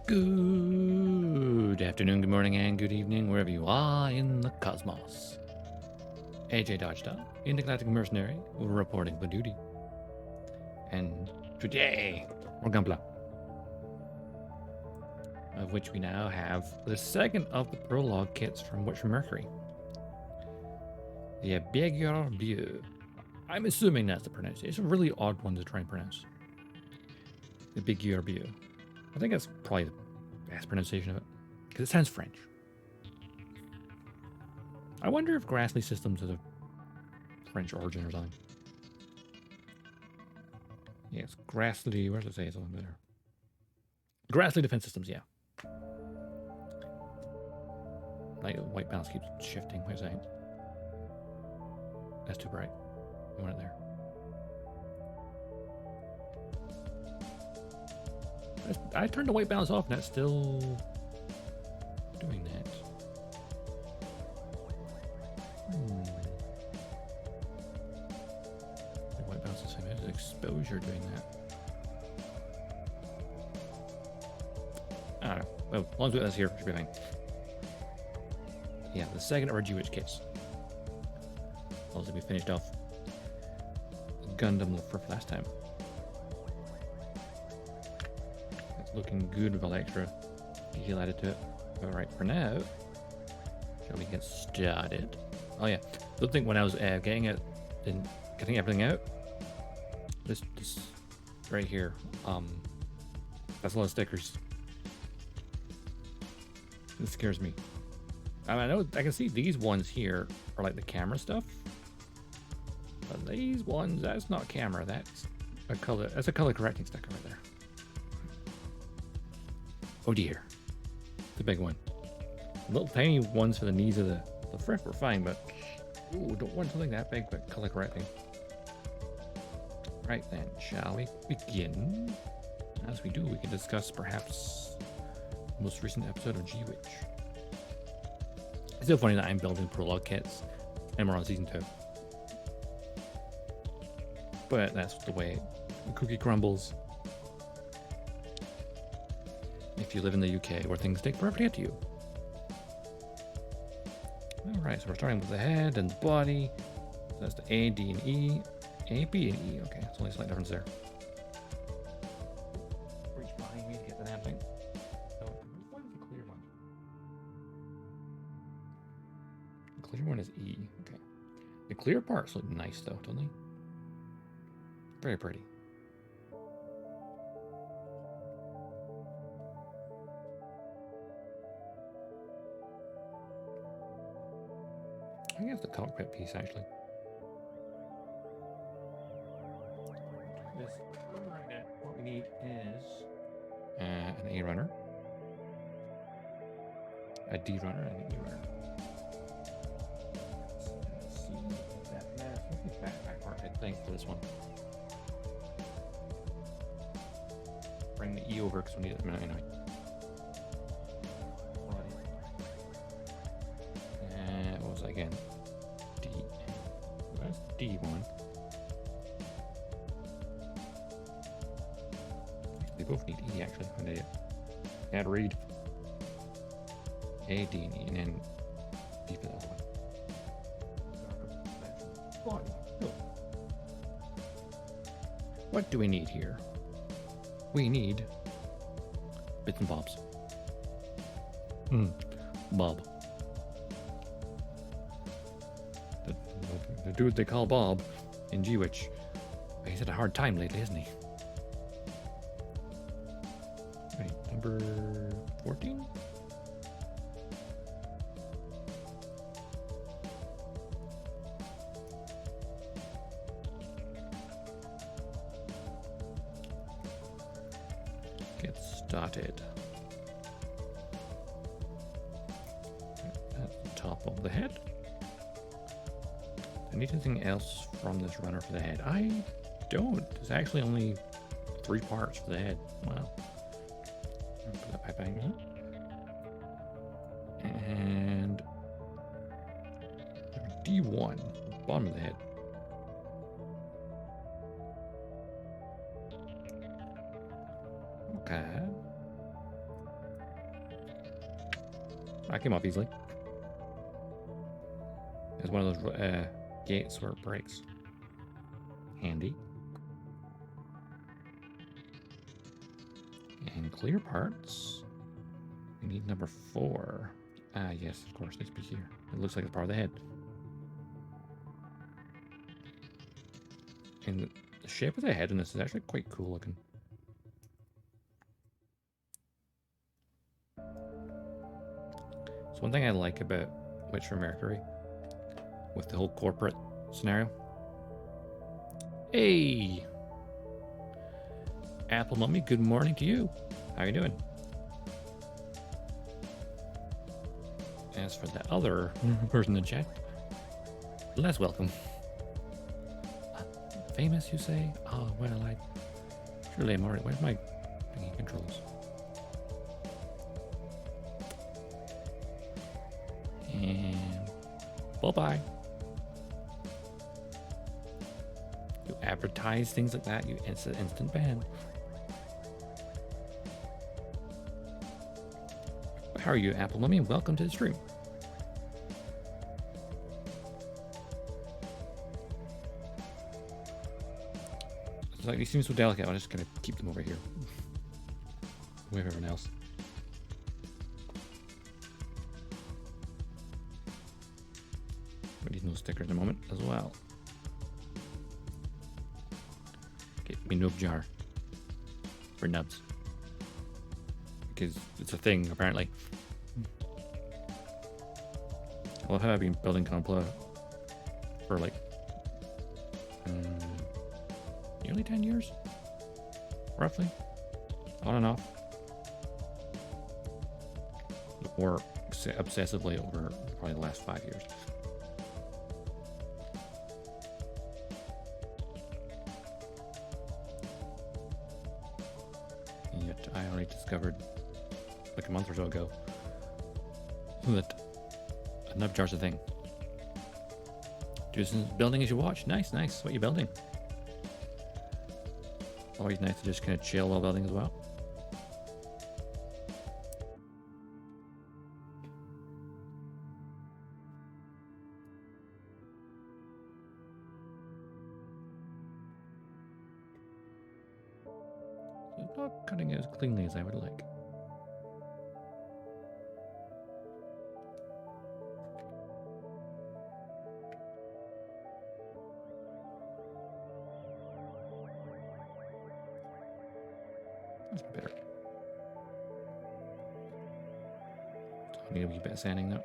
Good afternoon, good morning, and good evening, wherever you are in the cosmos. AJ Dodgestar, Intergalactic Mercenary, reporting for duty. And today, we're Gunpla, of which we now have the second of the prologue kits from Mercury. The Beguir-Beu. I'm assuming that's the pronunciation. It's a really odd one to try and pronounce. The Beguir-Beu. I think that's probably the best pronunciation of it, because it sounds French. I wonder if Grassley Systems is a French origin or something. Yes, Grassley, where does it say something there? Grassley Defense Systems, yeah. Like, the white balance keeps shifting. Wait a second. That's too bright. You want it there. I turned the white balance off and that's still doing that. The white balance is the same as exposure doing that. I don't know. Well, as long as that's here, should be fine. Yeah, the second of our Jewish kits. Also, we finished off Gundam for last time. It's looking good with all the extra detail added to it. Alright, for now, shall we get started? Oh yeah, the other thing when I was getting everything out, this right here, that's a lot of stickers. It scares me. I know I can see these ones here are like the camera stuff, but these ones, that's not camera. That's a color. That's a color correcting sticker right there. Oh dear, the big one. Little tiny ones for the knees of the frick were fine, but ooh, don't want something that big, but color correcting. Right then, shall we begin? As we do, we can discuss perhaps the most recent episode of G-Witch. It's so funny that I'm building prologue kits and we're on season 2. But that's the way the cookie crumbles. If you live in the UK where things take forever to get to you. Alright, so we're starting with the head and the body. So that's the A, D, and E. A, B, and E. Okay, it's only a slight difference there. Reach behind me to get the damn thing. Oh, what is the clear one? The clear one is E. Okay. The clear parts look nice though, don't they? Very pretty. I think it's the cockpit piece actually. This what we need is an A runner, a D runner, and an E runner. Let's see that matters. Backpack part, I think, for this one. Bring the E over because we need it in a minute anyway. And what was that again? D. That's D1. They both need E actually. When they add read. A, D, and E, and then D for the other one. Oh. What do we need here? We need bits and bobs. Bob. The dude they call Bob in G-Witch. He's had a hard time lately, hasn't he? Right, number 14? Get started. At the top of the head. Do I need anything else from this runner for the head? I don't. There's actually only 3 parts for the head. Wow. Put that pipe angle. And D1, bottom of the head. Okay. I came off easily. It's one of those gates where it breaks. Handy. And clear parts. We need number 4. Ah, yes, of course, needs to be here. It looks like it's part of the head. And the shape of the head in this is actually quite cool looking. So one thing I like about Witch from Mercury, with the whole corporate scenario. Hey! Apple Mummy, good morning to you. How you doing? As for the other person in the chat, less welcome. Famous, you say? Oh, well, surely I'm already... Where's my thingy controls? And... Bye-bye. You advertise things like that, it's an instant ban. How are you, Apple Mummy? Welcome to the stream. It's like, these seem so delicate, I'm just gonna keep them over here. With everyone else. We need those stickers in a moment as well. Get me nub jar. For nubs. Because it's a thing, apparently. I love how I've been building Gunpla for like nearly 10 years, roughly, on and off, or obsessively over probably the last 5 years. And yet I only discovered like a month or so ago that a nub jar's a thing. Just building as you watch. Nice, nice. What are you building? Always nice to just kind of chill while building as well. It's not cutting it as cleanly as I would like. That's better. I need a wee bit of sanding though.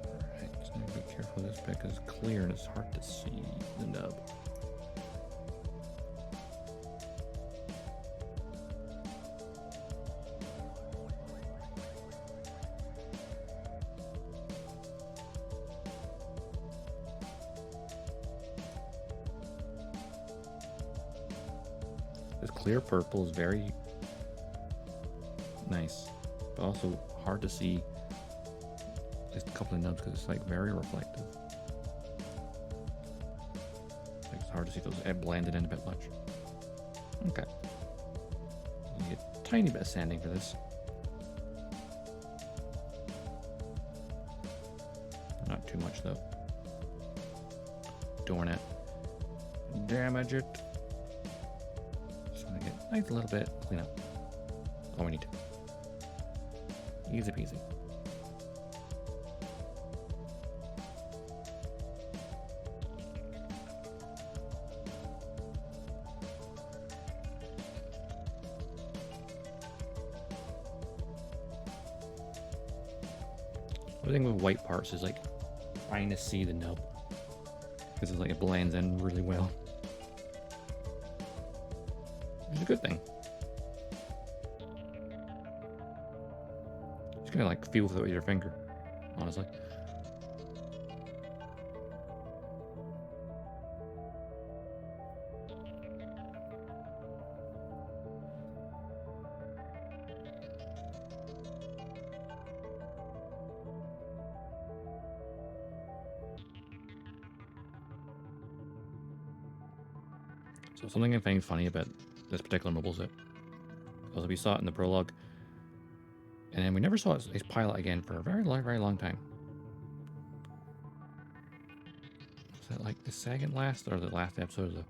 Alright, so be careful this bit because it's clear and it's hard to see the nub. Clear purple is very nice, but also hard to see just a couple of nubs because it's like very reflective. Like it's hard to see those blended in a bit much. Okay. You get a tiny bit of sanding for this. Not too much though. Darn it. Damage it. Nice a little bit, clean up. All we need. Easy peasy. The thing with white parts is like trying to see the nub because it's like it blends in really well. Which is a good thing. Just gonna like feel with it with your finger, honestly. So something I find funny about this particular mobile zip, because we saw it in the prologue, And then we never saw his pilot again for a very long time. Was that like the second last or the last episode of the...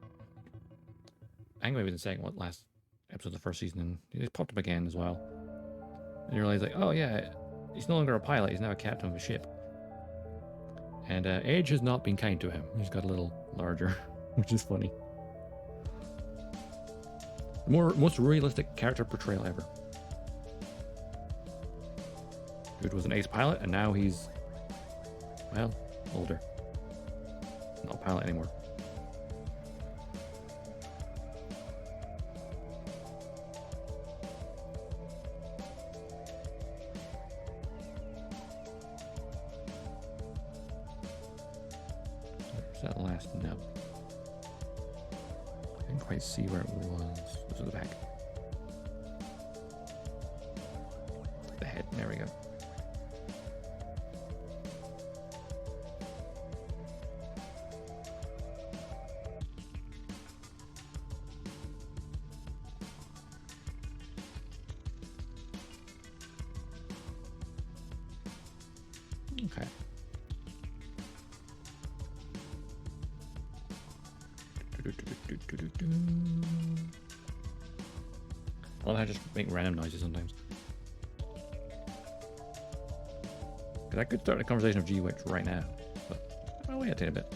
I think maybe the second last episode of the first season, and he just popped up again as well. And you realize like, oh yeah, he's no longer a pilot, he's now a captain of a ship. And age has not been kind to him. He's got a little larger, which is funny. The most realistic character portrayal ever. Dude was an ace pilot, and now he's, well, older. Not a pilot anymore. Where's that last nub? I didn't quite see where it was. This was the back. The head. There we go. Okay. I love how I just make random noises sometimes. Because I could start a conversation of G-Witch right now, but I'll wait a tiny bit.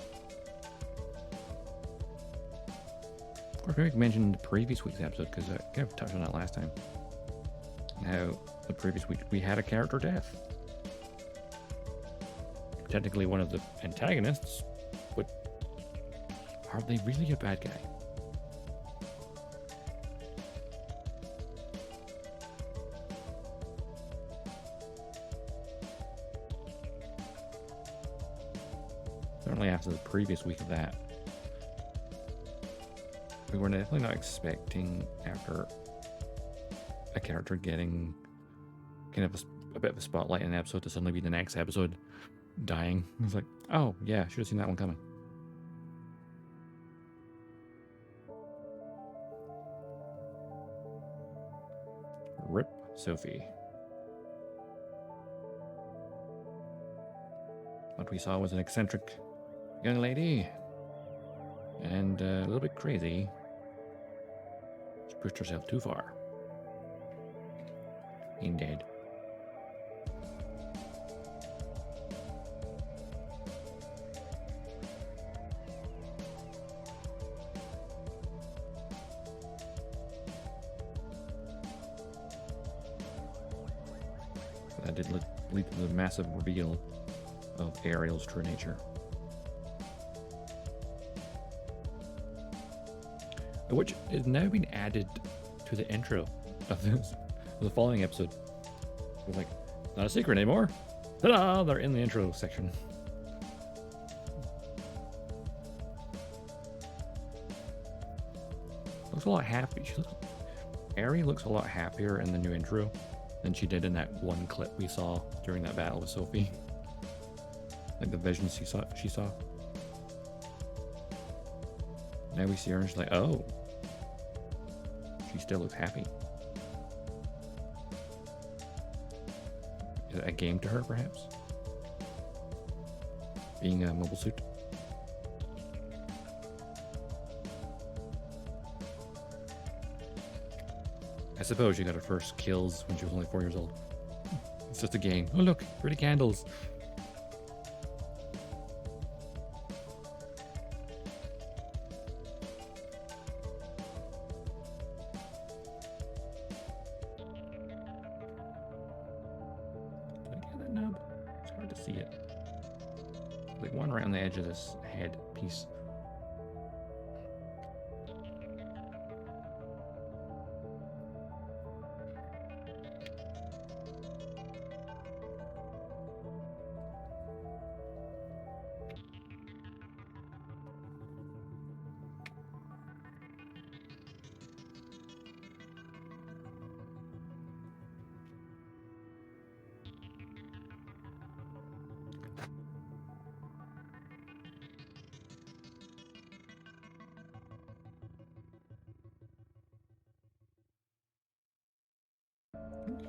Of course, maybe I can mention the previous week's episode, because I kind of touched on that last time. How the previous week we had a character death. Technically one of the antagonists, but are they really a bad guy? Certainly after the previous week of that, we were definitely not expecting, after a character getting kind of a bit of a spotlight in an episode, to suddenly be the next episode dying. I was like, oh yeah, should have seen that one coming. Rip Sophie. What we saw was an eccentric young lady, and a little bit crazy. She pushed herself too far. Indeed. That did lead to the massive reveal of Ariel's true nature. Which is now been added to the intro of the following episode. It's like, not a secret anymore. Ta-da! They're in the intro section. Looks a lot happy. Ariel looks a lot happier in the new intro than she did in that one clip we saw during that battle with Sophie. Like the visions she saw. Now we see her and she's like, oh. She still looks happy. Is it a game to her, perhaps? Being a mobile suit? I suppose she got her first kills when she was only 4 years old. It's just a game. Oh look, pretty candles. Did I get that nub? It's hard to see it. Like one right on the edge of this head piece.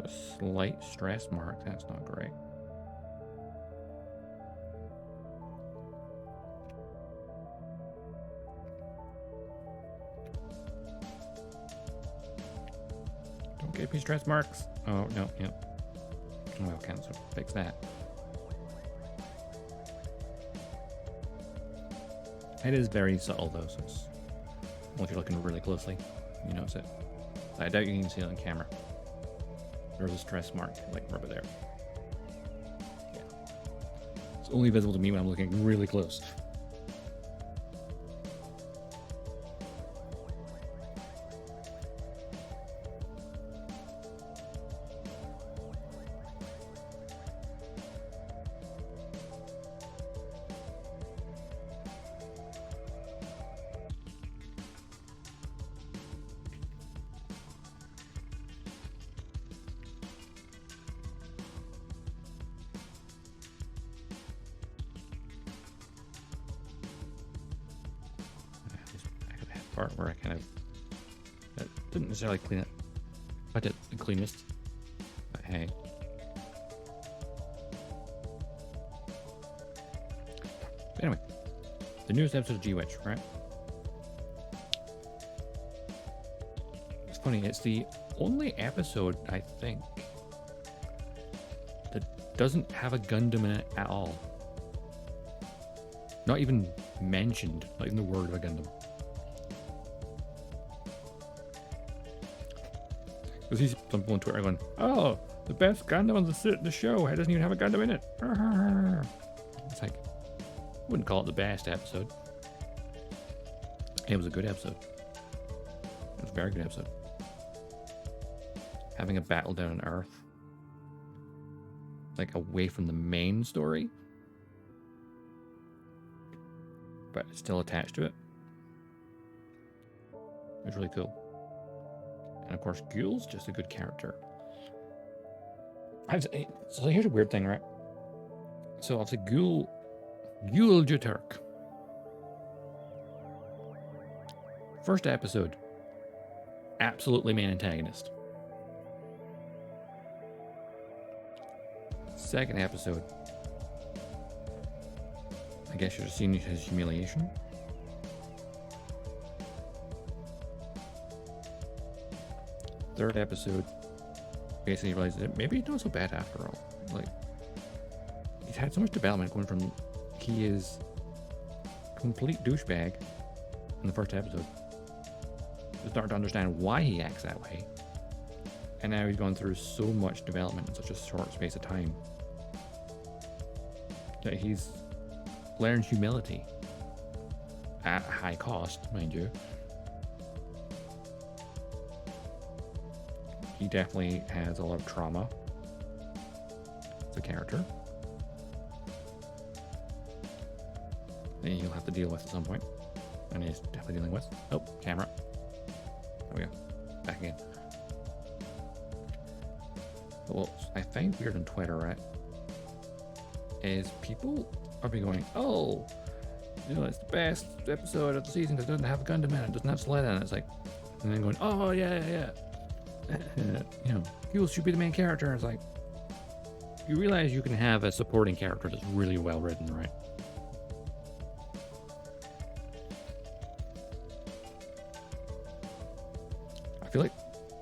A slight stress mark. That's not great. Don't give me stress marks. Oh, no, yeah. Well, cancel. Fix that. It is very subtle, though, so it's, well, if you're looking really closely, you notice it. I doubt you can see it on camera. There's a stress mark, like right there. Yeah. It's only visible to me when I'm looking really close. Part where I kind of didn't necessarily clean it, but it the cleanest. But hey, but anyway, the newest episode of G-Witch, right? It's funny. It's the only episode I think that doesn't have a Gundam in it at all. Not even mentioned. Not even the word of a Gundam. Because he's some people on Twitter going, "Oh, the best Gundam on the show. It doesn't even have a Gundam in it." It's like, I wouldn't call it the best episode. It was a good episode. It was a very good episode. Having a battle down on Earth, like away from the main story, but it's still attached to it. It was really cool. And of course, Ghoul's just a good character. So here's a weird thing, right? So obviously Ghoul Jaturk. First episode, absolutely main antagonist. Second episode, I guess you're seeing his humiliation. Third episode, basically realizes that maybe he's not so bad after all. Like, he's had so much development going from he is complete douchebag in the first episode to start to understand why he acts that way, and now he's gone through so much development in such a short space of time that he's learned humility at high cost, mind you. He definitely has a lot of trauma as a character that he'll have to deal with at some point, and he's definitely dealing with. Oh, camera. There we go. Back again. But what I find weird on Twitter, right, is people are be going, "Oh, you know, it's the best episode of the season because it doesn't have a Gundam in it, doesn't have Sled in it." It's like, and then going, "Oh, yeah. You know, Ghoul should be the main character." It's like, you realize you can have a supporting character that's really well written, right? I feel like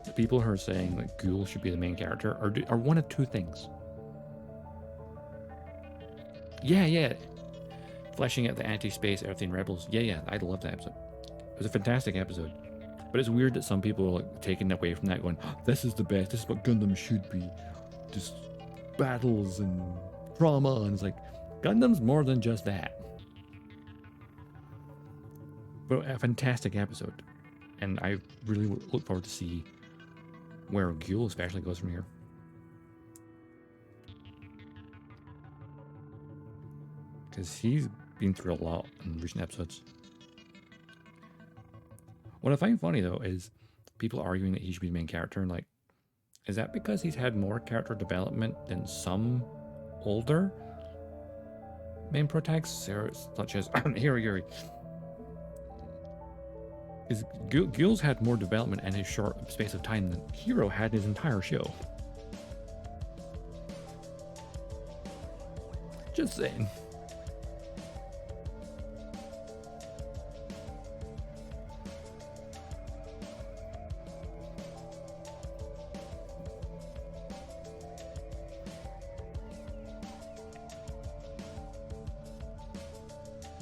the people who are saying that Ghoul should be the main character are one of two things. Yeah. Fleshing out the anti-space everything rebels. Yeah, I love that episode. It was a fantastic episode. But it's weird that some people are like taking away from that, going, "Oh, this is the best. This is what Gundam should be. Just battles and trauma." And it's like, Gundam's more than just that. But a fantastic episode, and I really look forward to see where Ghoul especially goes from here. Because he's been through a lot in recent episodes. What I find funny, though, is people arguing that he should be the main character, and like, is that because he's had more character development than some older main protagonists, such as Yuri? Ghoul's had more development in his short space of time than Hero had in his entire show. Just saying.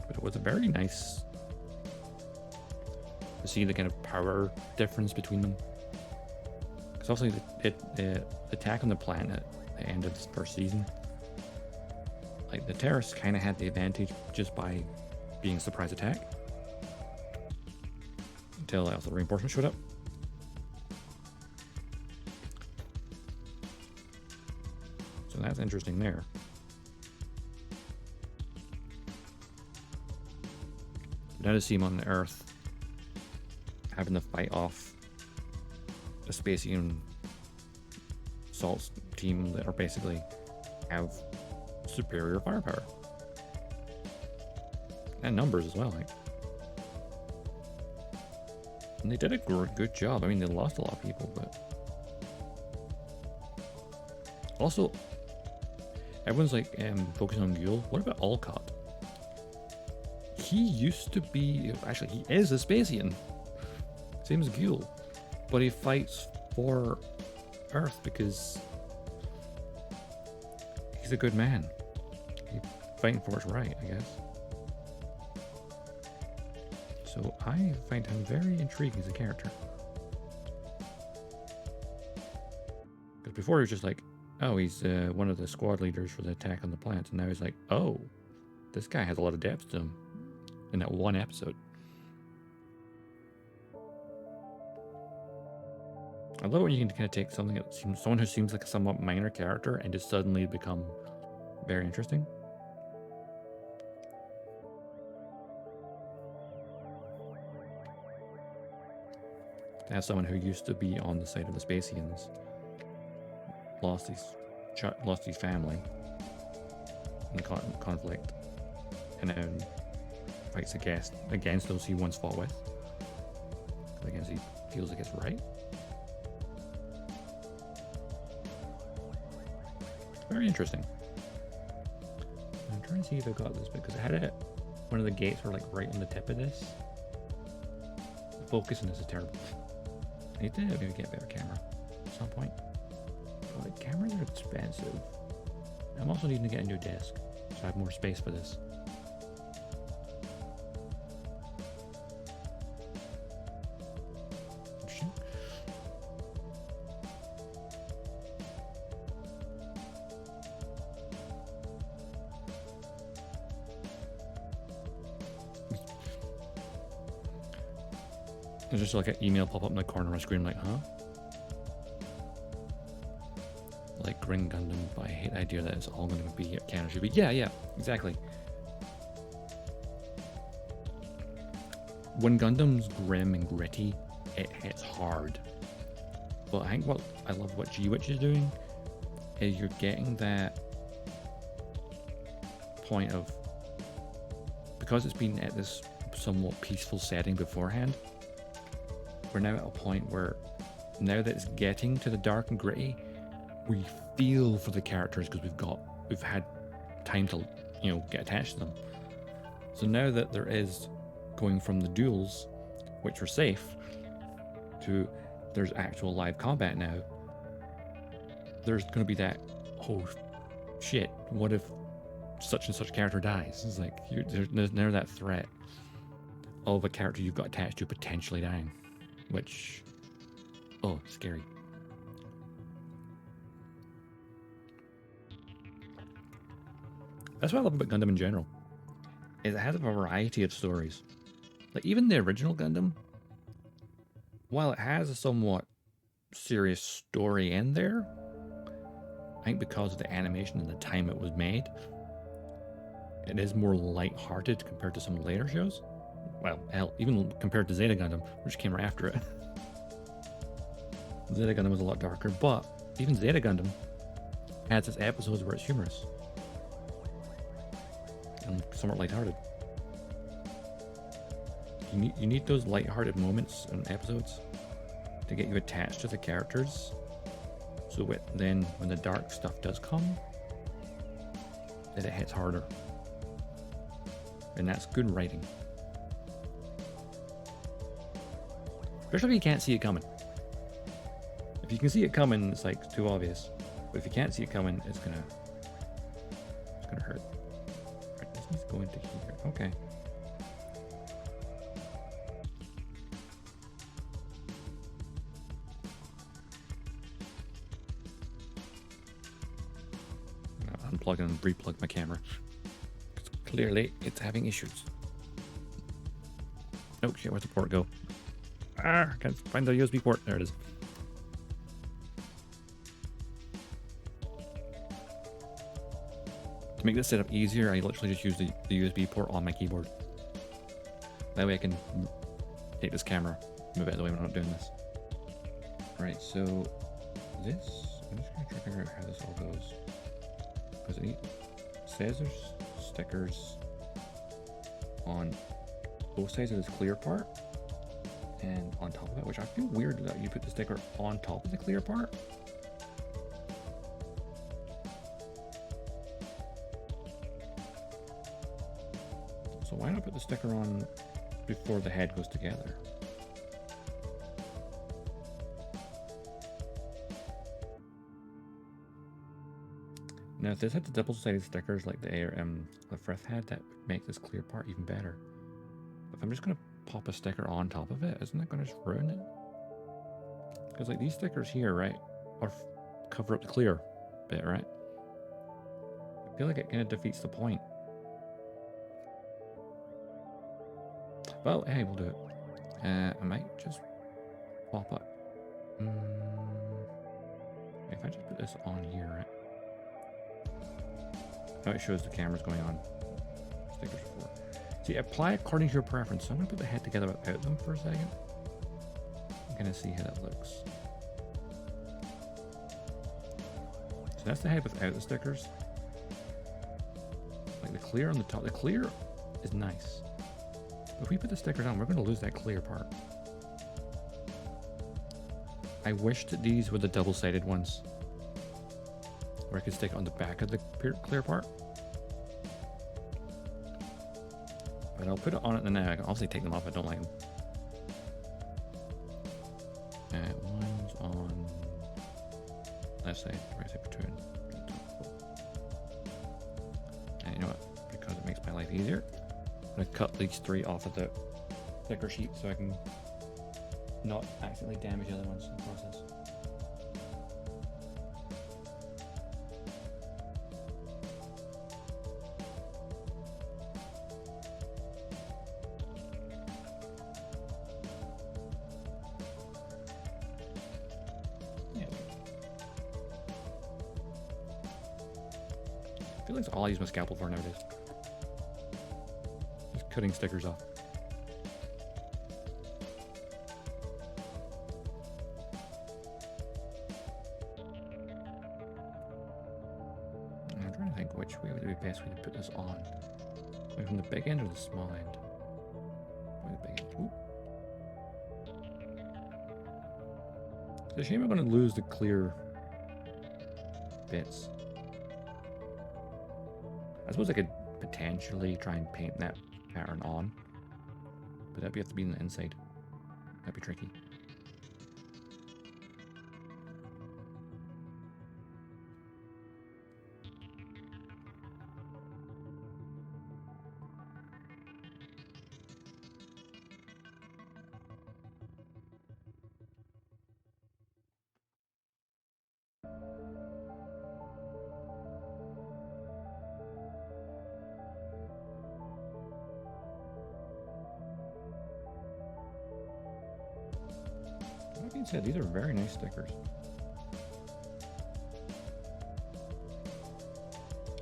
But it was a very nice to see the kind of power difference between them. Because also the attack on the planet at the end of this first season, like the terrorists kind of had the advantage just by being a surprise attack until also the reinforcements showed up. So that's interesting there. Now to see him on the Earth having to fight off a Spacian assault team that are basically have superior firepower and numbers as well. Like, and they did a good job. I mean, they lost a lot of people, but also everyone's like focusing on Ghoul. What about Olcott? He used to be, actually he is a Spacian, same as Ghoul, but he fights for Earth because he's a good man. He's fighting for what's right, I guess. So I find him very intriguing as a character. Because before he was just like, oh, he's one of the squad leaders for the attack on the planet, and now he's like, oh, this guy has a lot of depth to him in that one episode. I love when you can kind of take something that seems, someone who seems like a somewhat minor character and just suddenly become very interesting. To have someone who used to be on the side of the Spacians lost his family in the conflict, and then fights against those he once fought with, against he feels like it's right. Very interesting. I'm trying to see if I got this because I had it. One of the gates were like right on the tip of this. The focus on this is terrible. I need to maybe get a better camera at some point. But like, cameras are expensive. I'm also needing to get a new desk so I have more space for this. Interesting. There's just like an email pop up in the corner of my screen, like, huh? Like Green Gundam, but I hate the idea that it's all going to be canon. Should be, yeah, exactly. When Gundam's grim and gritty, it hits hard. But I think what I love what G-Witch is doing is you're getting that point of, because it's been at this somewhat peaceful setting beforehand, we're now at a point where now that it's getting to the dark and gritty, we feel for the characters because we've had time to, get attached to them. So now that there is going from the duels, which are safe, to there's actual live combat now, there's going to be that, oh shit, what if such and such character dies? It's like there's never that threat of a character you've got attached to potentially dying. Which, oh, scary. That's what I love about Gundam in general, is it has a variety of stories. Like even the original Gundam, while it has a somewhat serious story in there, I think because of the animation and the time it was made, it is more light-hearted compared to some later shows. Well, hell, even compared to Zeta Gundam, which came right after it. Zeta Gundam was a lot darker, but even Zeta Gundam has its episodes where it's humorous and somewhat lighthearted. You need those lighthearted moments and episodes to get you attached to the characters, so then when the dark stuff does come, that it hits harder. And that's good writing. Especially if you can't see it coming. If you can see it coming, it's like too obvious. But if you can't see it coming, it's gonna hurt. Alright, this needs to go into here. Okay. I'll unplug and replug my camera. Clearly, it's having issues. Oh shit, where's the port go? Ah, I can't find the USB port. There it is. To make this setup easier, I literally just use the USB port on my keyboard. That way I can take this camera, move it out of the way when I'm not doing this. Right, so this, I'm just going to try to figure out how this all goes. Because it says there's stickers on both sides of this clear part and on top of it, which I feel weird that you put the sticker on top of the clear part. So why not put the sticker on before the head goes together? Now if this had the double-sided stickers like the Frith had, that would make this clear part even better. If I'm just going to pop a sticker on top of it, isn't that going to just ruin it? Because like these stickers here, right, are cover up the clear bit, right? I feel like it kind of defeats the point. Well, hey, we'll do it. I might just pop up. If I just put this on here, right? Oh, it shows the camera's going on. Stickers before. See, apply according to your preference. So I'm going to put the head together without them for a second. I'm going to see how that looks. So that's the head without the stickers. Like the clear on the top. The clear is nice. But if we put the stickers on, we're going to lose that clear part. I wish that these were the double-sided ones, where I could stick it on the back of the clear part. But I'll put it on it now. I can obviously take them off. I don't like them. One's on left side, right side for 2. And you know what? Because it makes my life easier, I'm going to cut these 3 off of the sticker sheet so I can not accidentally damage the other ones in the process. I feel like that's all I use my scalpel for nowadays. Just cutting stickers off. I'm trying to think which way would be the best way to put this on. Maybe from the big end or the small end? Probably the big end. Ooh. It's a shame I'm going to lose the clear bits. I suppose I could potentially try and paint that pattern on, but that'd have to be on the inside. That'd be tricky. That being said, these are very nice stickers.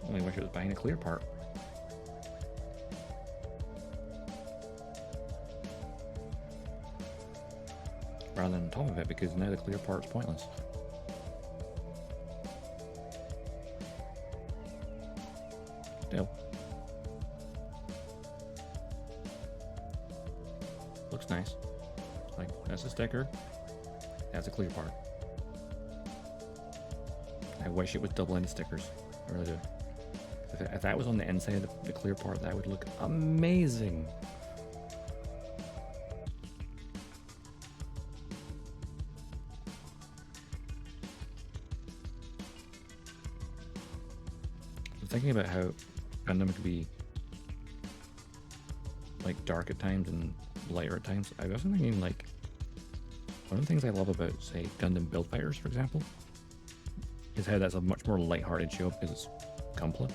Only wish it was buying a clear part. Rather than on top of it, because now the clear part's pointless. Still. Looks nice. Like, that's a sticker. That's a clear part. I wish it was double-ended stickers. I really do. If that was on the inside of the clear part, that would look amazing. I'm thinking about how Gundam could be like dark at times and lighter at times. I was thinking like one of the things I love about, say, Gundam Build Fighters, for example, is how that's a much more lighthearted show because it's Gunpla.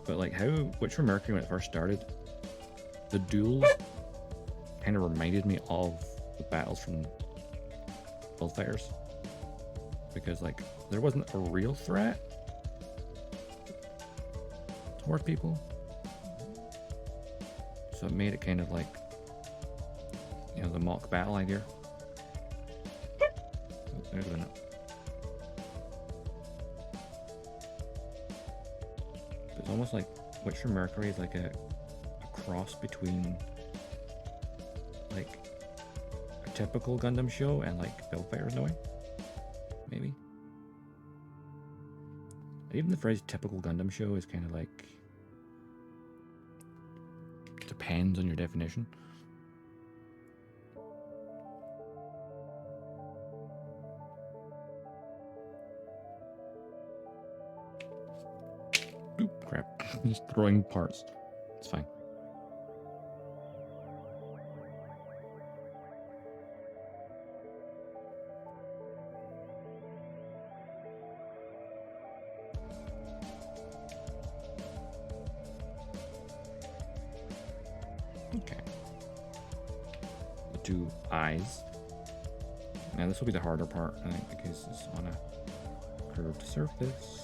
But like how Witcher Mercury, when it first started, the duels kind of reminded me of the battles from Build Fighters, because like there wasn't a real threat towards people, so it made it kind of like, you know, the mock battle idea. Oh, there's a minute. It's almost like Witcher Mercury is like a cross between like a typical Gundam show and like Build Fighters in a way, maybe. Even the phrase typical Gundam show is kind of like, depends on your definition. Oop, crap. Just throwing parts. It's fine. Okay. The two eyes. Now this will be the harder part, I think, because it's on a curved surface.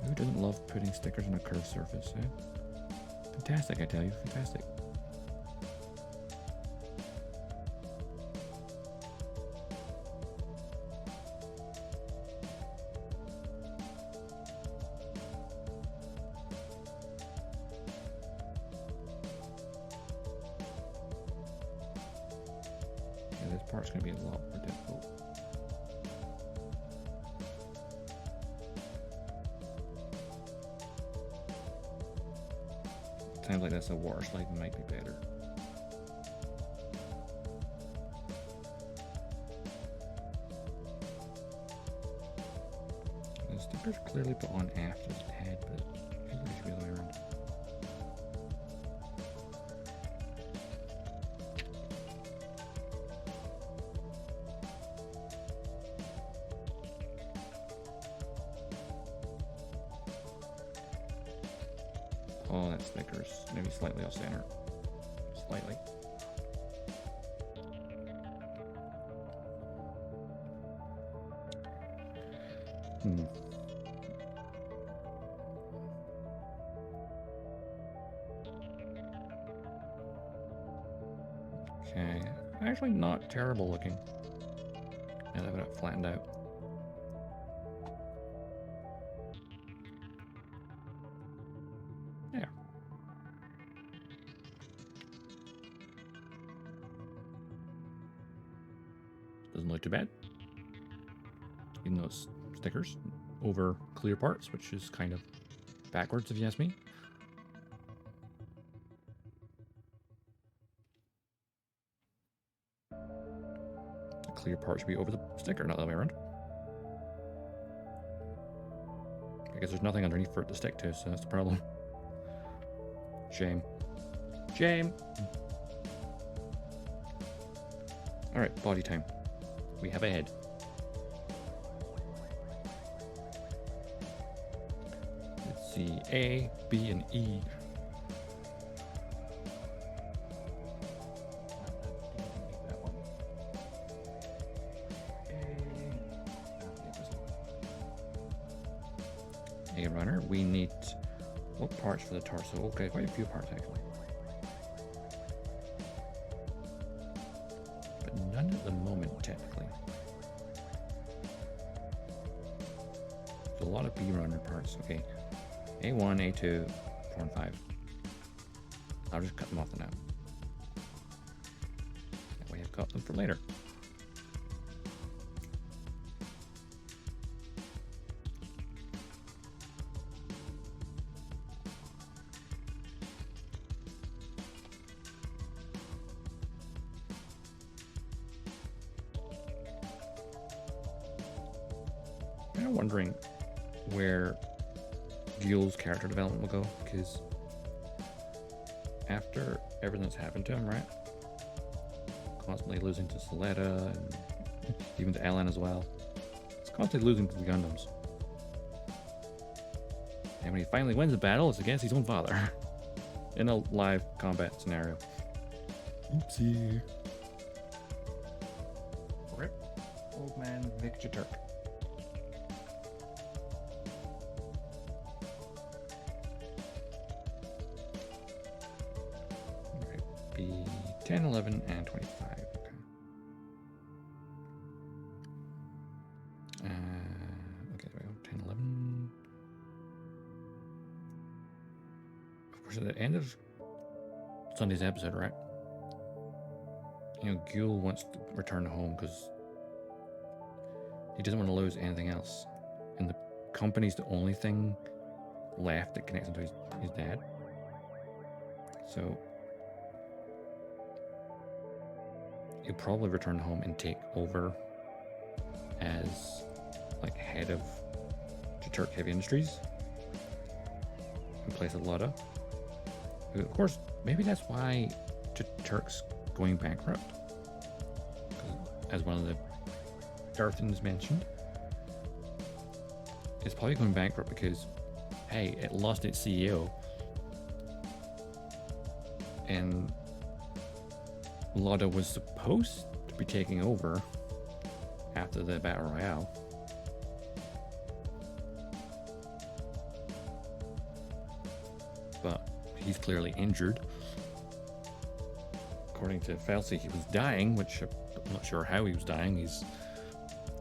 Who doesn't love putting stickers on a curved surface, eh? Fantastic, I tell you, fantastic. Yeah, this part's going to be a lot more difficult. Times like this, a water slide might be better. The sticker's clearly put on after the head, but I think it should be the other way around. Oh, that sticker's maybe slightly off center. Slightly. Okay. Actually not terrible looking. Now that I've got it flattened out. Doesn't look too bad. Even those stickers over clear parts, which is kind of backwards if you ask me. The clear part should be over the sticker, not the other way around. Because there's nothing underneath for it to stick to, so that's the problem. Shame. Shame! Alright, body time. We have a head. Let's see, A, B, and E. A runner. We need what parts for the torso? Okay, quite a few parts actually. But none at the moment, technically. There's a lot of B runner parts. Okay, A1, A2, 4, and 5. I'll just cut them off the now. That way I've got them for later. kind of wondering where Gul's character development will go, because after everything that's happened to him, right? Constantly losing to Soletta and even to Ellen as well. He's constantly losing to the Gundams. And when he finally wins a battle, it's against his own father in a live combat scenario. Oopsie. Rip. Old man Victor Turk. Alright, be 10, 11, and 25. Okay. Okay, there we go. 10, 11. Of course, at the end of Sunday's episode, right? You know, Gul wants to return home because he doesn't want to lose anything else. And the company's the only thing left that connects him to his dad. So he'll probably return home and take over as like head of Turk Heavy Industries in place of Lotta. Of course, maybe that's why Turk's going bankrupt. As one of the Darthans mentioned, it's probably going bankrupt because, hey, it lost its CEO, and Lotta was supposed to be taking over after the Battle Royale. But he's clearly injured. According to Falsey, he was dying, which I'm not sure how he was dying.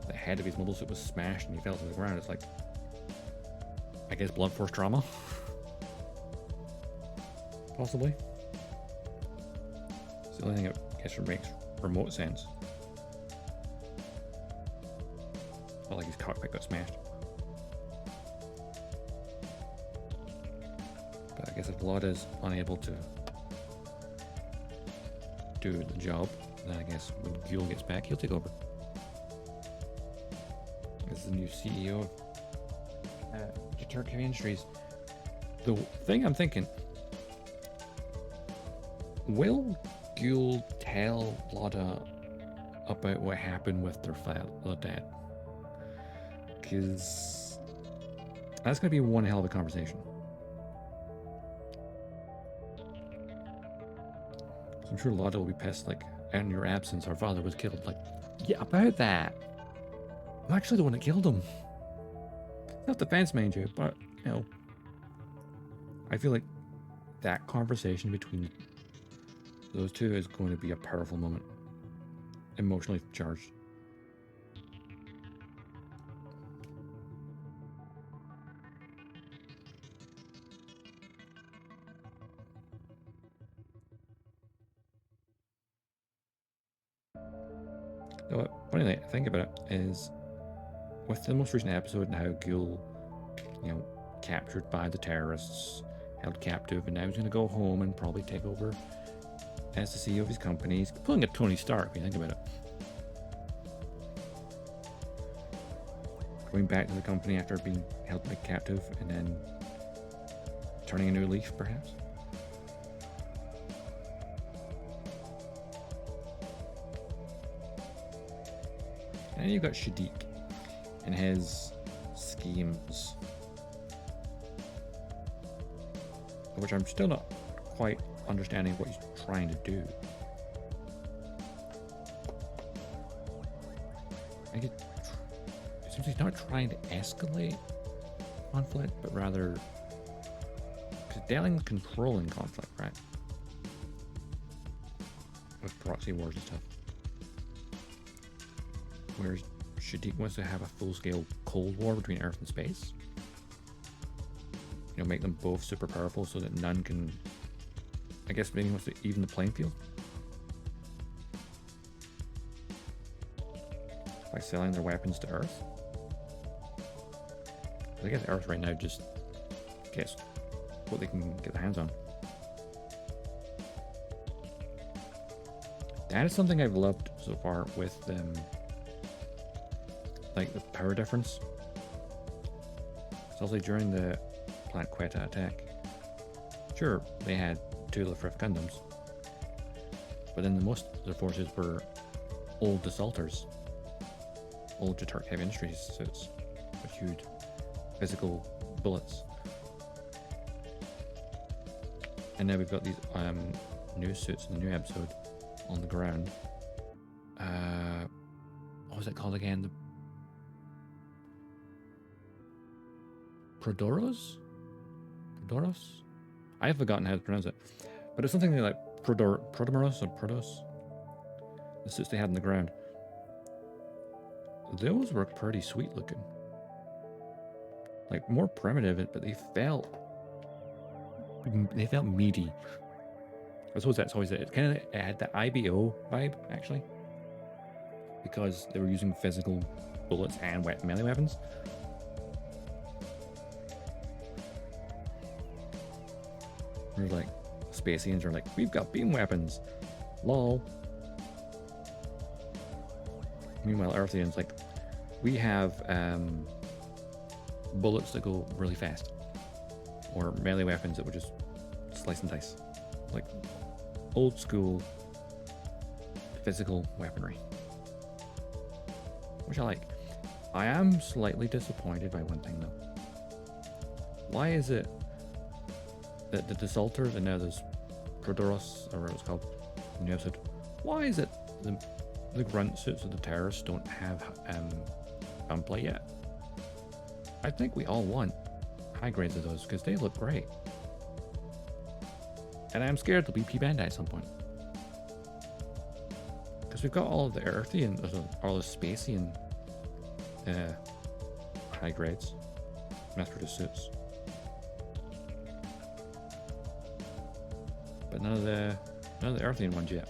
The head of his mobile suit was smashed and he fell to the ground. It's like, I guess, blunt force trauma? Possibly. It's the only thing I guess that makes remote sense. Not like his cockpit got smashed. But I guess if Lotta's unable to do the job, then I guess when Gul gets back, he'll take over as the new CEO of Turk Heavy Industries. The thing I'm thinking, will Gul tell Lotta about what happened with their dad? Because that's going to be one hell of a conversation. I'm sure Lotta will be pissed, like, in your absence, our father was killed. Like, yeah, about that. I'm actually the one that killed him. Self-defense, mind you, but, you know, I feel like that conversation between those two is going to be a powerful moment. Emotionally charged. The funny thing I think about it is, with the most recent episode and how Gul, you know, captured by the terrorists, held captive, and now he's going to go home and probably take over as the CEO of his company. He's pulling a Tony Stark, when you think about it. Going back to the company after being held by captive and then turning a new leaf, perhaps. And then you've got Shadiq and his schemes, which I'm still not quite understanding what he's trying to do. I think it seems he's not trying to escalate conflict, but rather, because Delling's controlling conflict, right? With proxy wars and stuff. Whereas Shadiq wants to have a full-scale Cold War between Earth and space. You know, make them both super powerful so that none can, I guess maybe he wants to even the playing field by selling their weapons to Earth. I guess Earth right now just gets what they can get their hands on. That is something I've loved so far with them, like the power difference obviously during the Planet Quetta attack, sure, they had 2 of the Frith Gundams, but then most of their forces were old Desalters, old Jaturk Heavy Industries suits with huge physical bullets. And now we've got these new suits in the new episode on the ground. What was it called again? The Prodoros? Prodoros? I have forgotten how to pronounce it. But it's something like Prodoros or Prodos. The suits they had on the ground. Those were pretty sweet looking. Like more primitive, but they felt meaty. I suppose that's always it. It kind of had the IBO vibe, actually, because they were using physical bullets and melee weapons. Whereas like Spacians are like, we've got beam weapons, lol. Meanwhile, Earthians like, we have bullets that go really fast, or melee weapons that would just slice and dice, like old school physical weaponry, which I like. I am slightly disappointed by one thing though. Why is it that the Desalters, and now there's Prodoros, or what it's called in the episode, why is it the grunt suits of the terrorists don't have gunplay yet? I think we all want high grades of those because they look great. And I'm scared they'll be P-Bandai at some point. Because we've got all of the Earthian, all the Spacian high grades, mass-produced suits. But none of the Earthian ones yet.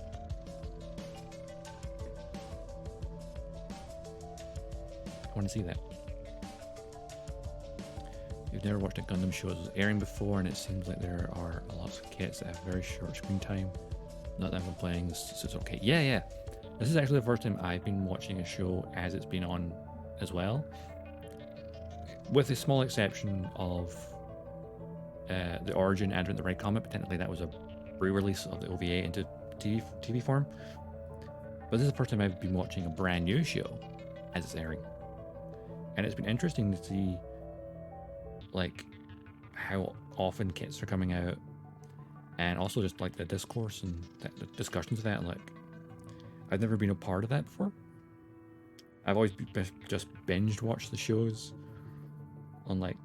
I want to see that. If you've never watched a Gundam show, it was airing before, and it seems like there are lots of kits that have very short screen time. Not that I'm playing this, so it's okay. Yeah. This is actually the first time I've been watching a show as it's been on as well. With a small exception of the Origin Advent the Red Comet, but technically that was a re-release of the OVA into TV form. But this is the first time I've been watching a brand new show as it's airing. And it's been interesting to see like how often kits are coming out, and also just like the discourse and the discussions of that. Like, I've never been a part of that before. I've always just binged watched the shows on like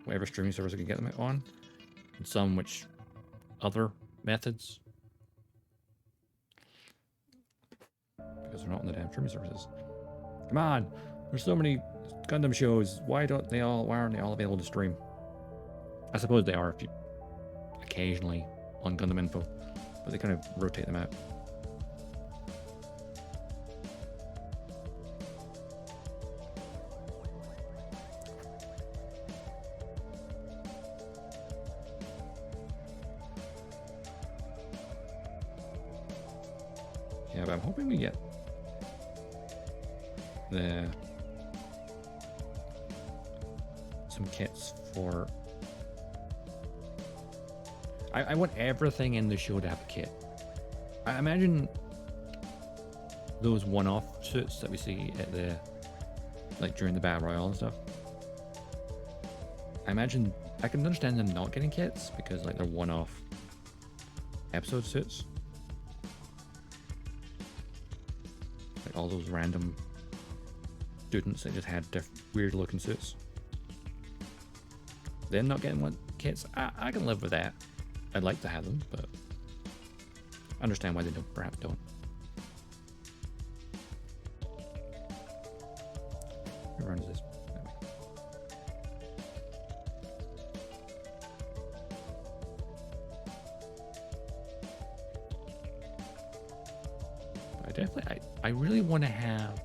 whatever streaming service I can get them on, and some which other methods, because they're not on the damn streaming services. Come on, there's so many Gundam shows. Why aren't they all available to stream? I suppose they are if you occasionally on Gundam Info, but they kind of rotate them out. Yeah, but I'm hoping we get some kits for... I want everything in the show to have a kit. I imagine those one-off suits that we see at the, like during the Battle Royale and stuff. I imagine I can understand them not getting kits because like they're one-off episode suits. Like all those random students that just had weird looking suits. Them not getting kits, I can live with that. I'd like to have them, but I understand why they perhaps don't. Who runs this? I really want to have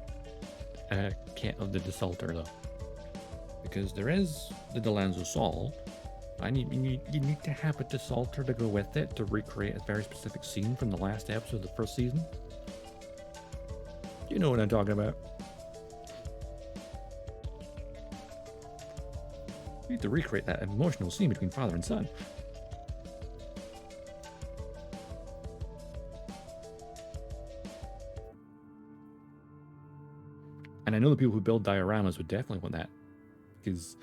a kit of the Desalter though, because there is the Delanzo Sol. You need to have a Desalter to go with it to recreate a very specific scene from the last episode of the first season. You know what I'm talking about. You need to recreate that emotional scene between father and son. And I know the people who build dioramas would definitely want that, because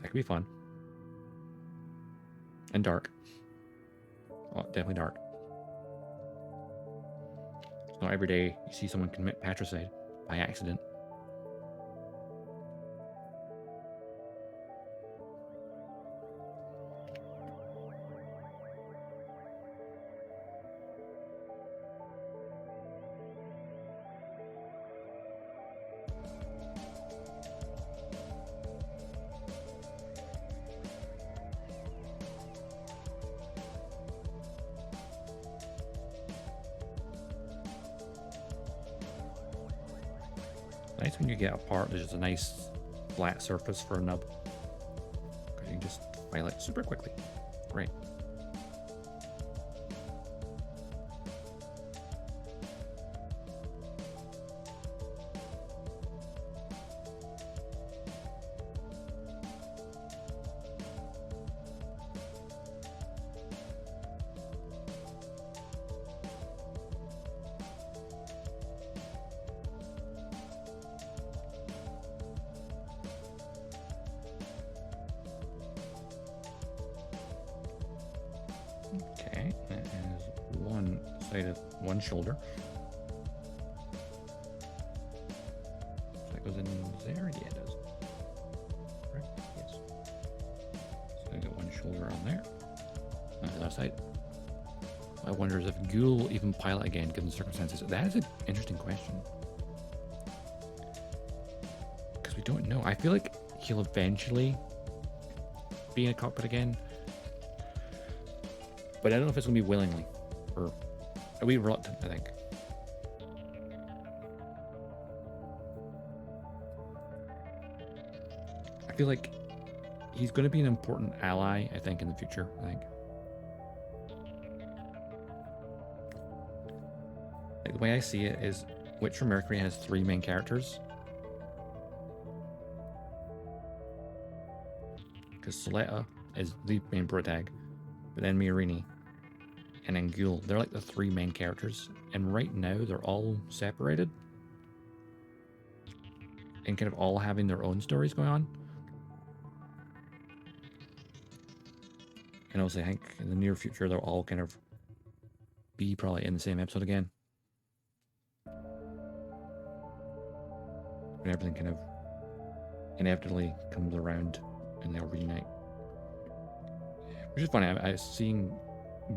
that could be fun. And dark. Oh, definitely dark. It's not every day you see someone commit patricide by accident. Nice when you get a part there's just a nice flat surface for a nub, because you can just file it super quickly. Great. Okay, that is one side of one shoulder. That goes in there? Yeah, it does. Right? Yes. So I got one shoulder on there. On the other side. I wonder if Ghoul will even pilot again, given the circumstances. That is an interesting question. Because we don't know. I feel like he'll eventually be in a cockpit again. But I don't know if it's going to be willingly, or are we reluctant, I think. I feel like he's going to be an important ally, I think, in the future, I think. Like, the way I see it is Witcher Mercury has 3 main characters. Because Soletta is the main protag. But then Miorini, and then Ghoul. They're like the 3 main characters. And right now, they're all separated. And kind of all having their own stories going on. And also, I think in the near future, they'll all kind of be probably in the same episode again. And everything kind of inevitably comes around and they'll reunite. Which is funny. I seeing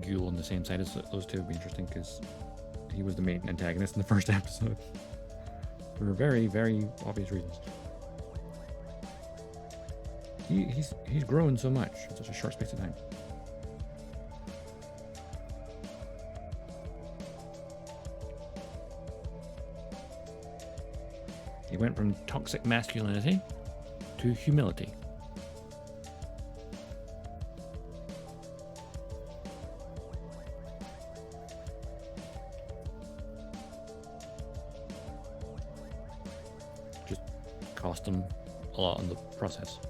Ghoul on the same side as those two would be interesting, because he was the main antagonist in the first episode for very, very obvious reasons. He's grown so much in such a short space of time. He went from toxic masculinity to humility. Cost him a lot in the process.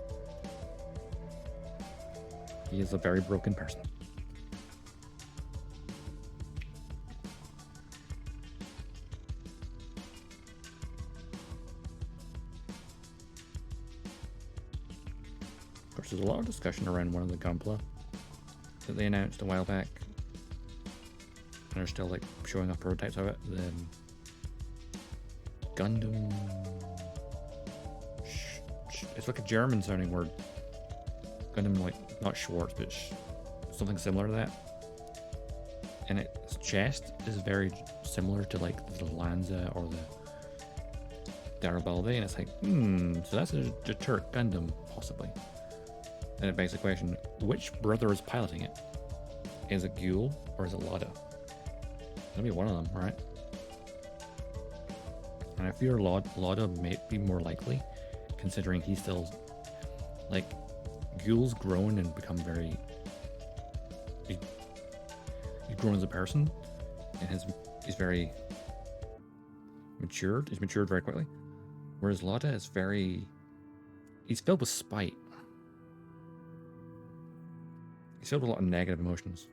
He is a very broken person. Of course, there's a lot of discussion around one of the Gunpla that they announced a while back, and are still like showing off prototypes of it. The Gundam. It's like a German sounding word. Gundam, like, not Schwartz, but something similar to that. And its chest is very similar to like the Lanza or the Garibaldi, and it's like, so that's a Turk Gundam, possibly. And it begs the question, which brother is piloting it? Is it Ghoul or is it Lada? It'll be one of them, right? And I fear Lada may be more likely, considering he's still, like, Ghoul's grown and become very, he's grown as a person, and he's very matured. He's matured very quickly. Whereas Lada is he's filled with spite. filled with a lot of negative emotions.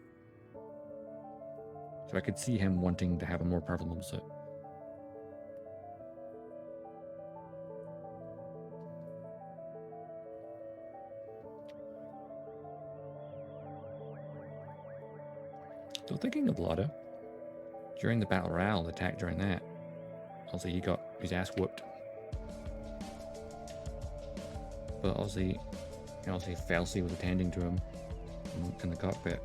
So I could see him wanting to have a more powerful mobile suit. So thinking of Lotto, during the Battle Royale, the attack during that, obviously he got his ass whooped. But obviously Felsi was attending to him in the cockpit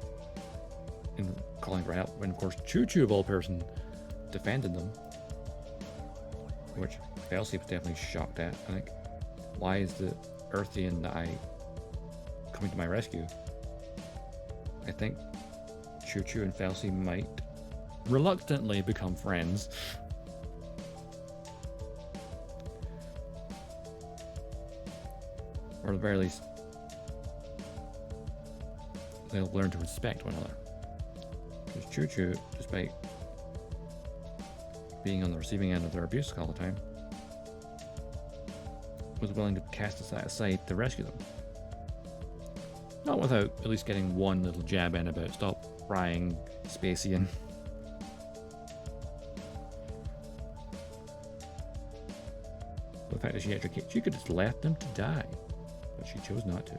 and calling for help. And of course, Choo Choo of all person defended them, which Felsi was definitely shocked at. I think, why is the Earthian that I coming to my rescue? I think Choo Choo and Felsi might reluctantly become friends. Or at the very least, they'll learn to respect one another. Because Choo Choo, despite being on the receiving end of their abuse all the time, was willing to cast aside to rescue them. Not without at least getting one little jab in about stop frying Spacian. The fact that she could have just left them to die, but she chose not to.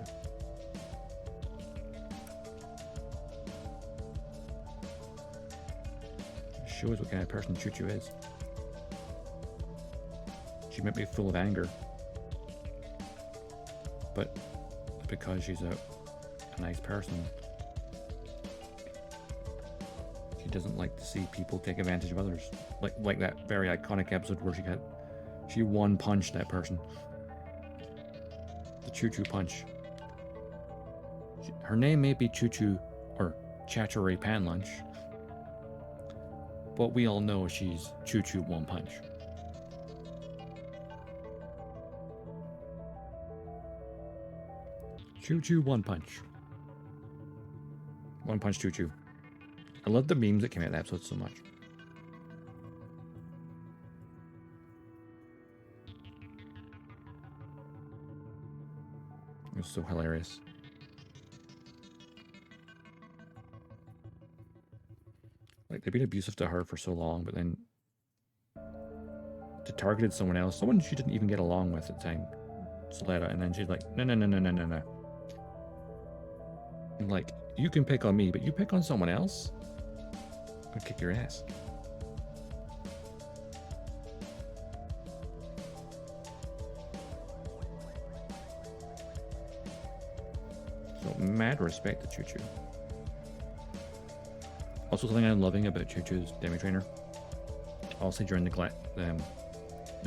It shows what kind of person Choo Choo is. She might be full of anger, but because she's a nice person, she doesn't like to see people take advantage of others. Like that very iconic episode where she one punched that person. The Choo Choo punch. Her name may be Choo Choo or Chachuri Pan Lunch, but we all know she's Choo Choo One Punch. Choo Choo One Punch. One Punch Choo Choo. I love the memes that came out of the episode so much. It was so hilarious. Like, they've been abusive to her for so long, but then they targeted someone else, someone she didn't even get along with at the time, Soletta, and then she's like, no. And like, you can pick on me, but you pick on someone else, I'll kick your ass. So mad respect to Choo Choo. Also, something I'm loving about Choo Choo's Demi Trainer, also during the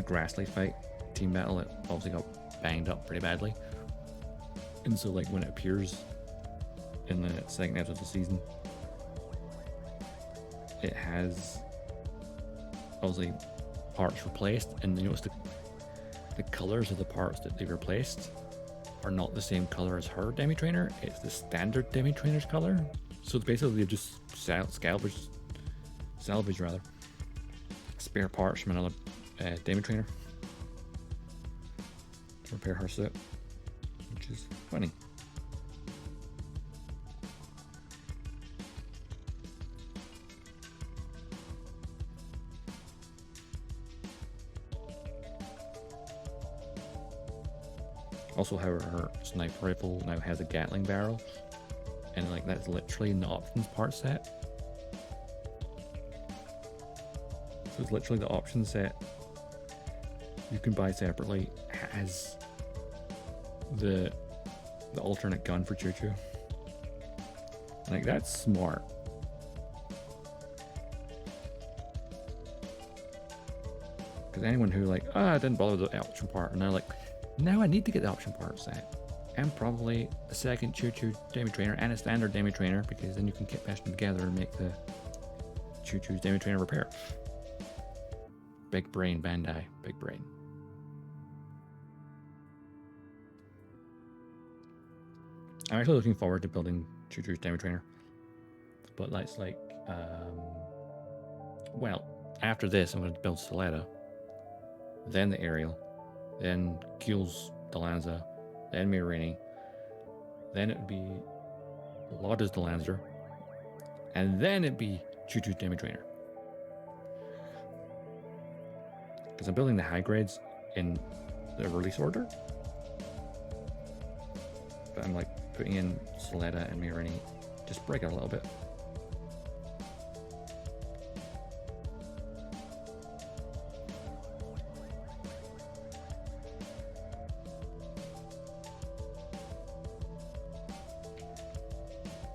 Grassley fight team battle, it obviously got banged up pretty badly, and so like when it appears in the second episode of the season, it has obviously parts replaced, and you notice the colors of the parts that they replaced are not the same color as her Demi Trainer. It's the standard Demi Trainer's color. So basically they've just salvaged spare parts from another Demi Trainer to repair her suit, which is funny. Also, how her sniper rifle now has a Gatling barrel, and like that's literally in the options part set. So it's literally the option set you can buy separately has the alternate gun for Choo Choo. Like, that's smart. Because anyone who like, I didn't bother with the option part, and they're like, now I need to get the option part set, and probably a second Choo Choo Demi Trainer and a standard Demi Trainer, because then you can get them together and make the Choo Choo's Demi Trainer repair. Big brain, Bandai. Big brain. I'm actually looking forward to building Choo Choo's Demi Trainer. But that's like, well, after this, I'm going to build Soletta, then the Ariel, then Keel's Delanza, then Mirini, then it would be Lotus the Lancer, and then it'd be Choo-Choo Damage Trainer. Because I'm building the high grades in the release order. But I'm like putting in Soletta and Mirini. Just break it a little bit.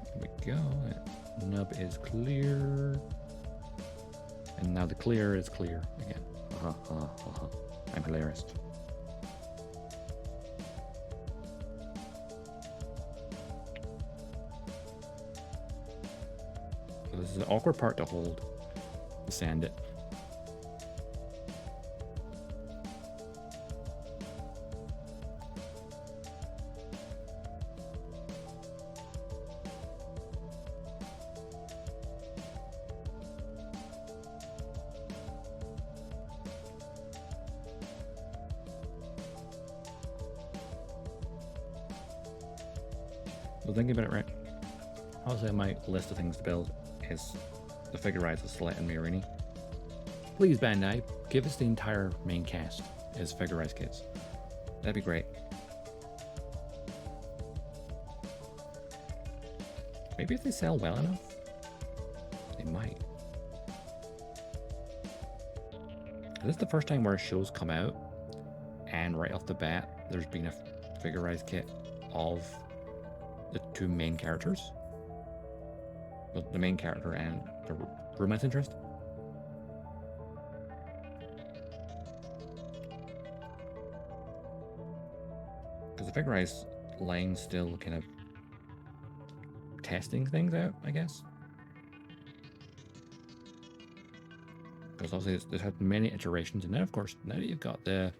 There we go. That nub is clear. And now the clear is clear again. I'm hilarious. So this is an awkward part to hold. Sand it. So thinking about it, right? Obviously, my list of things to build is the figure rides of Soletta and Mirini. Please, Bandai, give us the entire main cast as figure rise kits. That'd be great. Maybe if they sell well enough, they might. This is the first time where a show's come out, and right off the bat, there's been a figure rise kit of the two main characters. Well, the main character and the romance interest. Because the figure rise line's still kind of testing things out, I guess. Because obviously it's had many iterations, and then of course, now that you've got the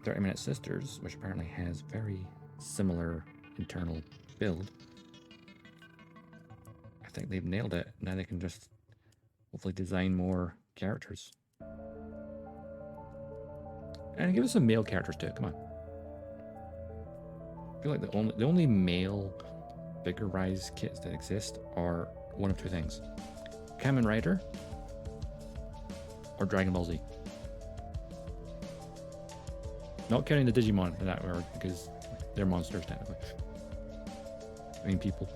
30-Minute Sisters, which apparently has very similar internal build, I think they've nailed it. Now they can just hopefully design more characters. And give us some male characters too, come on. I feel like the only male figure rise kits that exist are one of two things. Kamen Rider or Dragon Ball Z. Not counting the Digimon in that order, because they're monsters technically. I mean people.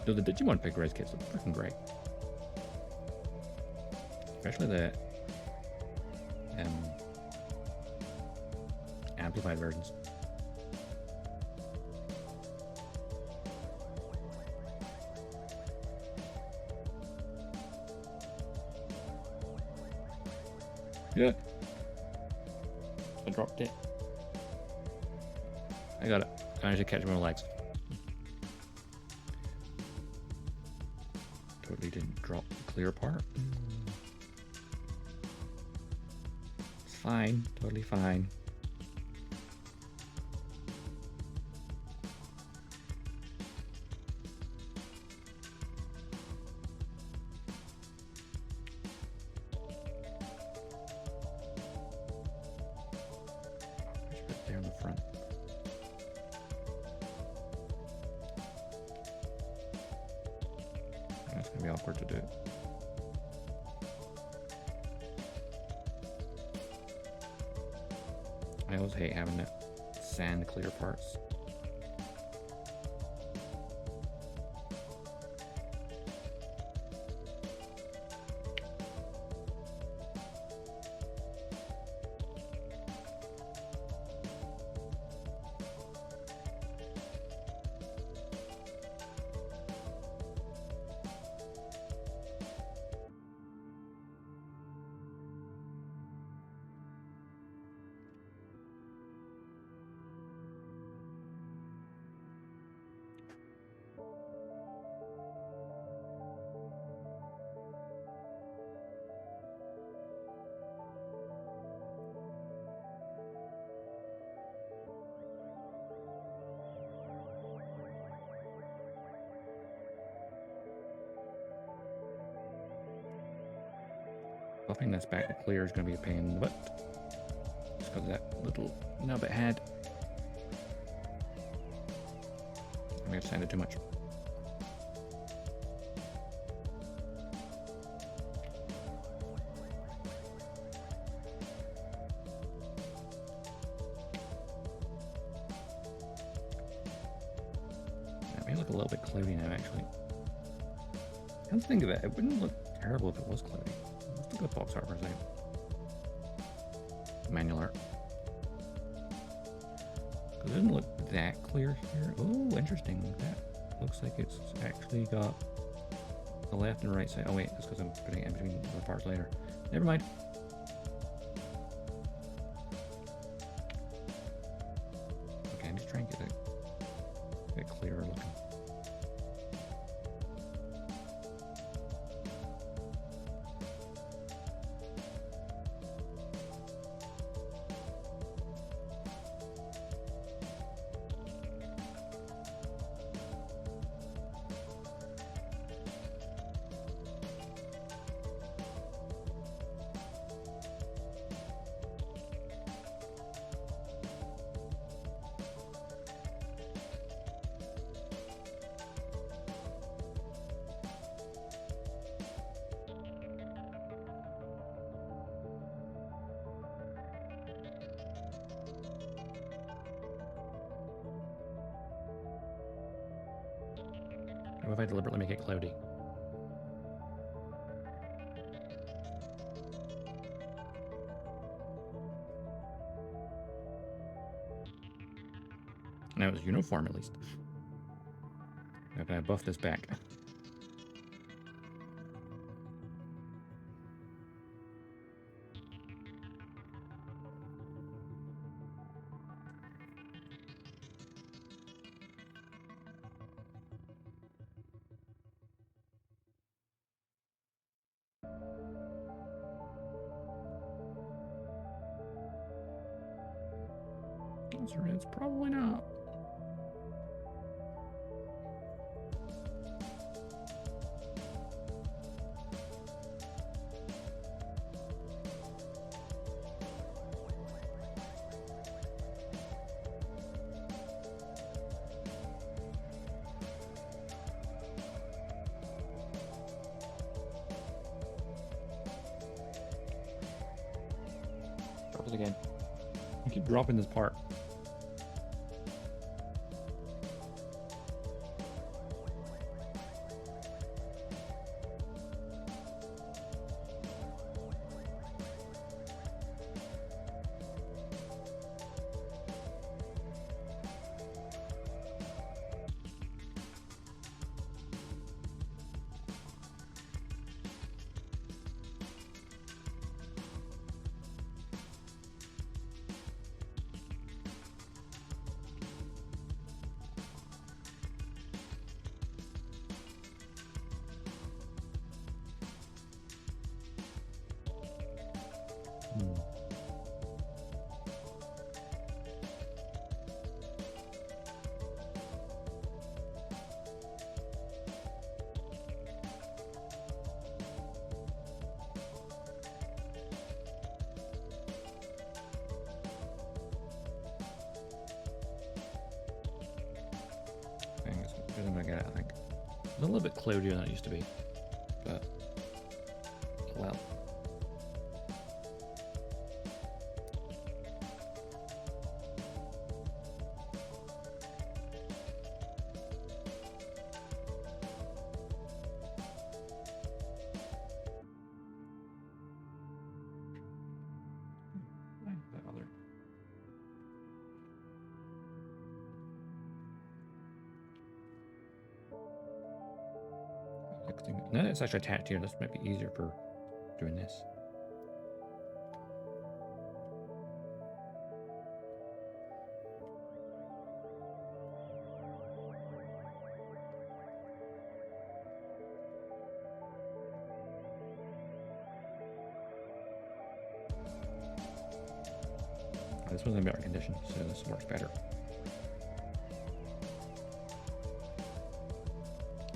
Though the Digimon figure rise kits are freaking great. Especially the amplified versions. Yeah. I dropped it. I got it. I managed to catch my legs. Totally didn't drop the clear part. It's fine. Totally fine. There in the front. That's gonna be awkward to do. I always hate having it sand clear parts. Buffing this back to clear is going to be a pain in the butt. Just because of that little nub it had. may have sanded too much. That may look a little bit cloudy now, actually. Come to think of it, it wouldn't look terrible if it was cloudy. Let's look at box art for a second. Manual art. It doesn't look that clear here. Oh, interesting. That looks like it's actually got the left and right side. Oh wait, that's because I'm putting it in between the parts later. Never mind. Okay, I'm just trying to get it a bit clearer looking. What if I deliberately make it cloudy? Now it's uniform at least. Now can I buff this back? It's probably not. Drop it again. I keep dropping this part. I'm gonna get it, I think. It's a little bit cloudier than it used to be, but well. No, it's actually attached here. This might be easier for doing this. This one's in better condition, so this works better.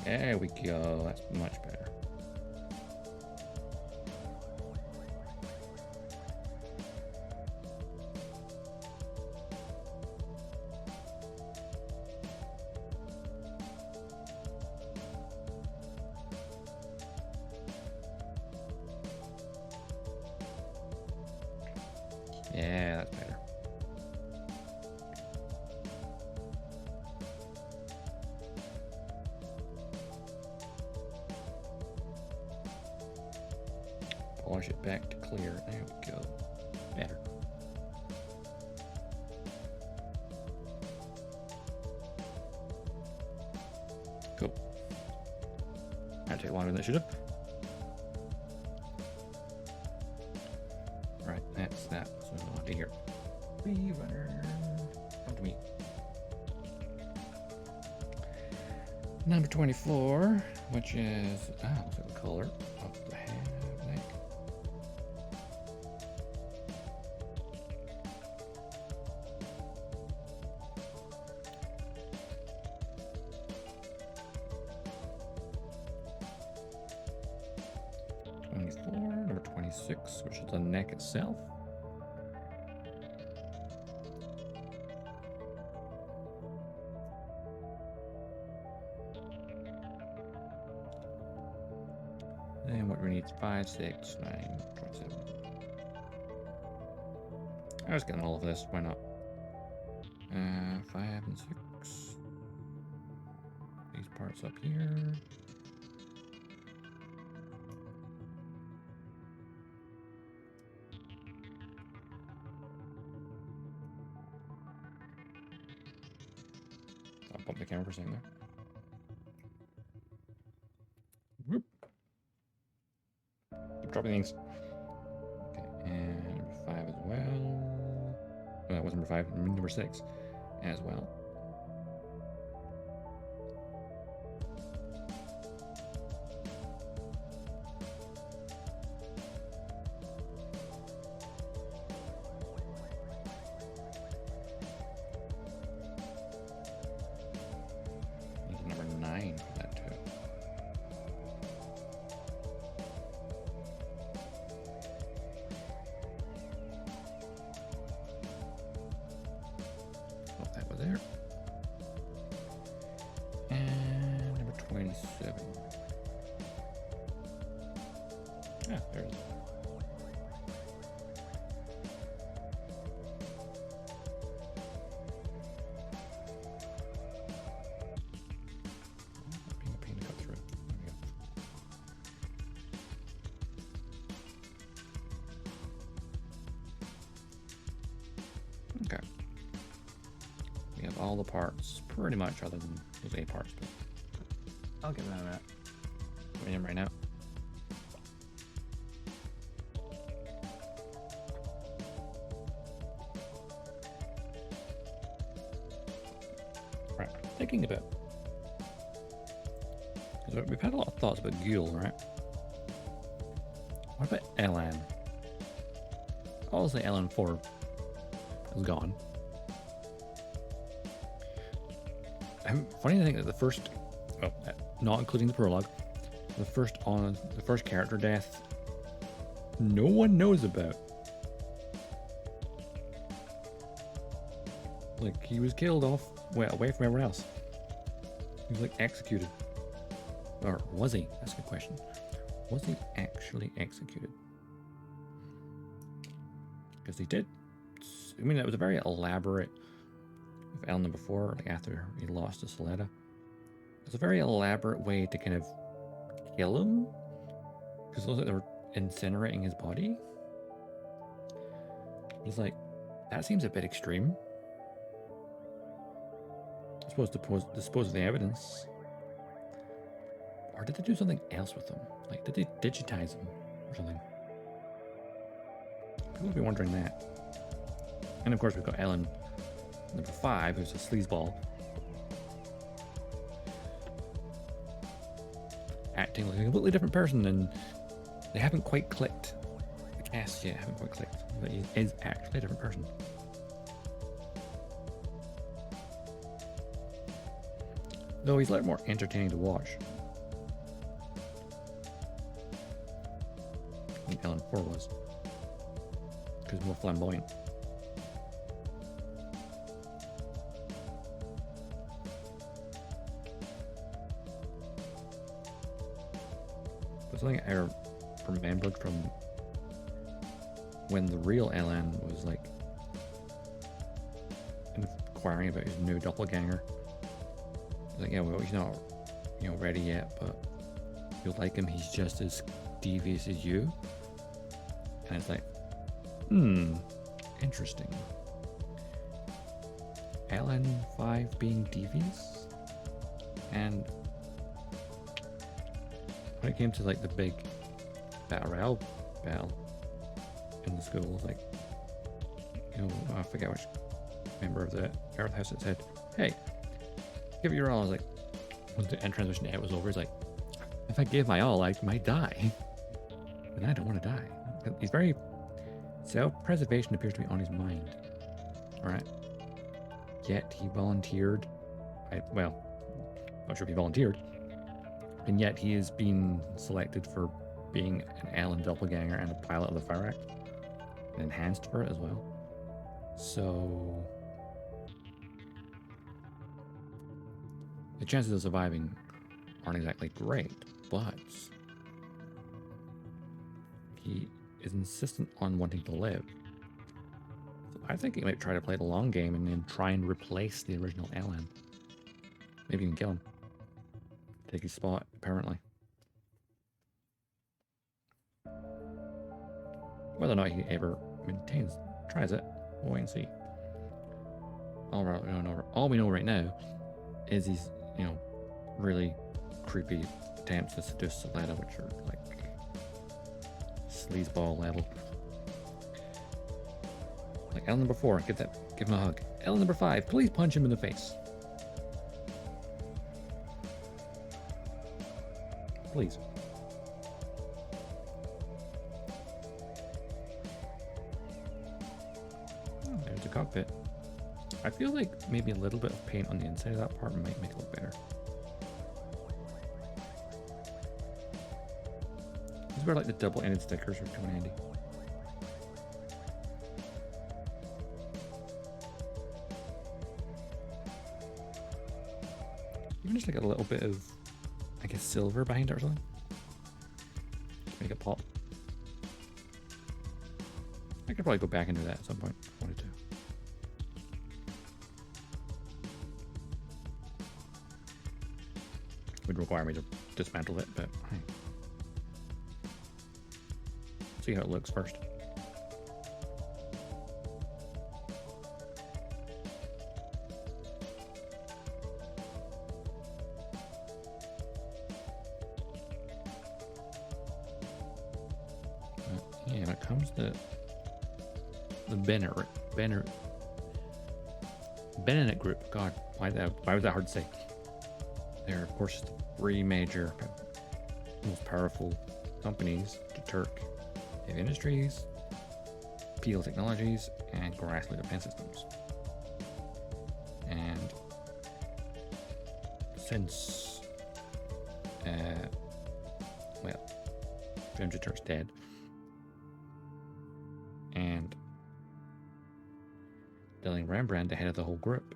There we go, that's much better. Yeah, that's better. Polish it back to clear. There we go. Better. Cool. That'll take longer than it should have. Right, that's that. So on to here. Free runner. Come to me. Number 24, which is looks like the color of the hand neck. Number 26, which is the neck itself. And what we need is 5, 6, 9, 27. I was getting all of this, why not? 5 and 6. These parts up here. I'll bump the camera for a second there. Whoop. Keep dropping things. Okay, and number 5 as well. Oh, that was number 5. Number 6 as well. Number 9 for that too. Oh, that was there. And number 27. Ah, there it is. Being a pain to cut through. There we go. Okay. We have all the parts, pretty much, other than those 8 parts, but I'll get rid of that. Putting them right now. Right, thinking about. We've had a lot of thoughts about Ghoul, right? What about LN? Obviously, LN4 is gone. Funny to think that the first, well, not including the prologue, the first character death, no one knows about. Like, he was killed off, away from everyone else. He was like executed. Or was he? That's a good question. Was he actually executed? Because he did. I mean, it was a very elaborate. With Elna before, like after he lost to Soletta, it's a very elaborate way to kind of kill him. Because it looks like they were incinerating his body. It's like, that seems a bit extreme. I suppose to dispose of the evidence. Or did they do something else with them? Like, did they digitize them or something? People will be wondering that. And of course, we've got Ellen, number 5, who's a sleazeball, acting like a completely different person, and they haven't quite clicked. The cast yet haven't quite clicked, but he is actually a different person. Though he's a lot more entertaining to watch. Than Ellen 4 was. Because more flamboyant. But something I remembered from when the real Alan was like inquiring about his new doppelganger, he's like, yeah, well, he's not, you know, ready yet, but you'll like him. He's just as devious as you. And it's like, interesting. LN5 being devious? And when it came to like the big battle royale battle in the school, like, you know, I forget which member of the Earth House that said, hey, give it your all. I was like, when the end transmission ad was over, he's like, if I gave my all, I might die. And I don't want to die. He's very, self-preservation appears to be on his mind. Alright. Yet he volunteered, well, not sure if he volunteered, and yet he has been selected for being an Alan doppelganger and a pilot of the Fire Act, and enhanced for it as well. So the chances of surviving aren't exactly great, but he is insistent on wanting to live. So I think he might try to play the long game and then try and replace the original Alan. Maybe even kill him. Take his spot, apparently. Whether or not he ever tries it, we'll wait and see. All we know right now is he's, you know, really creepy attempts to seduce Soletta, which are like sleazeball level. Like L number 4, give him a hug. L number 5, please punch him in the face. Please. Oh, there's the cockpit. I feel like maybe a little bit of paint on the inside of that part might make it look better. This is where like the double-ended stickers are coming handy. Even just like a little bit of, I guess, silver behind it or something. Make it pop. I could probably go back and do that at some point if I wanted to. Would require me to dismantle it, but hey. See how it looks first. Yeah, when it comes to the Bennett group, God, why was that hard to say? There are, of course, the 3 major, most powerful companies: Turk Heavy Industries, Peel Technologies, and Grassley Defense Systems. And since, well, James Turk's dead, and Dilling Rembrandt, the head of the whole group,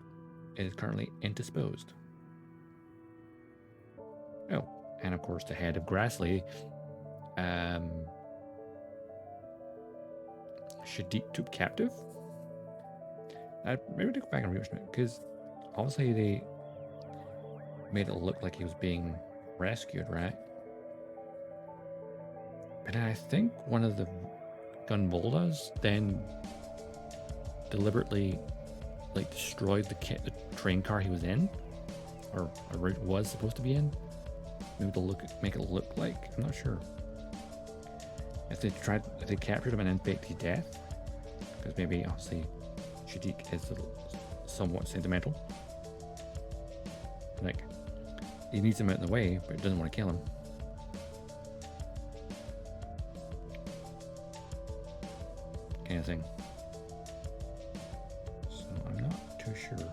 is currently indisposed. Oh, and of course the head of Grassley, Shadiq took captive. Maybe to go back and rewatch it, because obviously they made it look like he was being rescued, right? But I think one of the Gunplas then deliberately like destroyed the train car he was in, or was supposed to be in. Maybe to make it look like, I'm not sure. If they captured him and then faked his death, because maybe obviously Shadiq is somewhat sentimental. Like, he needs him out in the way, but doesn't want to kill him. Kind of thing. So I'm not too sure.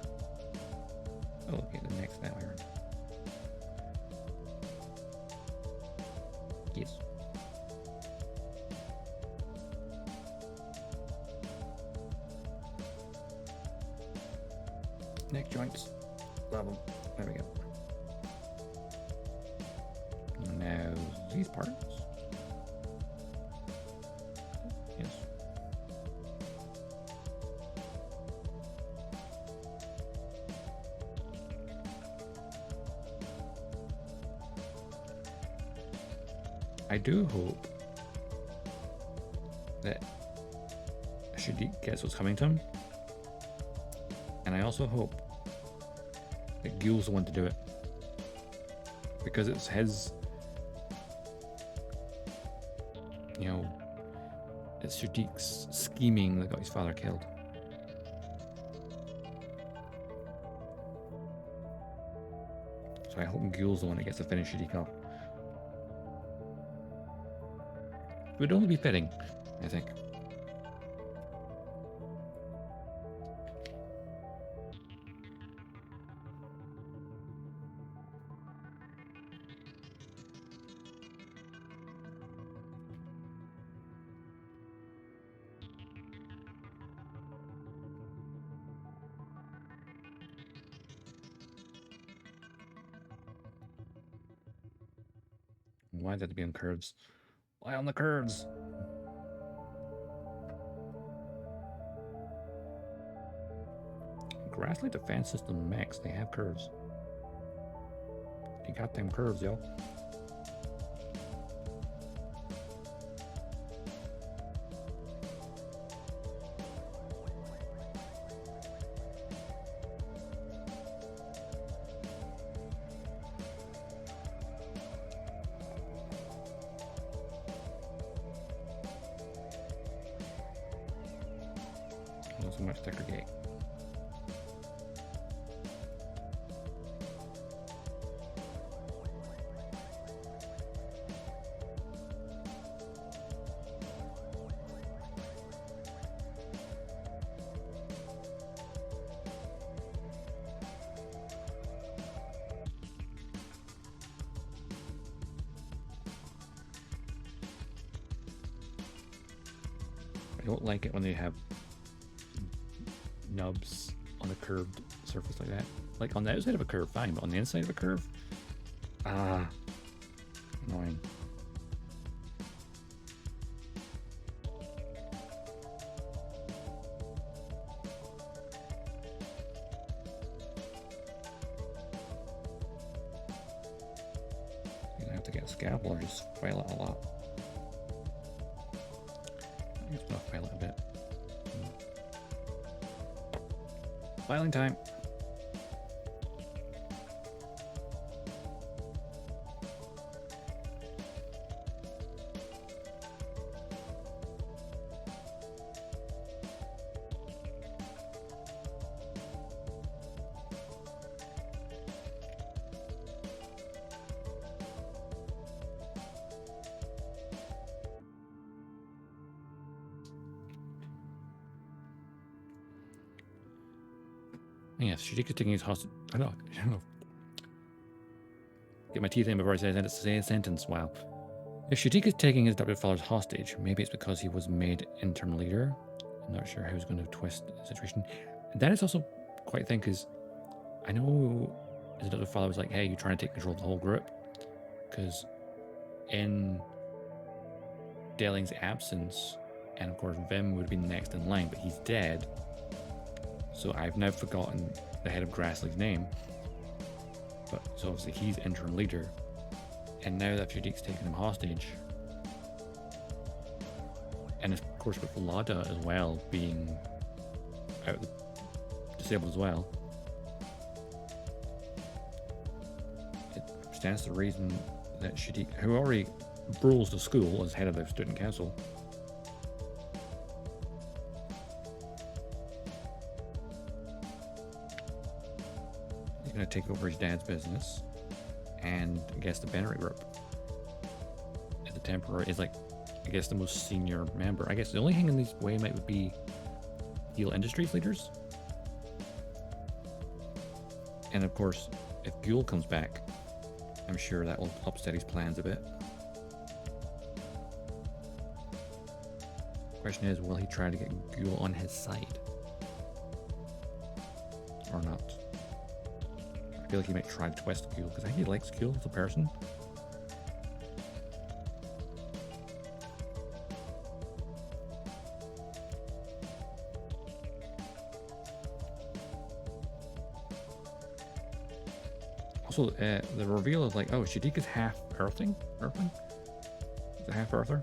Oh, okay, the next battle iron. Yes. Neck joints. Love them. There we go. Now these parts. Yes. I do hope that Shadik gets what's coming to him. And I also hope that Gul's the one to do it. Because it's his, you know, it's Shadik's scheming that got his father killed. So I hope Gul's the one that gets to finish Shadik off. It would only be fitting, I think. Why did it be on curves? Why on the curves? Grassland defense system max, they have curves. You got them curves, yo. Not so much thicker gate. I don't like it when they have nubs on a curved surface like that. Like on the outside of a curve, fine, but on the inside of a curve, annoying. You're gonna have to get a scalpel or just file it a lot. I guess I'll file it a bit. Filing time. Yes, Shadik is taking his hostage. I don't know. Get my teeth in before I say a sentence. Wow. If Shadik is taking his adopted father's hostage, maybe it's because he was made interim leader. I'm not sure how he's going to twist the situation. And that is also quite thin because I know his adopted father was like, hey, you're trying to take control of the whole group. Because in Deling's absence, and of course Vim would have been next in line, but he's dead. So I've now forgotten the head of Grassley's name. But so obviously he's interim leader. And now that Shadik's taken him hostage, and of course with Lada as well being out disabled as well, it stands to reason that Shadik, who already rules the school as head of the student council, is going to take over his dad's business. And I guess the Bensound group as a temporary is like, I guess the most senior member. I guess the only thing in this way might be Heal Industries leaders. And of course, if Ghoul comes back, I'm sure that will upset his plans a bit. Question is, will he try to get Ghoul on his side? Or not? I feel like he might try to twist Ghoul, because I think he likes Ghoul as a person. Also, the reveal of like, oh, Shadik is half Earthling? the half-Earther.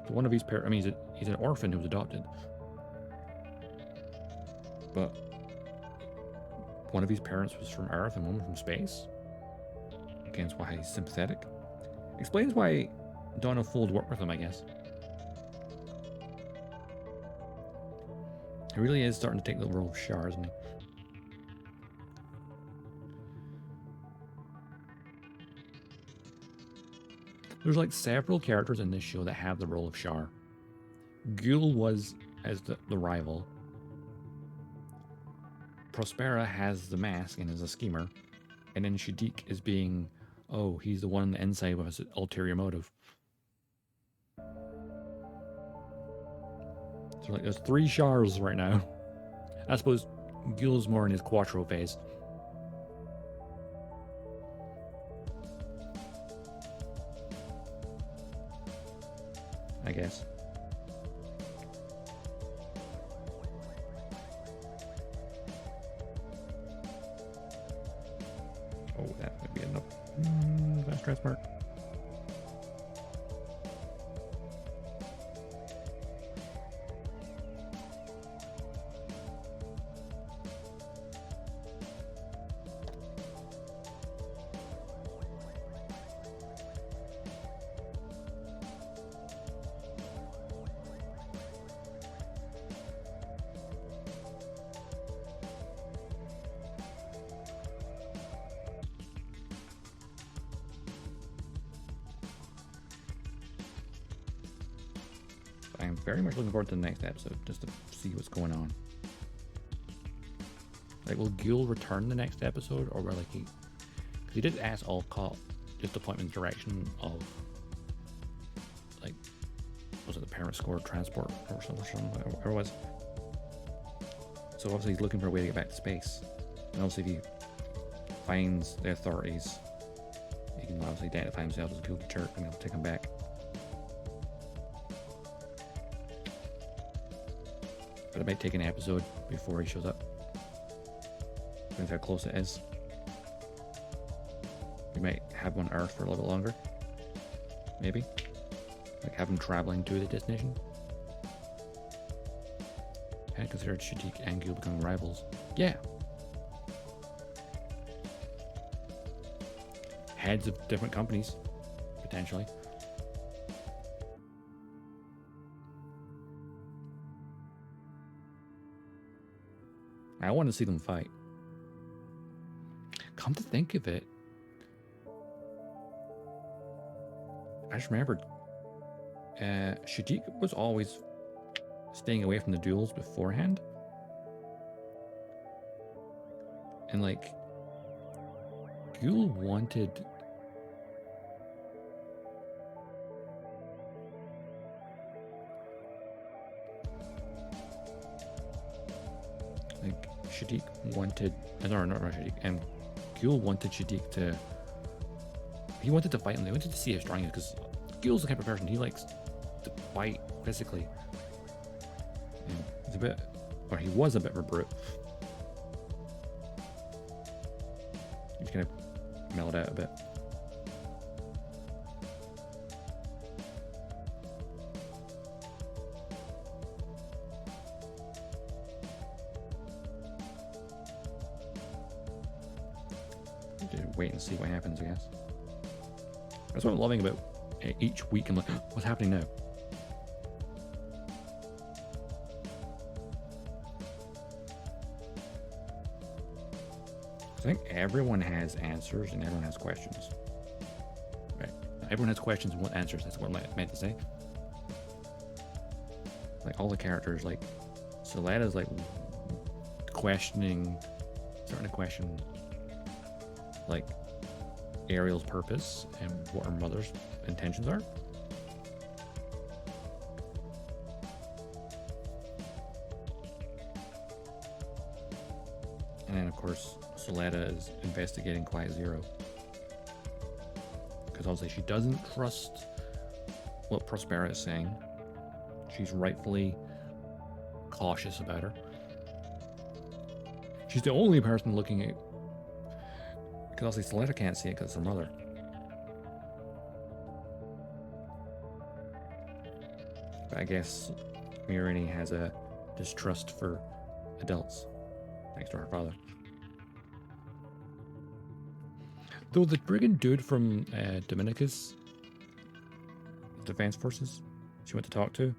So one of his parents, I mean, he's an orphan who was adopted. But one of his parents was from Earth and one from space. Against why he's sympathetic. Explains why Donald Fold worked with him, I guess. He really is starting to take the role of Shar, isn't he? There's like several characters in this show that have the role of Shar. Ghoul was as the rival. Prospera has the mask and is a schemer. And then Shadiq is being, oh, he's the one on the inside with his ulterior motive. So like there's 3 Shars right now. I suppose Ghoul's more in his Quattro phase. I guess. Oh, that would be enough. Fast transport. I'm very much looking forward to the next episode, just to see what's going on. Like, will Ghoul return the next episode, or will like he did ask Alcott just to point in the direction of, like, was it the parent score transport or something, whatever it was. So obviously he's looking for a way to get back to space, and obviously if he finds the authorities, he can obviously identify himself as a Ghoul to Church and he'll take him back. But it might take an episode before he shows up. Depends how close it is. We might have one Earth for a little bit longer. Maybe. Like have him traveling to the destination. I had considered Shadiq and Ghoul becoming rivals. Yeah. Heads of different companies, potentially. I want to see them fight. Come to think of it, I just remembered Shadiq was always staying away from the duels beforehand. And like, Ghoul wanted Shadiq wanted, no, not Shadiq, and Ghoul wanted Shadiq to, he wanted to fight him. They wanted to see how strong he is, because Ghoul's the type of person, he likes to fight physically. And he's a bit, or he was a bit of a brute. He's kind of mellowed out a bit. Wait and see what happens, I guess. That's what I'm loving about each week. I'm like, what's happening now? I think everyone has answers and everyone has questions. Right? Everyone has questions and want answers. That's what I meant to say. Like all the characters, like Soleda's like questioning, starting to question like Ariel's purpose and what her mother's intentions are. And then of course Soleda is investigating Quiet Zero, because obviously she doesn't trust what Prospera is saying. She's rightfully cautious about her. She's the only person looking at, because obviously Soleta can't see it because it's her mother. But I guess Mirini has a distrust for adults, thanks to her father. Though the brigand dude from Dominica's Defense Forces she went to talk to,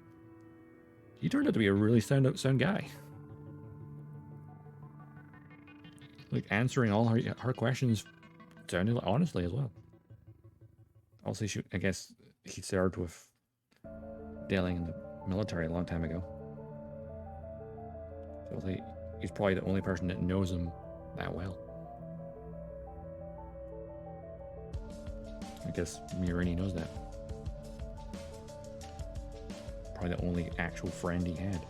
he turned out to be a really sound guy. Like, answering all her questions sounded honestly as well. Also, I guess he served with Dealing in the military a long time ago. So he's probably the only person that knows him that well. I guess Mirini knows that. Probably the only actual friend he had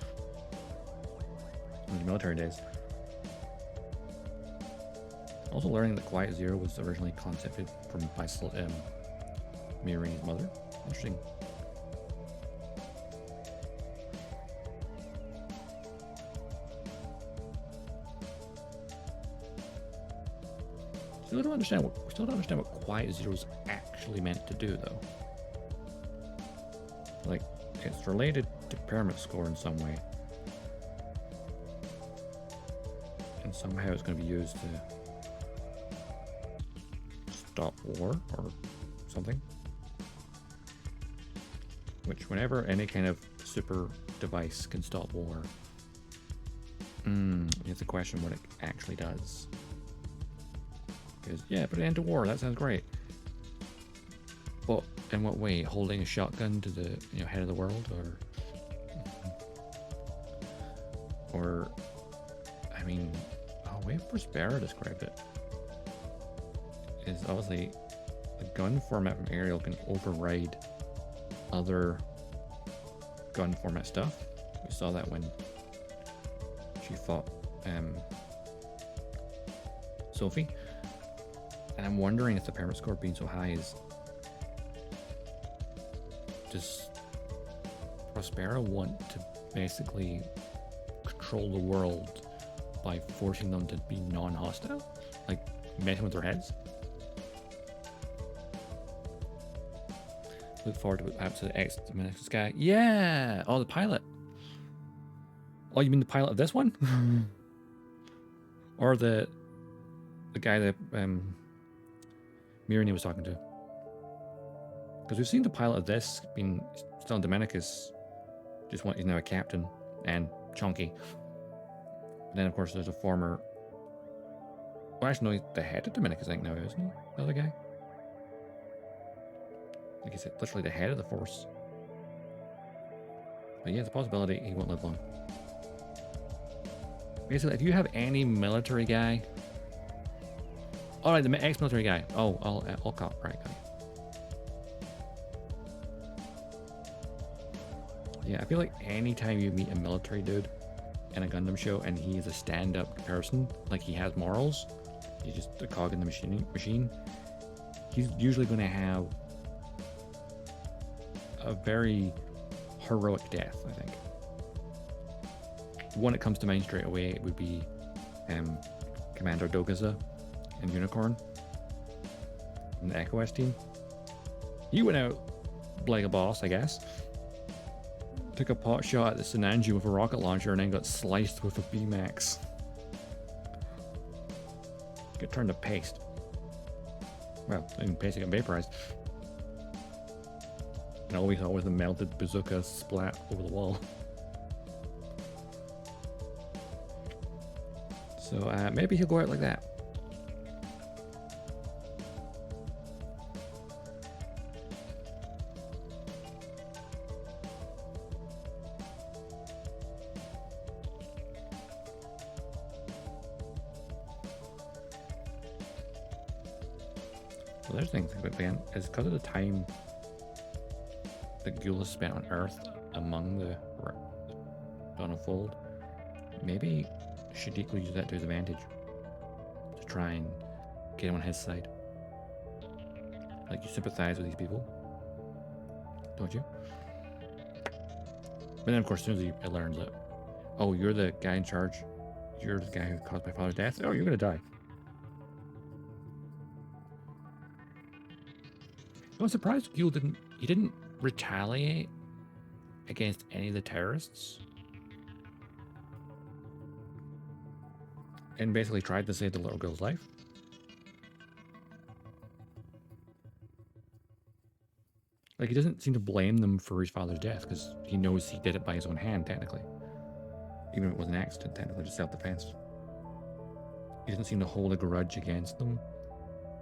in the military days. Also learning that Quiet Zero was originally conceived by Mirini's mother. Interesting. We still don't understand what Quiet Zero's actually meant to do, though. Like, it's related to pyramid score in some way. And somehow it's going to be used to stop war or something. Which, whenever any kind of super device can stop war, it's a question what it actually does. Because, yeah, put an end to war, that sounds great. But in what way? Holding a shotgun to the head of the world? Or I mean, the way Prospera described it is obviously the gun format from Ariel can override other gun format stuff. We saw that when she fought Sophie. And I'm wondering if the pyramid score being so high is... Does Prospera want to basically control the world by forcing them to be non-hostile? Like, messing with their heads? Look forward to what happens to the ex-Dominicus guy. Yeah! Oh, the pilot. Oh, you mean the pilot of this one? Or the guy that Mirini was talking to? Because we've seen the pilot of this being still in Dominicus. He's now a captain and chunky. And then, of course, there's a former... Well, actually, no, he's the head of Dominicus, I think, now, isn't he? The other guy? Like I said, literally the head of the force. But yeah, it's a possibility he won't live long. Basically, if you have any military guy... Alright, the ex-military guy. Oh, I'll cop. Right, got you. Yeah, I feel like anytime you meet a military dude in a Gundam show and he's a stand-up person, like he has morals, he's just a cog in the machine, he's usually going to have a very heroic death, I think. One that comes to mind straight away, it would be Commander Dogaza in Unicorn from the Echo S team. He went out like a boss, I guess. Took a pot shot at the Sinanji with a rocket launcher and then got sliced with a B-Max. Got turned to paste. Well, and paste got vaporized. And all we saw was a melted bazooka splat over the wall. So maybe he'll go out like that. Well, there's things about Ben is because of the time that Gula spent on Earth among the Dawn of Fold. Maybe Shadiko used that to his advantage to try and get him on his side. Like, you sympathize with these people, don't you? But then, of course, as soon as he learns that, oh, you're the guy in charge, you're the guy who caused my father's death, oh, you're gonna die. I was surprised Gul didn't retaliate against any of the terrorists. And basically tried to save the little girl's life. Like, he doesn't seem to blame them for his father's death, because he knows he did it by his own hand, technically. Even if it was an accident, technically, just self-defense. He doesn't seem to hold a grudge against them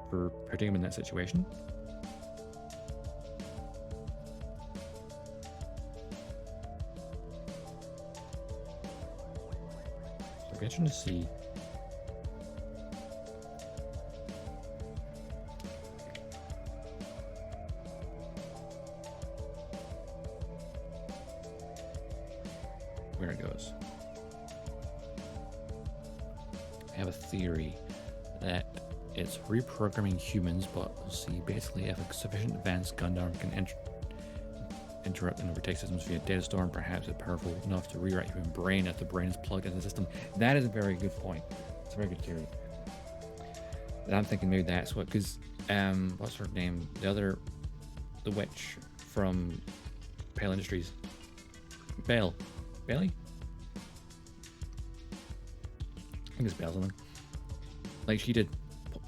for putting him in that situation. So it'll be interesting to see. Where it goes. I have a theory that it's reprogramming humans, but we'll see basically if a sufficient advanced Gundam can interrupt and overtake systems via data storm, perhaps it's powerful enough to rewrite human brain if the brain is plugged into the system. That is a very good point. It's a very good theory. And I'm thinking maybe that's what, because what's her name? The witch from Pale Industries. Bailey? I think it's Bale something. Like, she did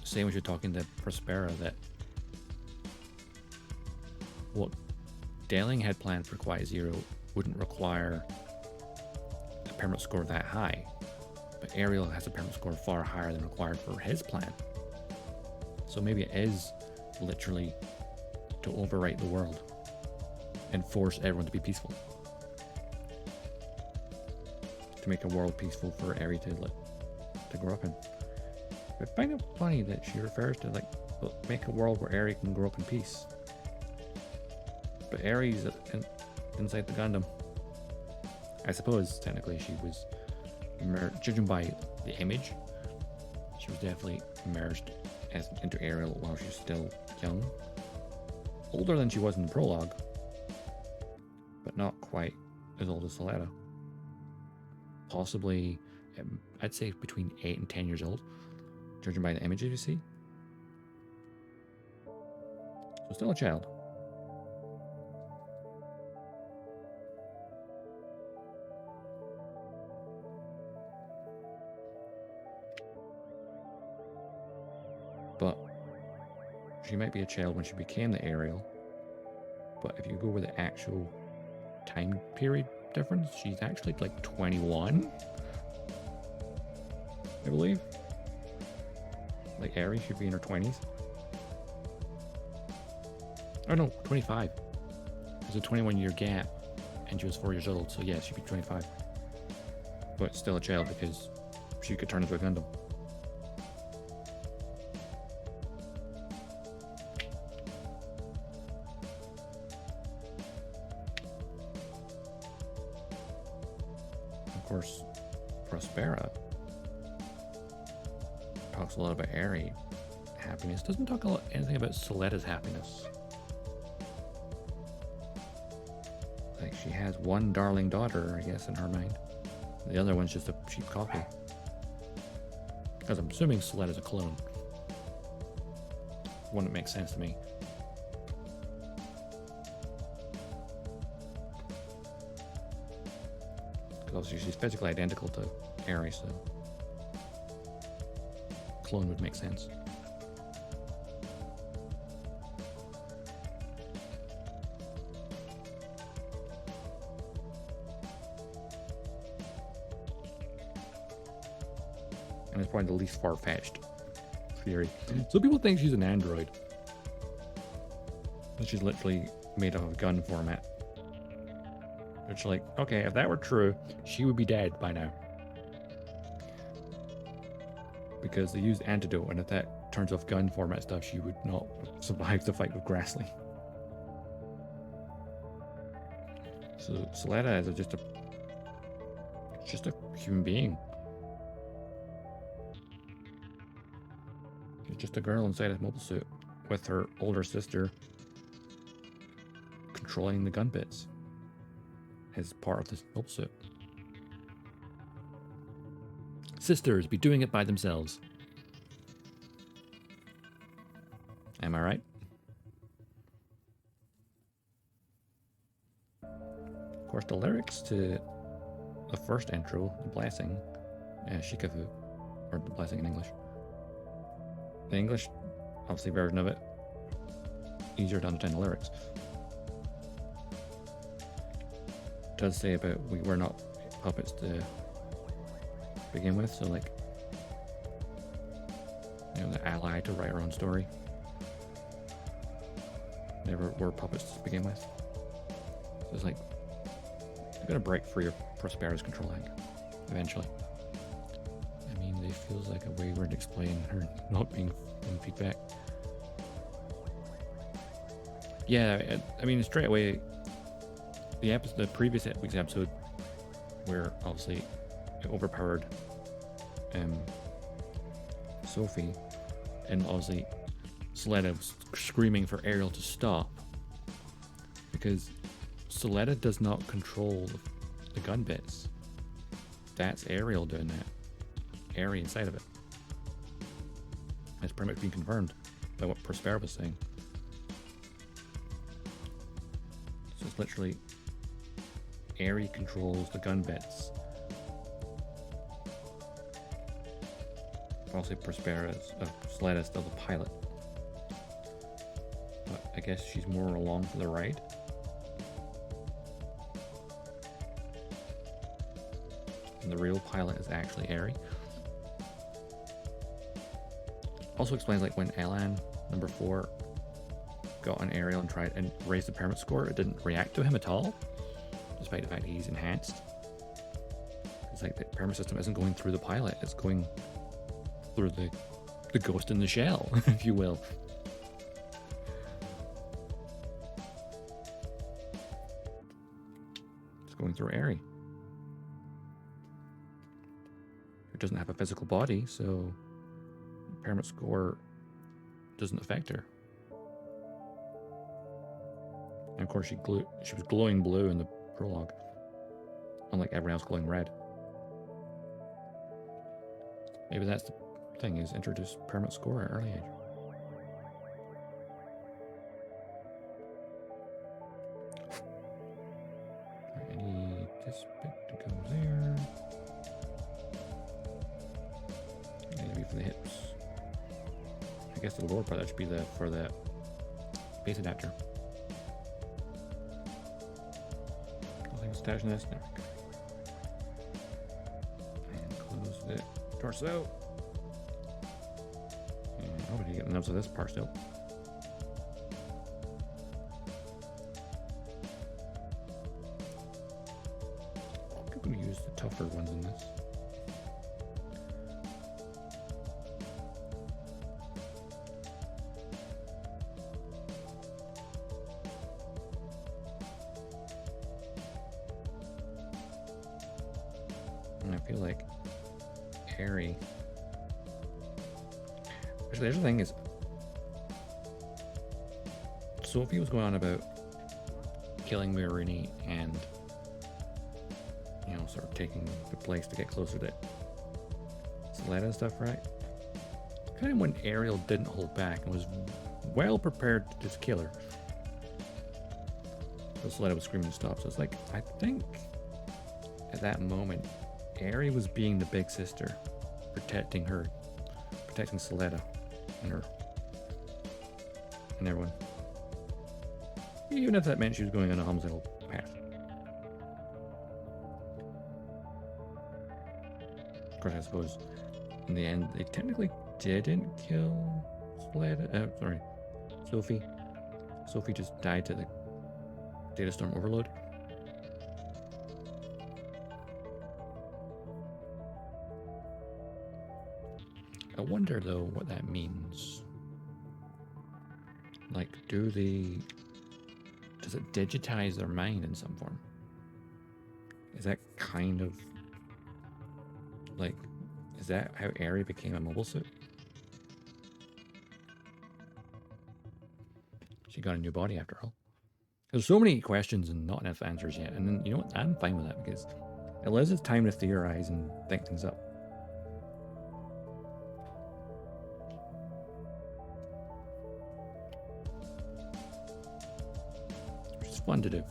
say when she was talking to Prospera that what Delling had planned for Quiet Zero wouldn't require a permanent score that high, but Ariel has a permanent score far higher than required for his plan. So maybe it is literally to overwrite the world and force everyone to be peaceful. To make a world peaceful for Eri to grow up in. I find it funny that she refers to, like, make a world where Eri can grow up in peace. But Eri's inside the Gundam. I suppose technically she was, judging by the image, she was definitely merged into Ariel while she was still young. Older than she was in the prologue, but not quite as old as Soletta. Possibly, I'd say between 8 and 10 years old, judging by the images you see. So still a child. But she might be a child when she became the Ariel. But if you go with the actual time period difference, she's actually like 21, I believe. Like, Eri should be in her 20s. Oh no, 25. There's a 21-year gap, and she was 4 years old, so yeah, she'd be 25. But still a child because she could turn into a Gundam. Of course, Prospera talks a lot about Eri happiness. Doesn't talk anything about Soletta's happiness. Like, she has one darling daughter, I guess, in her mind. The other one's just a cheap copy. Because I'm assuming Soletta's a clone. Wouldn't make sense to me. Because obviously she's physically identical to Eri, so clone would make sense. And it's probably the least far-fetched theory. So people think she's an android. But she's literally made of gun format. It's like, okay, if that were true, she would be dead by now. Because they used antidote, and if that turns off gun format stuff, she would not survive the fight with Grassley. So Soletta is just a human being. She's just a girl inside a mobile suit with her older sister controlling the gun bits as part of this mobile suit. Sisters be doing it by themselves. Am I right? Of course, the lyrics to the first intro, The Blessing, Shikafu, or The Blessing in English. The English, obviously, version of it, easier to understand the lyrics. It does say about we were not puppets to begin with, so like, you know, the ally to write our own story. Never were puppets to begin with. So it's like, you're gonna break free of Prospera's control, I think, eventually. I mean, it feels like a way weird to explain her not being in feedback. Yeah, I mean, straight away, the previous week's episode, where obviously it overpowered Sophie, and obviously Soletta was screaming for Ariel to stop, because Soletta does not control the gun bits. That's Ariel doing that. Ari inside of it. It's pretty much been confirmed by what Prospera was saying. So it's literally Ari controls the gun bits. Obviously Prospera's Soletta's still the pilot. But I guess she's more along for the ride. And the real pilot is actually Ari. Also explains like when Elan, number 4, got on Ariel and tried and raised the permit score, it didn't react to him at all, despite the fact he's enhanced. It's like the permit system isn't going through the pilot, it's going through the ghost in the shell, if you will. It's going through Ari. It doesn't have a physical body, so impairment score doesn't affect her. And of course, she was glowing blue in the prologue, unlike everyone else glowing red. Maybe that's the thing, is introduce permanent score at early age. I need this bit to go there. Maybe for the hips. I guess the lower part, that should be for the base adapter. Nothing stashing this now. And close the torso. And I hope you get the nubs of this parsed out. I'm going to use the tougher ones in this. And I feel like Harry. Actually, the thing is, Sophie was going on about killing Mirini and, you know, sort of taking the place to get closer to Soletta and stuff, right? Kind of when Ariel didn't hold back and was well prepared to just kill her. So Soletta was screaming to stop. So it's like, I think at that moment, Ari was being the big sister, protecting Soletta and her and everyone. Even if that meant she was going on a homicidal path. Of course, I suppose in the end they technically didn't kill Sophie. Sophie just died to the data storm overload. I wonder though what that means. Like, does it digitize their mind in some form? Is that kind of like, is that how Ari became a mobile suit? She got a new body after all. There's so many questions and not enough answers yet. And then, you know what? I'm fine with that because it allows us time to theorize and think things up. Which is fun to do.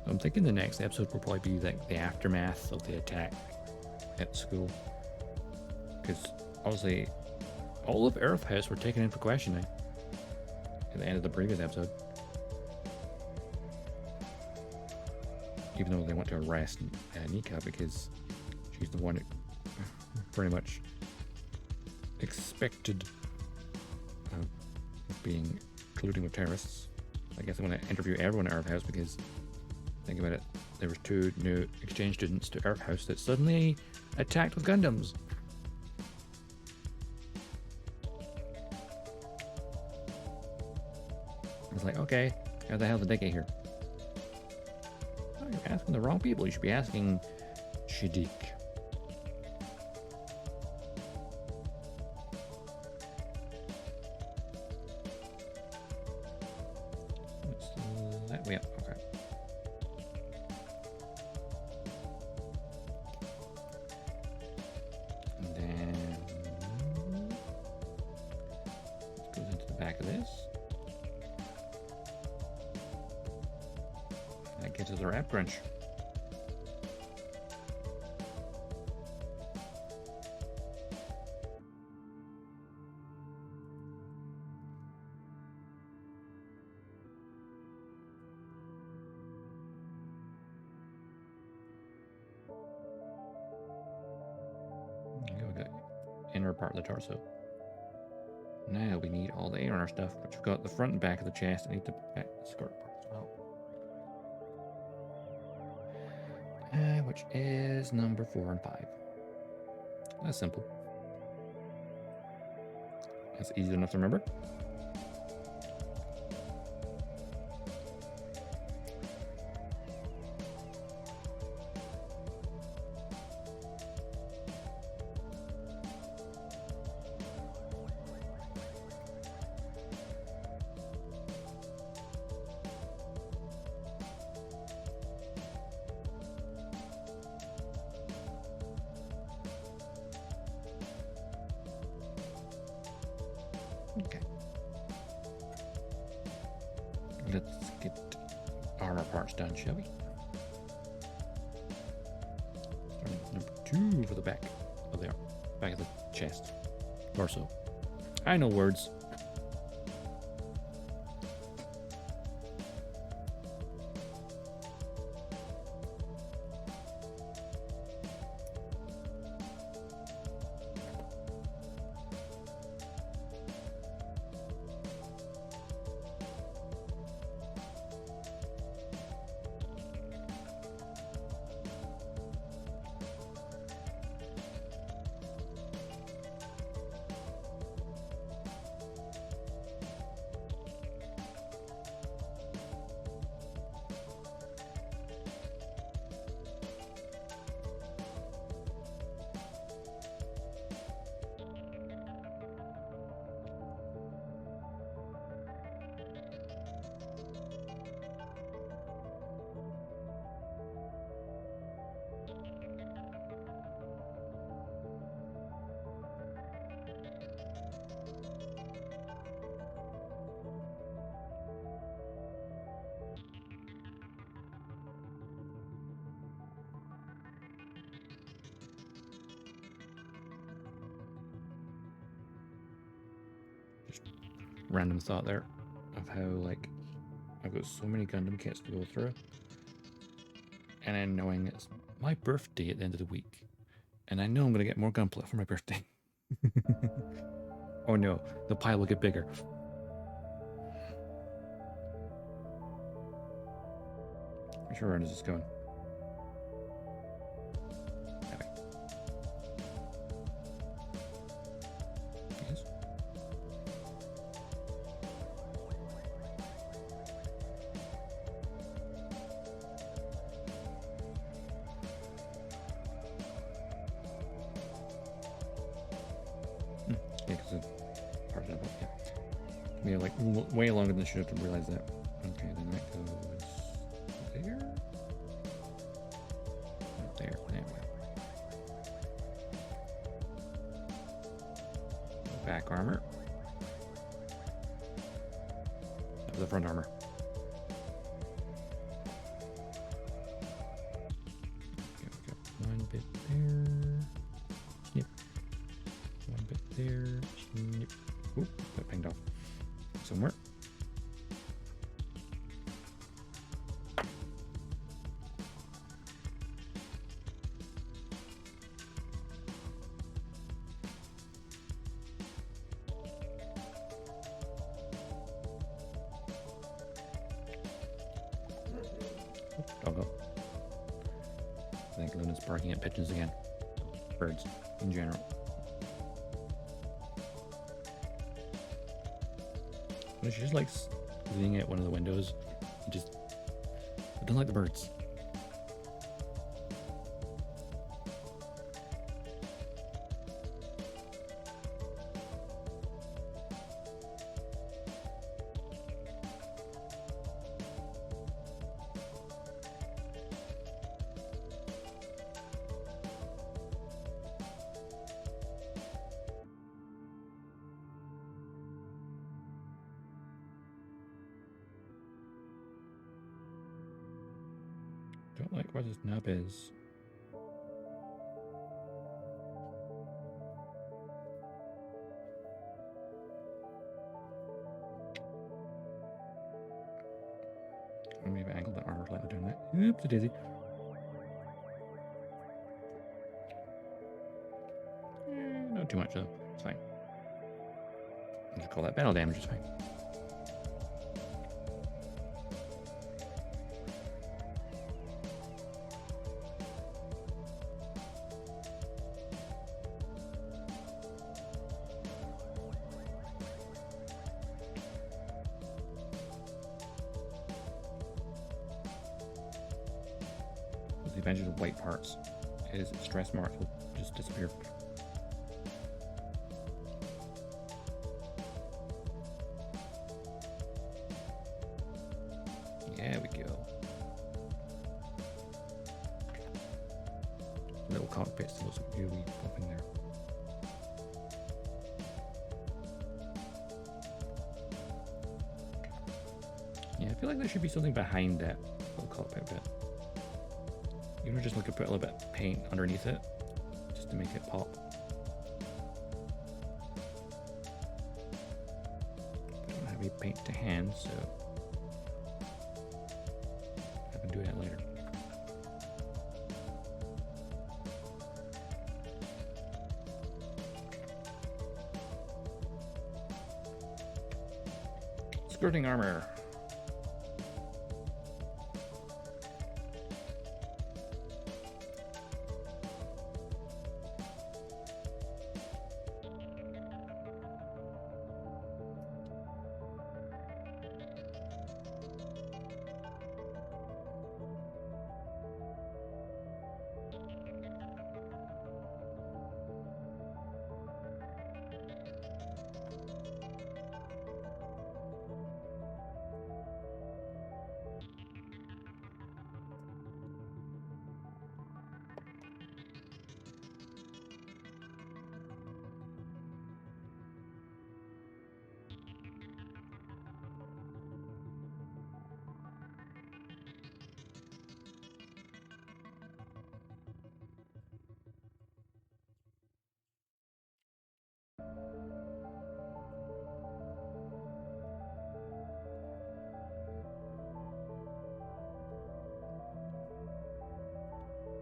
I'm thinking the next episode will probably be like the aftermath of the attack at school. Because obviously all of Earth House were taken into questioning at the end of the previous episode. Even though they want to arrest Nika because she's the one that pretty much expected being colluding with terrorists. I guess I'm going to interview everyone at Earth House because, think about it, there was 2 new exchange students to Earth House that suddenly attacked with Gundams. It's like, okay, how the hell did they get here? Oh, you're asking the wrong people. You should be asking Shadiq. That way up, okay. And then this goes into the back of this. That gets us our app crunch. Inner part of the torso. Now we need all the air on our stuff, which we've got the front and back of the chest. I need the back the skirt part as well. Which is number 4 and 5. That's simple. That's easy enough to remember. Okay. Let's get armor parts done, shall we? Starting with number 2 for the back of the arm, back of the chest, torso. I know words. Random thought there of how, like, I've got so many Gundam kits to go through, and then knowing it's my birthday at the end of the week, and I know I'm going to get more Gunpla for my birthday. Oh no, the pile will get bigger. Which round is this going? Yes. Yeah, because the part of it, yeah. We have like way longer than I should have to realize that. Okay, then that goes there. There, anyway. Back armor. The front armor. there. Oop, got pinged off somewhere. Doggo. I think Luna's barking at pigeons again. Birds in general. And she just likes leaning at one of the windows. And just I don't like the birds. Don't like where this nub is. Maybe angle the armor slightly down that. Oops, a daisy. Not too much though. It's fine. I'll just call that battle damage. It's fine. The advantage of white parts is stress marks will just disappear. There we go. Little cockpit still looks really popping there. Yeah, I feel like there should be something behind that little cockpit bit. You know, just like put a little bit of paint underneath it, just to make it pop. I don't have any paint to hand, so I can do that later. Skirting armor.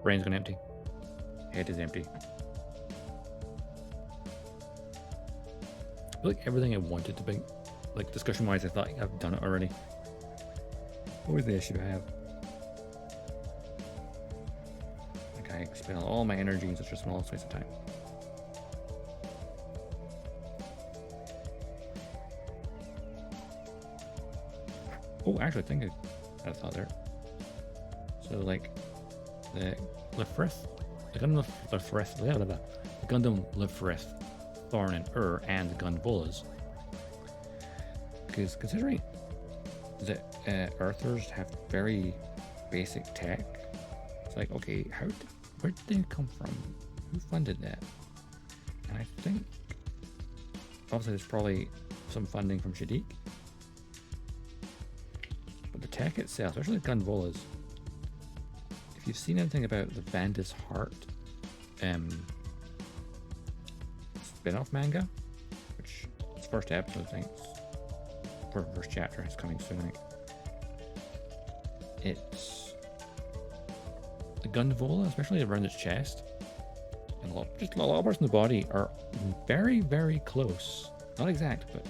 Brain's gonna empty. Head is empty. I feel like everything I wanted to be, like discussion wise, I thought I've done it already. What was the issue I have? Like I expend all my energy in such a small space of time. Oh, actually, I think I had a thought there. So like the Gundam Lefrith, Thorn and and the Gunbolas. Because considering that Earthers have very basic tech, it's like, okay, where did they come from? Who funded that? And I think obviously there's probably some funding from Shaddiq, but the tech itself, especially the Gunbolas. If you've seen anything about the Vandus Heart spin-off manga, which its first episode, I think, first chapter is coming soon, I think. It's the Gunpla, especially around its chest, and just a lot of parts in the body are very, very close. Not exact, but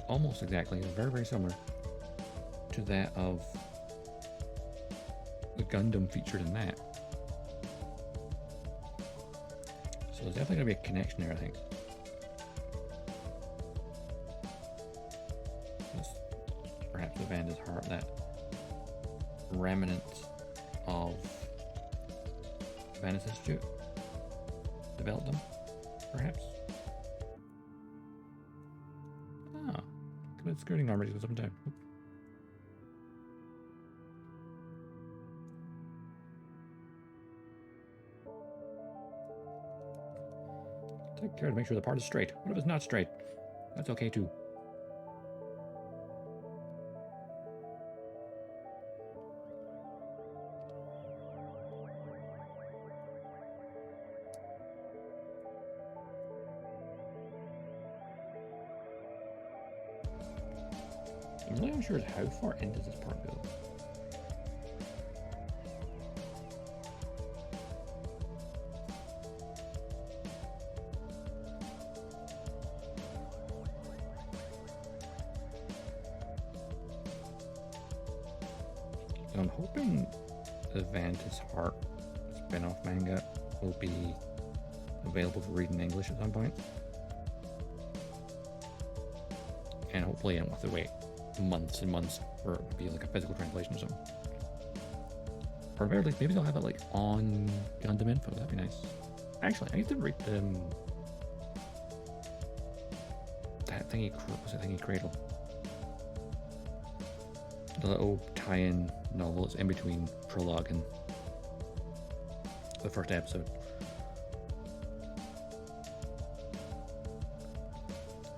almost exactly. Very, very similar to that of the Gundam featured in that. So there's definitely going to be a connection there, I think. Perhaps the Vanda's heart, that remnant of Vanda's Institute developed them, perhaps. Ah, good skirting armor goes up and down. Take care to make sure the part is straight. What if it's not straight? That's okay too. I'm really unsure how far into this part goes. I'm hoping the Vanta's Heart spin-off manga will be available to read in English at some point. And hopefully I don't have to wait months and months for it to be like a physical translation or something. Or at very least, maybe they'll have it like on Gundam Info. That'd be nice. Actually, I used to read that thingy, what's that thingy, Cradle? The little tie-in novel is in between Prologue and the first episode.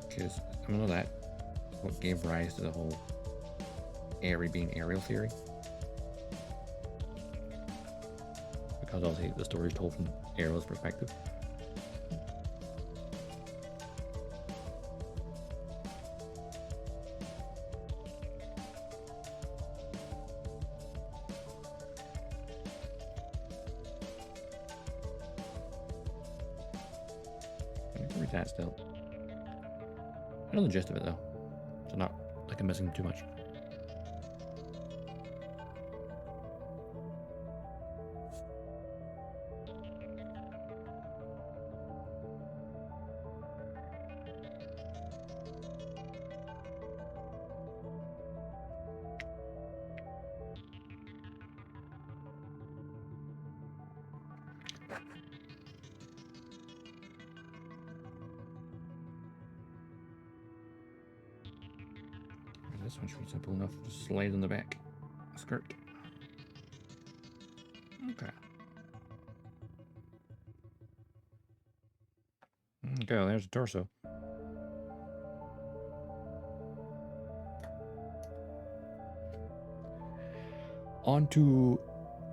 Because I know that what gave rise to the whole Airy being aerial theory. Because obviously the story is told from Ariel's perspective. I can read that still. I know the gist of it though, so not like I'm missing too much. This one should be simple enough. Just slide on the back. Skirt. Okay. Okay, well, there's the torso. Onto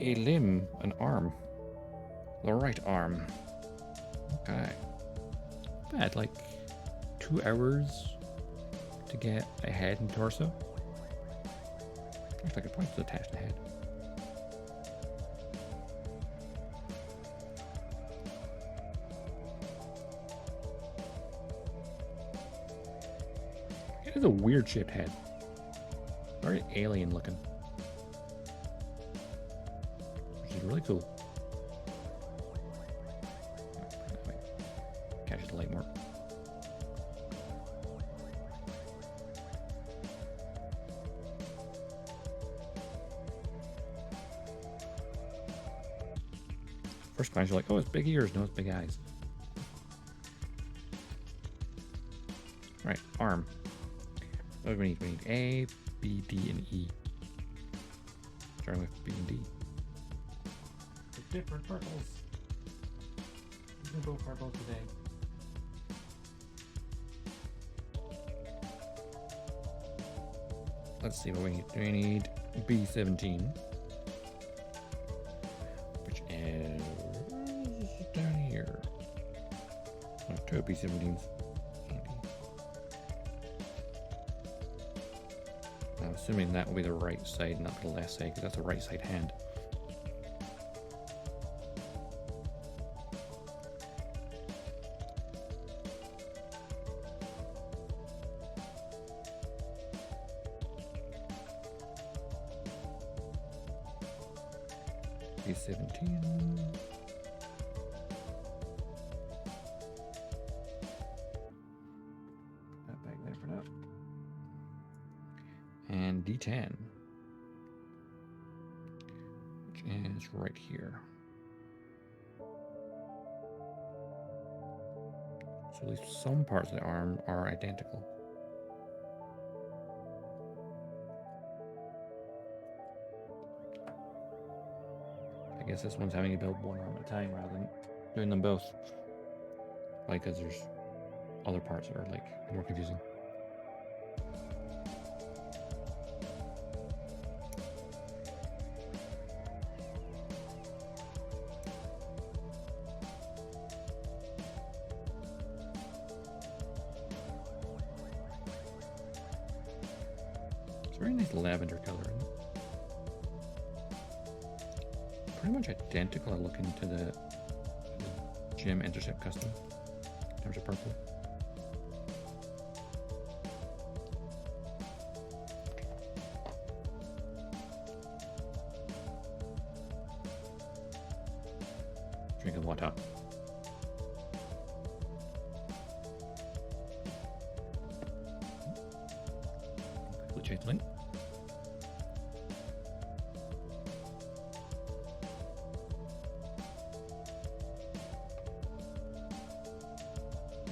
a limb, an arm. The right arm. Okay. I had like 2 hours to get a head and torso. Looks like a point to attach the head. It is a weird shaped head. Very alien looking. Which is really cool. Catch the light more. First glance, you're like, oh, it's big ears. No, it's big eyes. Right, arm. What do we need? We need A, B, D, and E. Starting with B and D. With different purples. We can go purple today. Let's see what we need. We need B17. Which is down here. October. B-17s. I'm assuming that will be the right side, not the left side, because that's the right side hand. B-17. That back there for now. And D10, which is right here. So at least some parts of the arm are identical. I guess this one's having to build one arm at a time rather than doing them both. Like, because there's other parts that are like more confusing. It's a very nice lavender color, isn't it? Pretty much identical, I look into the Gem Intercept custom in terms of purple. Drinking water. Quickly change the link.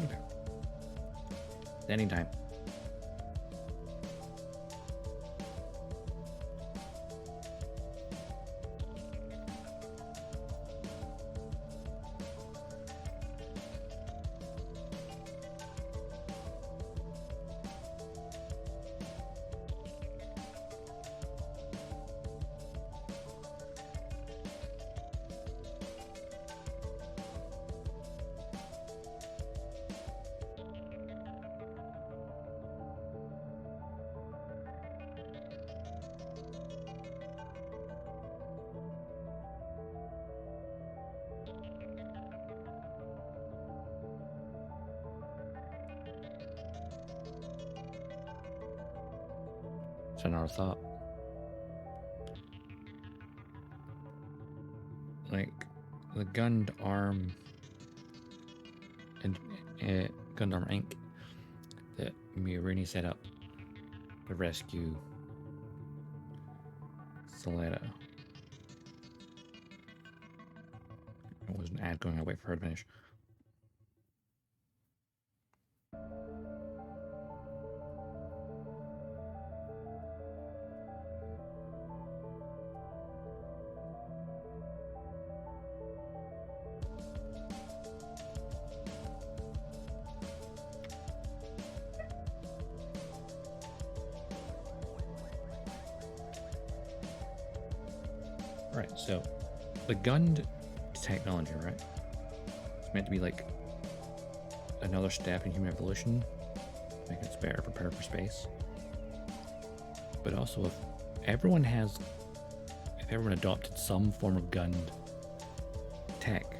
Okay. Standing time. It's another thought. Like the gunned arm and gunned arm ink that Mirini set up to rescue Soletta. It was an ad going, I'll wait for her to finish. Right, so the gunned technology, right? It's meant to be like another step in human evolution, making us better prepared for space. But also, if everyone adopted some form of gunned tech,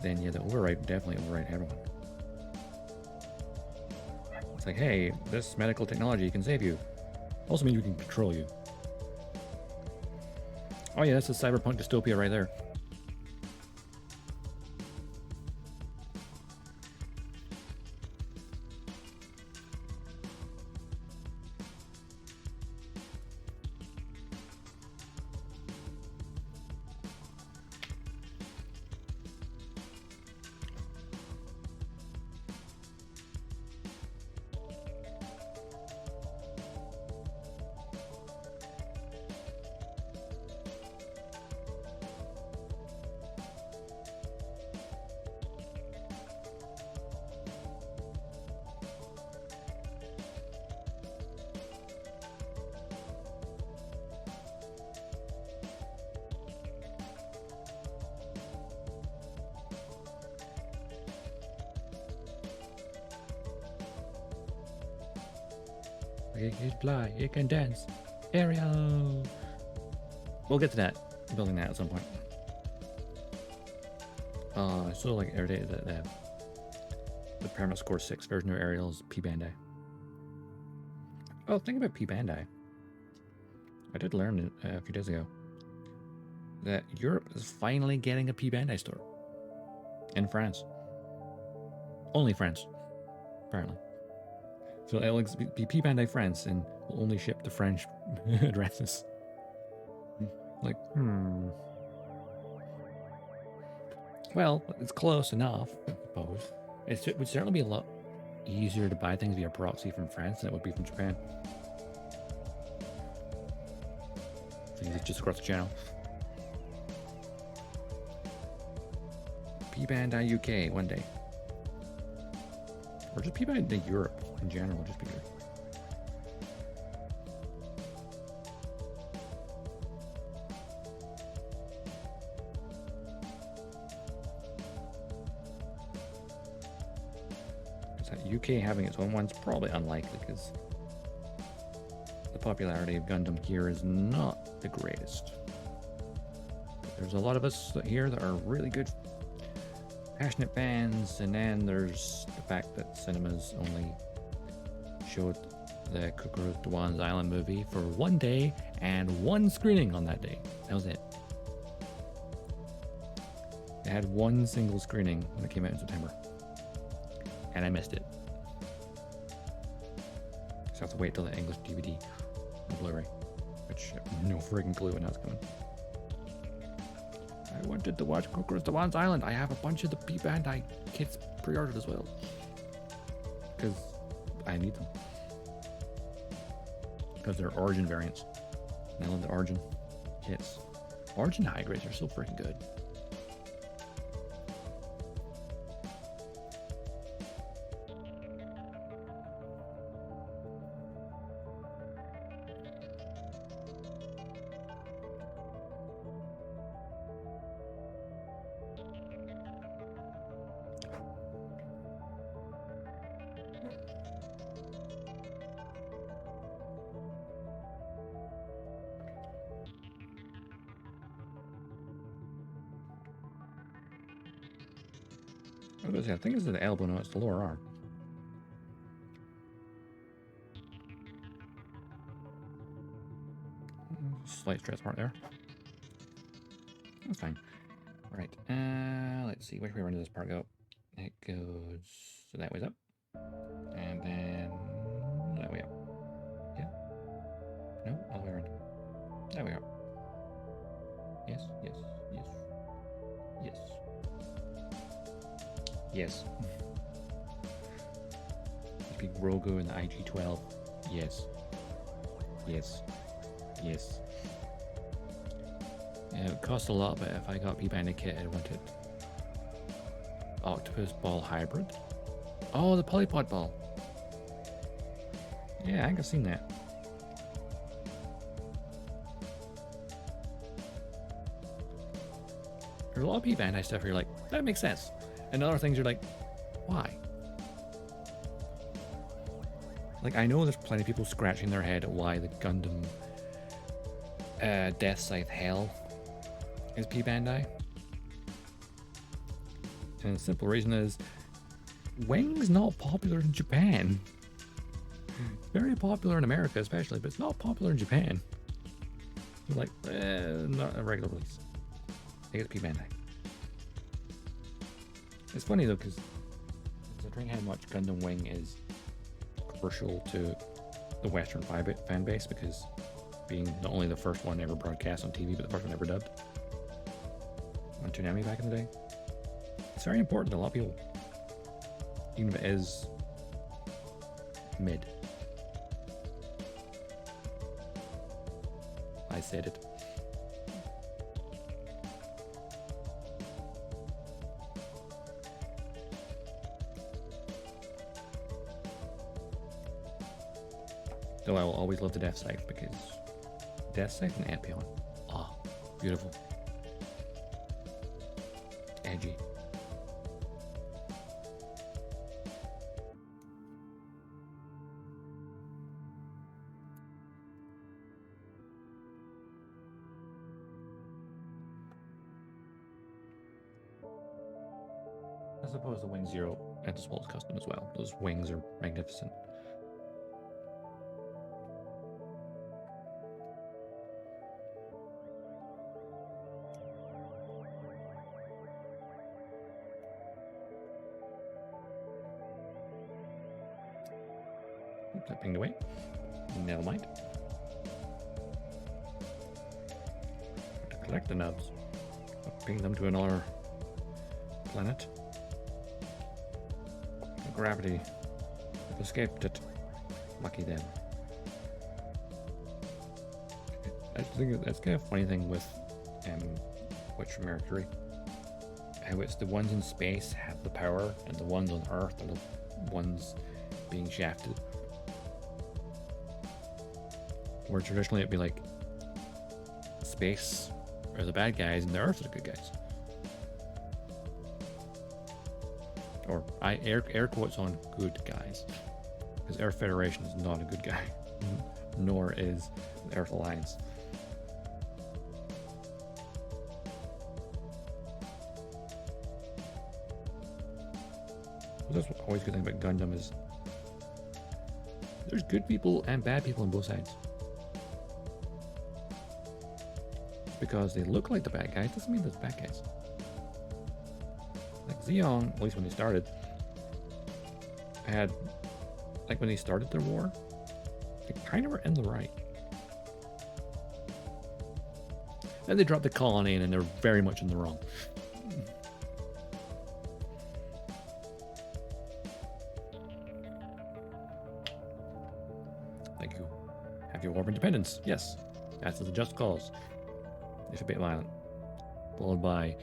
then yeah, the override definitely override everyone. It's like, hey, this medical technology can save you. Also means we can control you. Oh yeah, that's a cyberpunk dystopia right there. It can fly, it can dance. Aerial. We'll get to that. Building that at some point. I still like every day that the Paramount Score 6 version of Aerial's P Bandai. Oh, think about P Bandai. I did learn it a few days ago that Europe is finally getting a P Bandai store in France. Only France, apparently. So it'll be P Bandai France and will only ship to French addresses. Like, Well, it's close enough, I suppose. It would certainly be a lot easier to buy things via proxy from France than it would be from Japan. It's just across the channel. P Bandai UK one day. Or just P Bandai Europe in general, just be good. UK having its own one's probably unlikely because the popularity of Gundam here is not the greatest. But there's a lot of us here that are really good, passionate fans, and then there's the fact that cinemas only showed the Kokoro Dewan's Island movie for one day and one screening on that day. That was it. They had one single screening when it came out in September, and I missed it. So I have to wait till the English DVD or Blu-ray, which I have no friggin' clue when that's coming. I wanted to watch Kokoro Dewan's Island. I have a bunch of the P Bandai kits pre-ordered as well, because I need them. Because they're Origin variants. And I love the Origin kits. Origin high grades are so freaking good. I think it's the elbow, no, it's the lower arm. Slight stress part there. That's fine. Right, let's see, which way does this part go? It goes so that way's up. And then that way up. Yeah? No, all the way around. That way up. Yes, yes, yes. Yes. Yes. Big Rogo and the IG-12. Yes. Yes. Yes. Yeah, it costs a lot, but if I got P Bandai kit, I'd want it. Octopus Ball Hybrid. Oh, the Polypod Ball. Yeah, I think I've seen that. There's a lot of P Bandai stuff where you're like, that makes sense. And other things you're like, why? Like, I know there's plenty of people scratching their head at why the Gundam Death Scythe Hell is P Bandai. And the simple reason is, Wing's not popular in Japan. Very popular in America especially, but it's not popular in Japan. You're like, not a regular release. I think it's P Bandai. It's funny though, because considering how much Gundam Wing is crucial to the Western fan base, because being not only the first one ever broadcast on TV, but the first one ever dubbed on Toonami back in the day, it's very important to a lot of people, even if it is mid. I said it. Though I will always love the Death Scythe, because Death Scythe and Ampion. Ah, beautiful. Edgy. suppose the Wing Zero enters Walt's custom as well. Those wings are magnificent. Oops, that pinged away. Never mind. To collect the nubs. I'll ping them to another planet. The gravity. They've escaped it. Lucky them. I think that's kind of a funny thing with Witch from Mercury. How it's the ones in space have the power and the ones on Earth are the ones being shafted. Where traditionally it'd be like space are the bad guys and the Earth are the good guys. Or air quotes on good guys. Because Earth Federation is not a good guy. Nor is the Earth Alliance. That's always a good thing about Gundam is there's good people and bad people on both sides. Because they look like the bad guys doesn't mean they're the bad guys. Like Zeon, at least when they started, had, like when they started their war, they kind of were in the right. Then they dropped the colony in and they're very much in the wrong. Thank you. Have your war of independence? Yes. That's a just cause. It's a bit violent. Followed by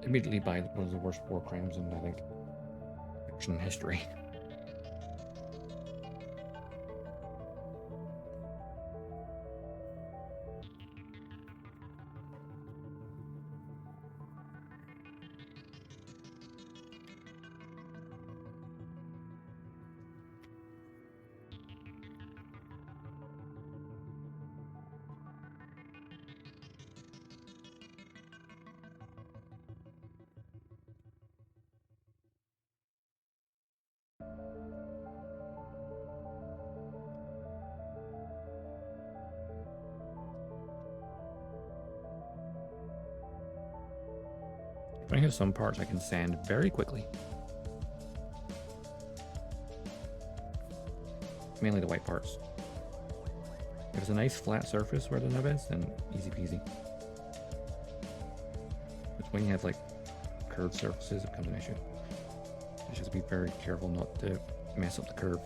immediately by one of the worst war crimes in, I think, fiction history. I have some parts I can sand very quickly. Mainly the white parts. If it's a nice flat surface where the nub is, then easy peasy. But when you have like curved surfaces, it becomes an issue. You just be very careful not to mess up the curve.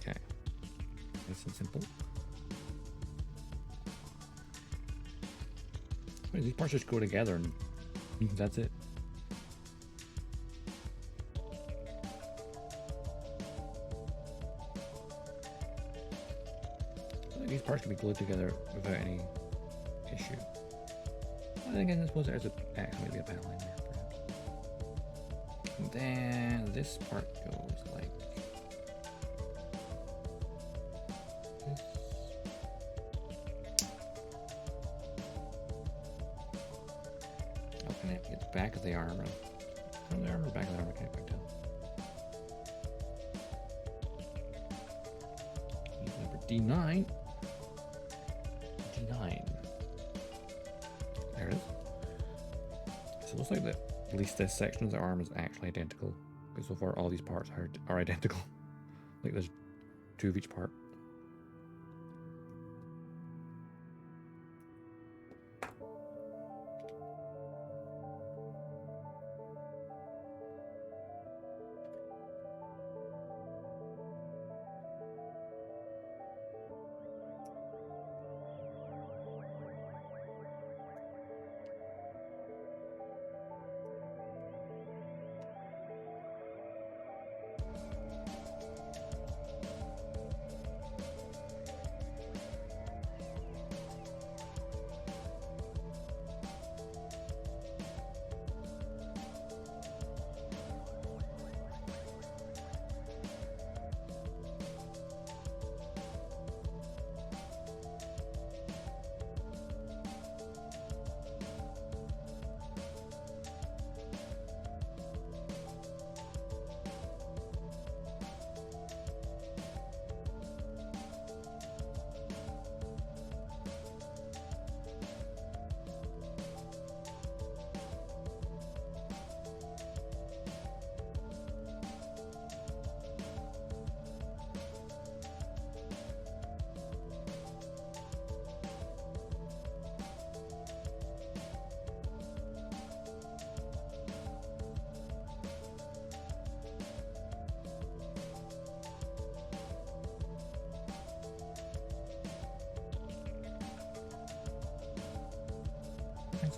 Okay, nice and simple. Wait, these parts just go together and that's it. I think these parts can be glued together without any issue. I think I suppose there's actually maybe a panel in there, perhaps. And then this part goes like this. Open it, get the back of the armor. From the armor, back of the armor, can't quite tell. Number D9. D9. There it is. So it looks like that at least this section of the arm is actually identical. Because so far all these parts are identical. Like there's two of each part.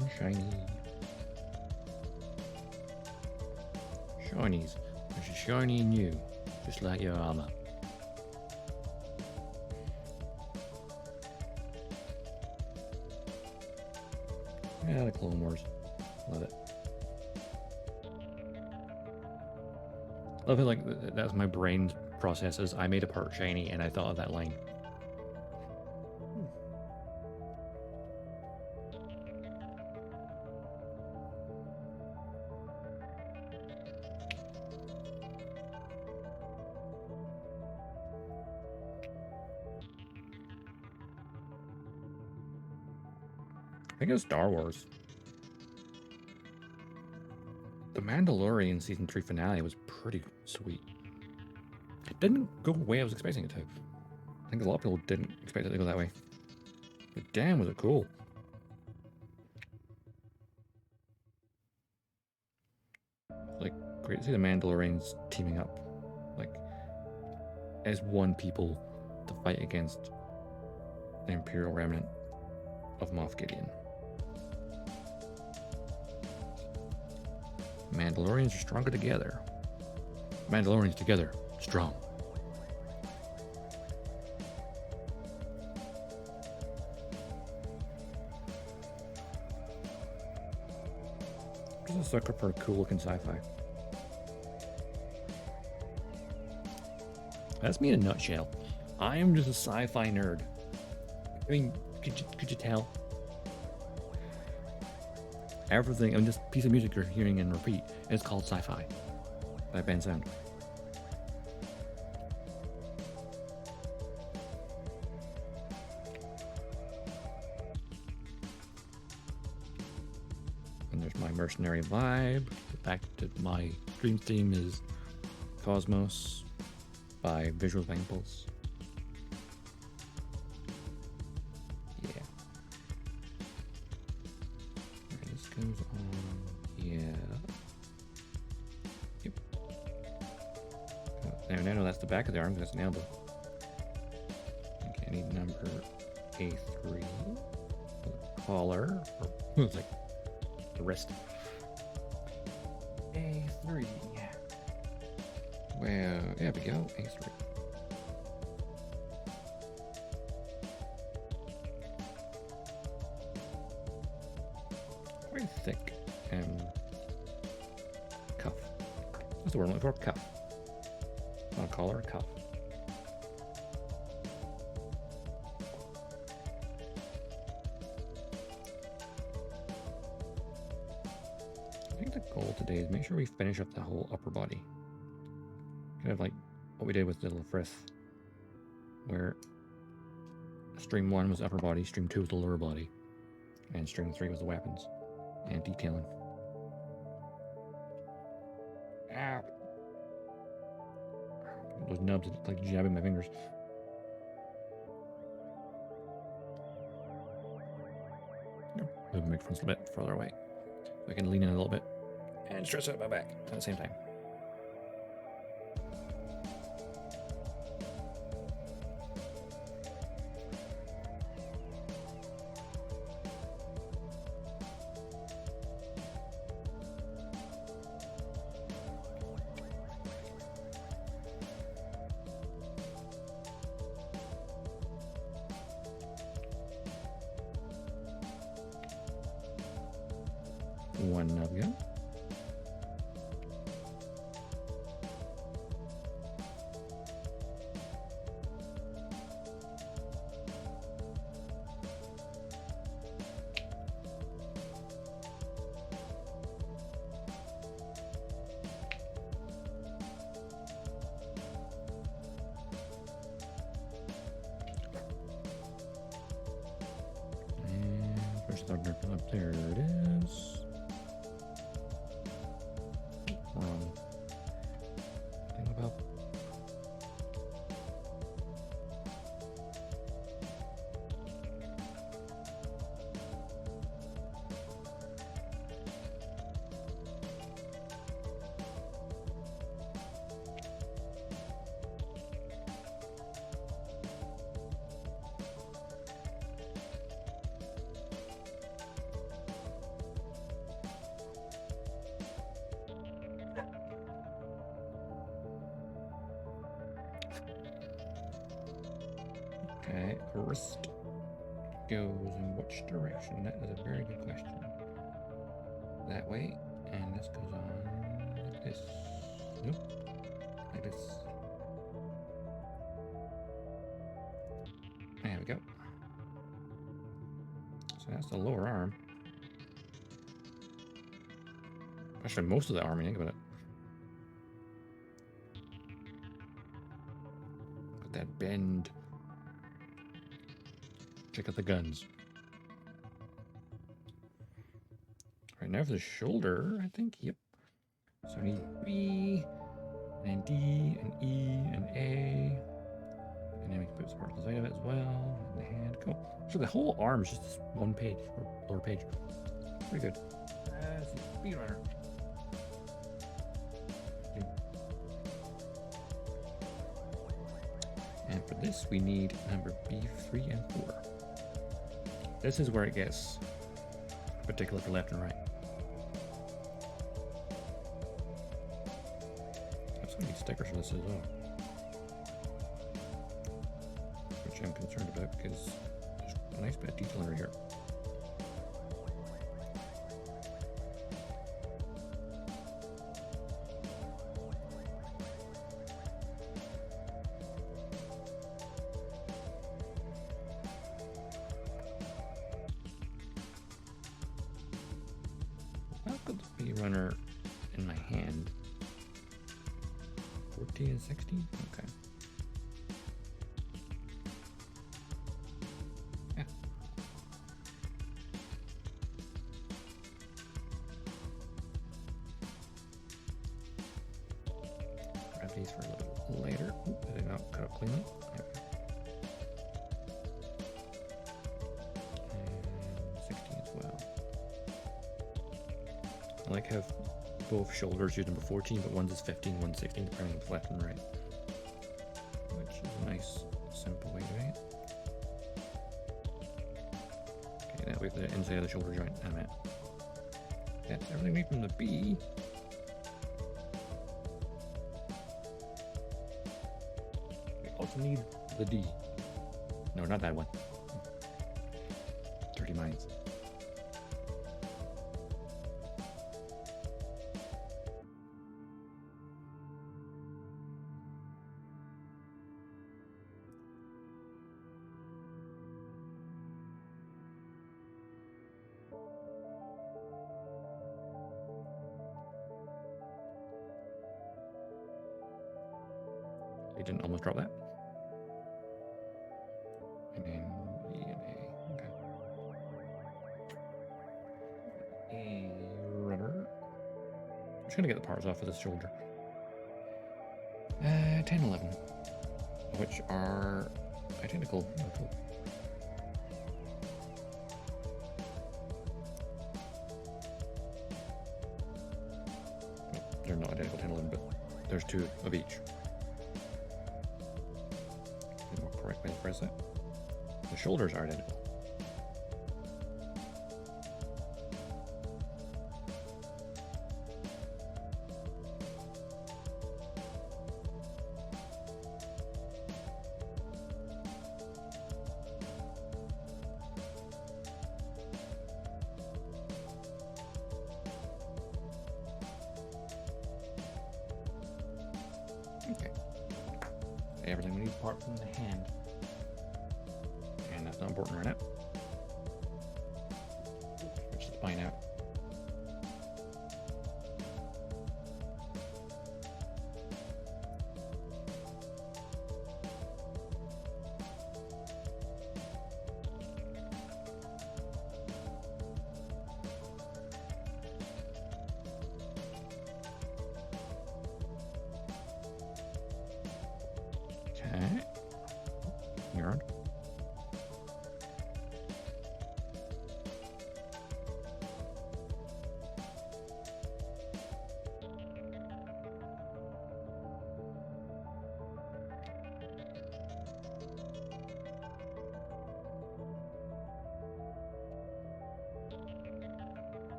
and shiny. Shinies. There's a shiny in you, just like your armor. Yeah, the Clone Wars. Love it. Love it, like, that's my brain processes. I made a part shiny and I thought of that line. I think it's Star Wars. The Mandalorian season 3 finale was pretty sweet. It didn't go the way I was expecting it to. I think a lot of people didn't expect it to go that way. But damn, was it cool. Like, great to see the Mandalorians teaming up. Like, as one people to fight against the Imperial remnant of Moff Gideon. Mandalorians are stronger together. Mandalorians together, strong. Just a sucker for cool looking sci-fi. That's me in a nutshell. I am just a sci-fi nerd. I mean, could you tell? Everything, and this piece of music you're hearing in repeat is called Sci-Fi by Bensound. And there's my mercenary vibe. Back to my dream theme is Cosmos by Visual Impulse. Goes on, yeah. Yep. Now I know that's the back of the arm, that's an elbow. Okay, I need number A3. The collar, or it's like the wrist. A3. Well, there we go, A3. Thick cuff. That's the word I'm looking for. Cuff. Not a collar, a cuff. I think the goal today is make sure we finish up the whole upper body. Kind of like what we did with Little Frith, where stream 1 was upper body, stream 2 was the lower body, and stream 3 was the weapons and detailing. Ow. Those nubs, it's like jabbing my fingers. Move the microphone a bit further away so I can lean in a little bit and stretch out my back at the same time. One nub gun. And where's the up? There it is. Thing about Okay, wrist goes in which direction? That is a very good question. That way, and this goes on like this. Nope, like this. There we go. So that's the lower arm. Actually, most of the arm, when you think about it. Look at that bend. Check out the guns. Right now for the shoulder, I think, yep. So I need B, and D, and E, and A. And then we can put some parts of it as well. And the hand, cool. So the whole arm is just this one page, or lower page. Pretty good. Speedrunner. And for this, we need number B3 and 4. This is where it gets particular for left and right. That's going to need stickers for this as well. Which I'm concerned about because there's a nice bit of detail over here. I'll put the runner in my hand. 14 and 16? Okay. Yeah. Grab these for a little later. Oop, did they not cut up cleanly? There we go. And 16 as well. I like how both shoulders use number 14, but one's is 15, one's 16, depending on left and right. Which is a nice, simple way of doing it. Okay, now we have the inside of the shoulder joint. I'm at. That's everything we need from the B. We also need the D. No, not that one. Dirty minds. They didn't almost drop that. And then E and A. Okay. A runner. I'm just gonna get the parts off of this shoulder. 10, 11. Which are identical. No, they're not identical 10, 11, but there's 2 of each. More correct way to press it. The shoulders are identical. Okay. Everything we need apart from the hand. And that's not important right now. Switch the spine out. Okay. You're on.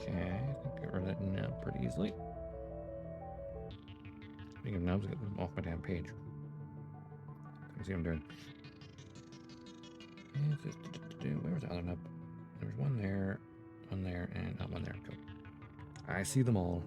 Okay, I think I get rid of that now pretty easily. Speaking of nubs, get them off my damn page. Can see what I'm doing. Where was the other nub? There's one there, and not one there. Cool. I see them all.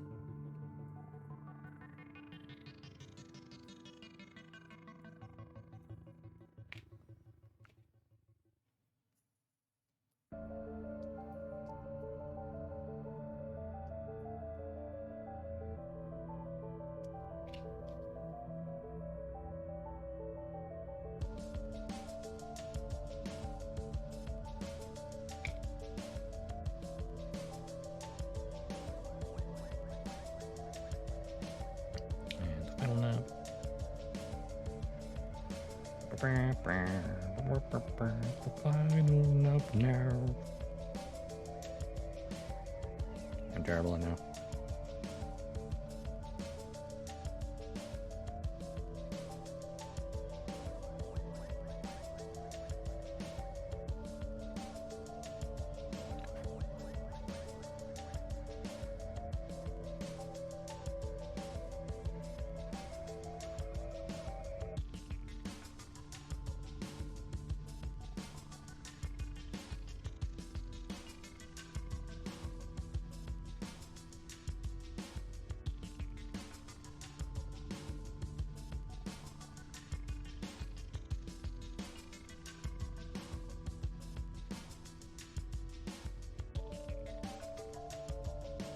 I'm terrible now.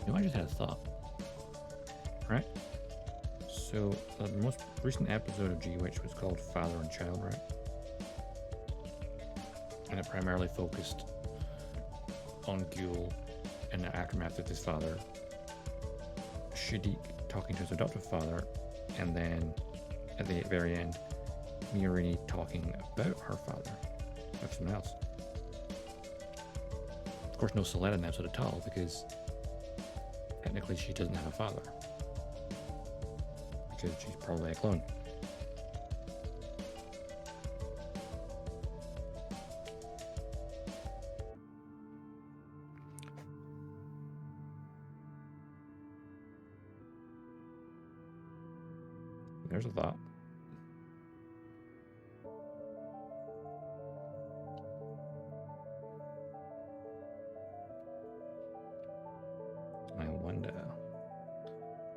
You know, I just had a thought. Right? So, the most recent episode of G-Witch was called Father and Child, right? And it primarily focused on Ghoul and the aftermath of his father, Shadiq talking to his adoptive father, and then at the very end, Mirini talking about her father, or someone else. Of course, no Soletta in that episode at all, because technically she doesn't have a father, because she's probably a clone. There's a thought.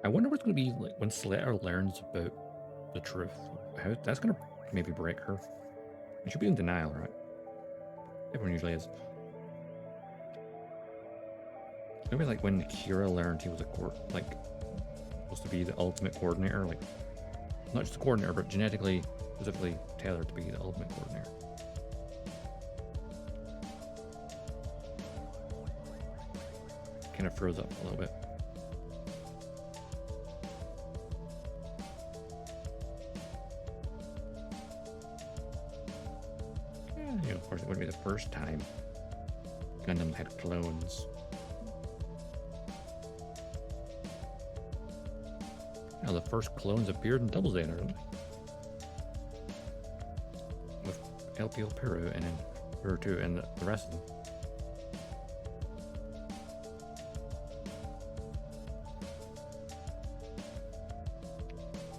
I wonder what's going to be like when Soletta learns about the truth. How that's going to maybe break her. And she'll be in denial, right? Everyone usually is. Maybe like when Kira learned he was supposed to be the ultimate coordinator, like not just a coordinator, but genetically, specifically tailored to be the ultimate coordinator. Kind of froze up a little bit. Yeah, of course, it wouldn't be the first time Gundam had clones. Now, the first clones appeared in Double Zeta, didn't they? With LPL Peru and then Peru 2 and the rest of them.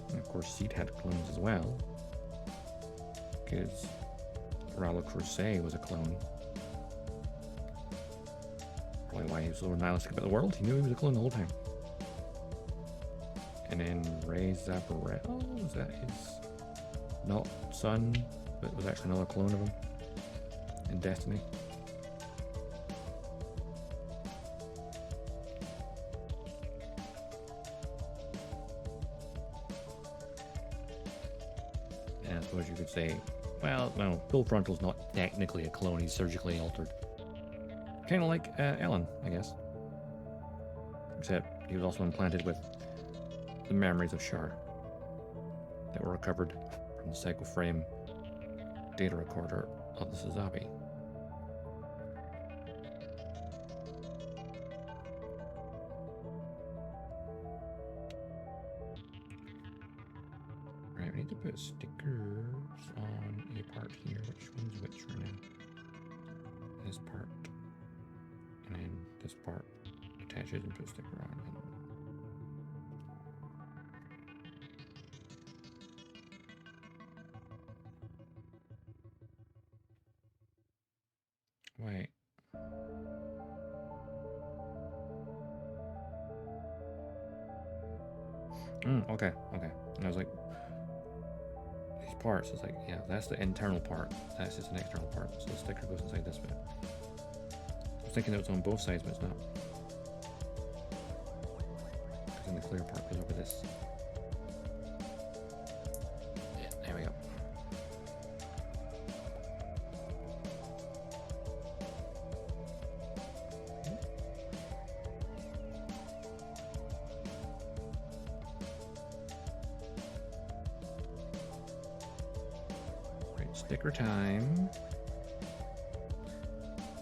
And of course, Seed had clones as well, because Rallo Crusade was a clone. Probably why he was so nihilistic about the world. He knew he was a clone the whole time. And then Ray Zapparello, was that his not son, but was actually another clone of him in Destiny. And I suppose you could say, well, Full Frontal's not technically a clone, he's surgically altered. Kind of like Ellen, I guess. Except he was also implanted with the memories of Shar that were recovered from the Psychoframe data recorder of the Suzabi. Right, we need to put stickers on a part here. Which one's which right now? This part. And then this part attaches and put a sticker on. Okay. And I was like, these parts, it's like, yeah, that's the internal part. That's just an external part. So the sticker goes inside this bit. I was thinking it was on both sides, but it's not. Because then the clear part goes over this. Yeah, there we go. Sticker time.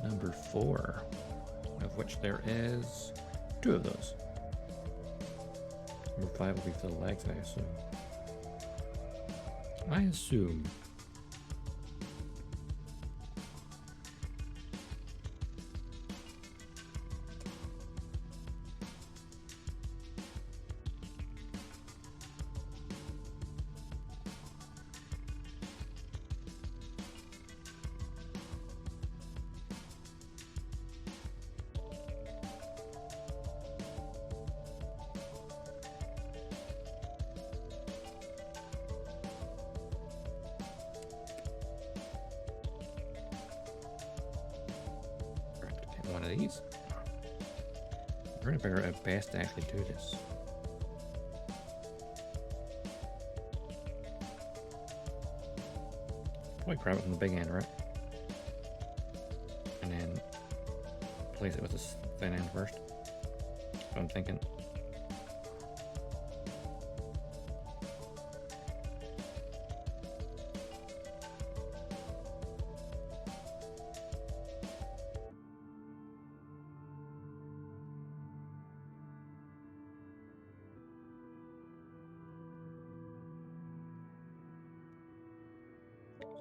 Number 4, of which there is 2 of those. Number 5 will be for the legs, I assume. One of these. We're gonna figure out how best to actually do this. Probably grab it from the big end, right? And then place it with this thin end first. That's what I'm thinking.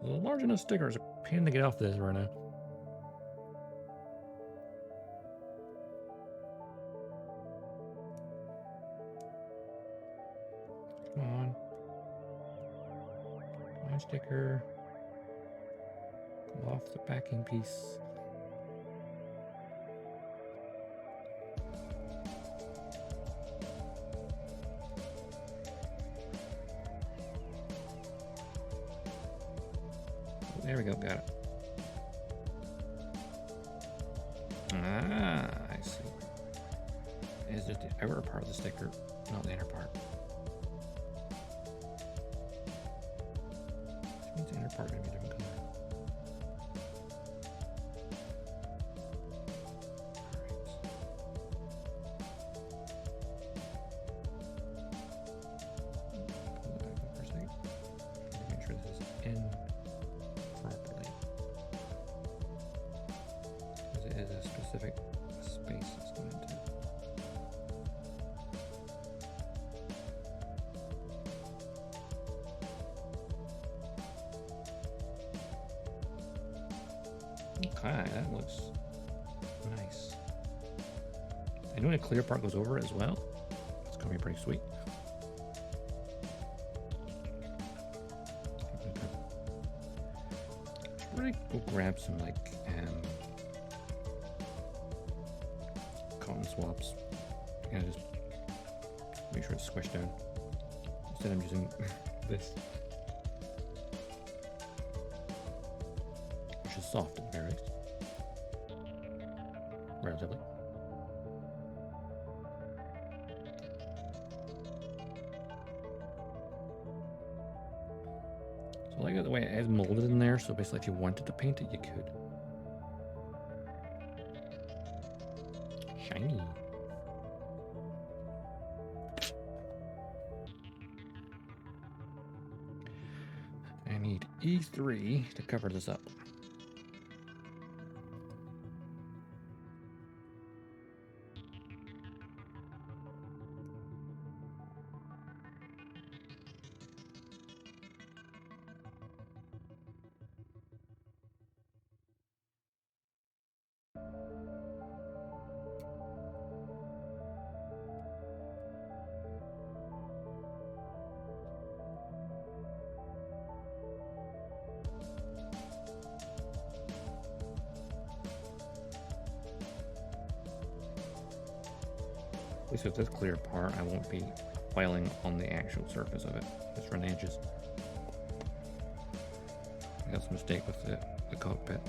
The large enough stickers are a pain to get off this right now. Come on. Come on, sticker. Come off the backing piece. There we go, got it. Ah, I see. It's just the outer part of the sticker, not the inner part. Which means the inner part is going to be a different color. Pull it back up for a second. Make sure this is in properly. Because it is a specific space it's going into. Okay, that looks nice. And when a clear part goes over it as well, it's going to be pretty sweet. Should go grab some like cotton swabs. Kind of just make sure it's squished down. Instead I'm using this, which is soft at the very least, relatively. So I like the way it is molded in there, so basically if you wanted to paint it, you could. Shiny. I need E3 to cover this up. At least with this clear part, I won't be filing on the actual surface of it, just around the edges. That's a mistake with the cockpit.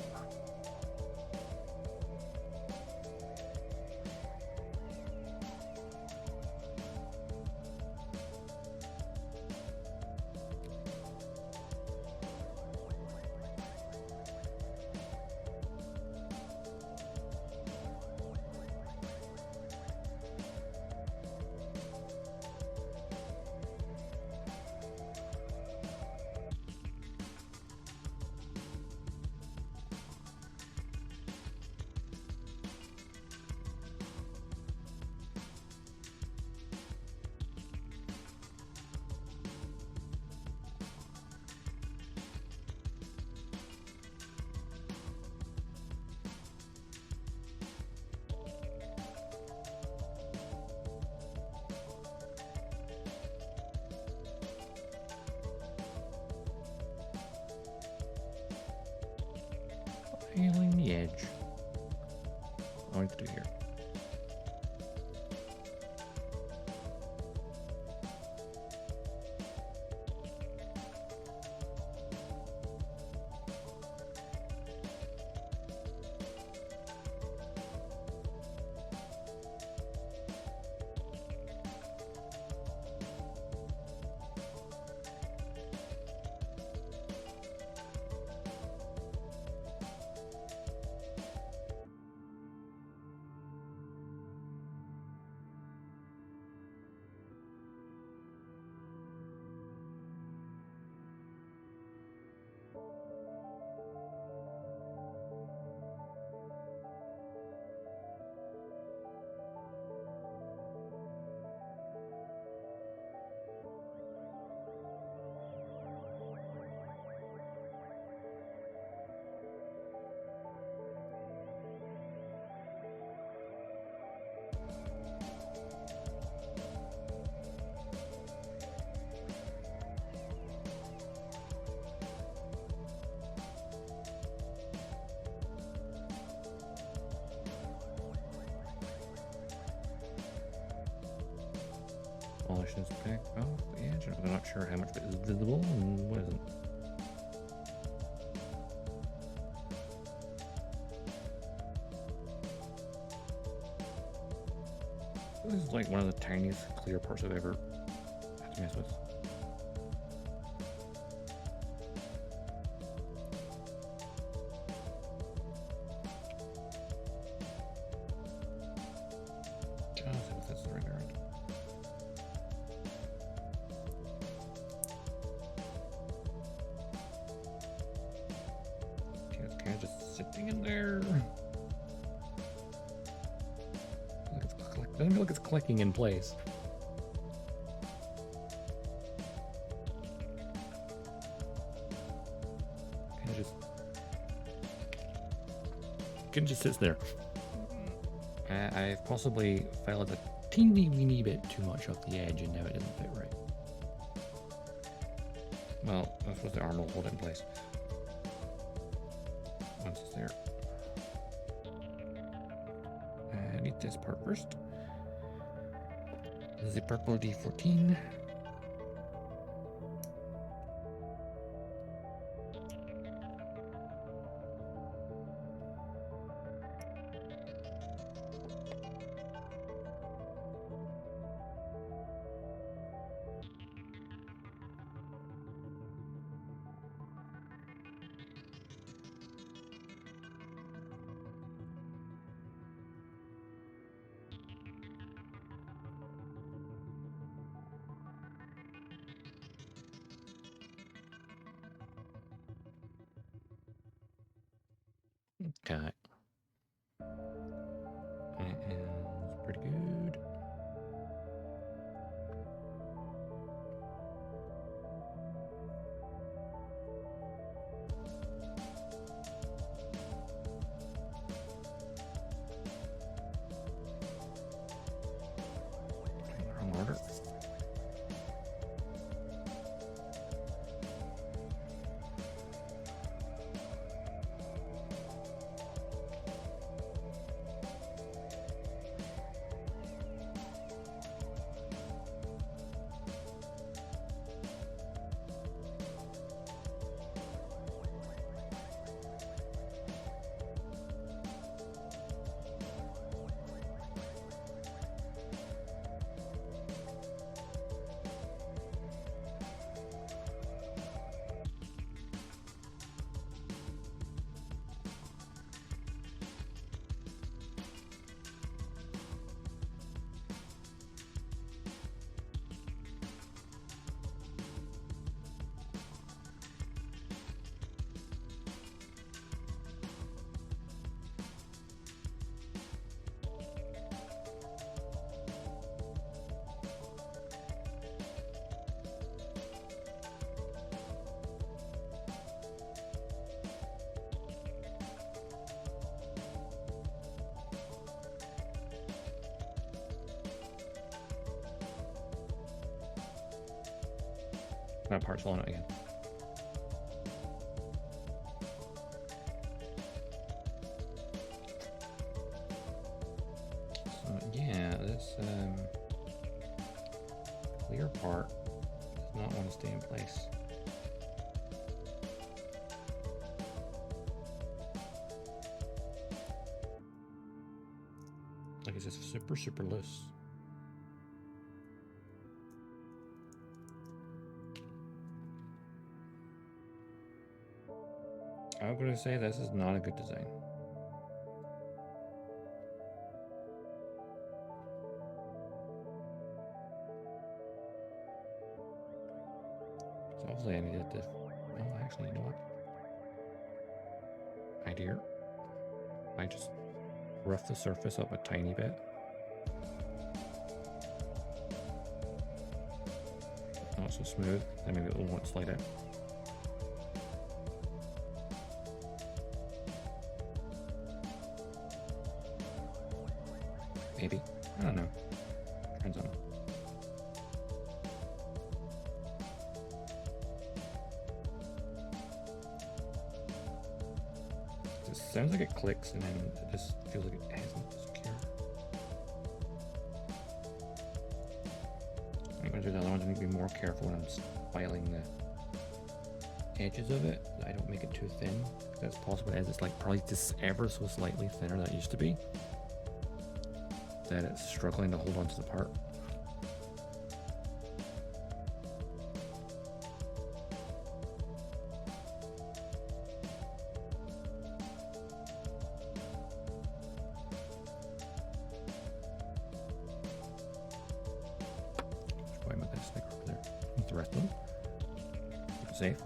Feeling the edge. What do I need to do here? Polish this back off the edge. I'm not sure how much of it is visible and what isn't. This is like one of the tiniest clear parts I've ever had to mess with. That's the right errand. Okay, it's kind of just sitting in there. Doesn't feel like it's clicking in place. Kind of just sits there. I've possibly filed a teeny weeny bit too much off the edge and now it doesn't fit right. Well, I suppose the arm will hold it in place once it's there. I need this part first. This is the purple D14. Okay. That is pretty good. Wrong order. That part's falling out again. So yeah, this clear part does not want to stay in place. Like it's just super, super loose. I'm going to say this is not a good design. So obviously I needed to... Oh, actually, you know what? Idea. I just rough the surface up a tiny bit. Not so smooth. Then maybe it won't slide out. Maybe. I don't know. Depends on. It sounds like it clicks and then it just feels like it isn't secure. I'm going to do the other ones. I need to be more careful when I'm filing the edges of it. I don't make it too thin. That's possible as it's like probably just ever so slightly thinner than it used to be. That it's struggling to hold onto the part. Just probably my best sticker over there. With the rest of them. Keep it safe.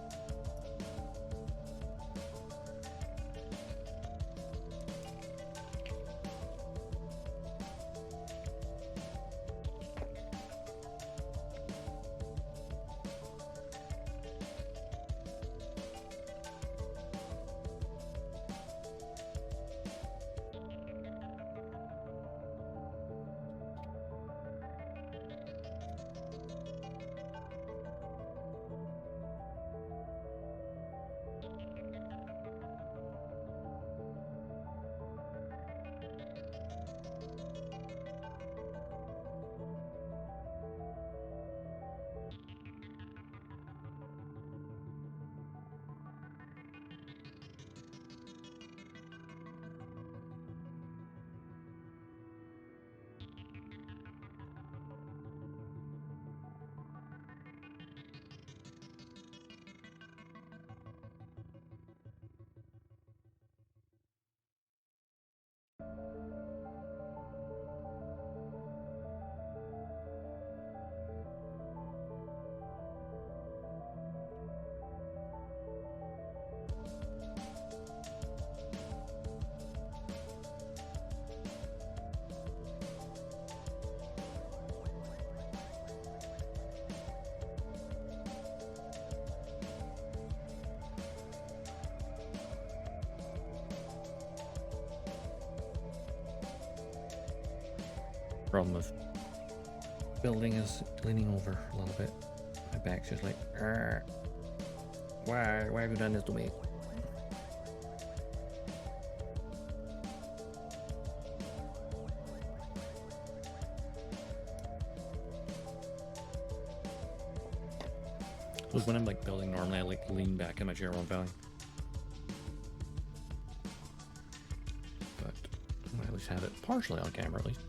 Problem with building is leaning over a little bit. My back's just like, why have you done this to me? Because when I'm like building normally, I like lean back in my chair while I'm building. But I at least have it partially on camera at least.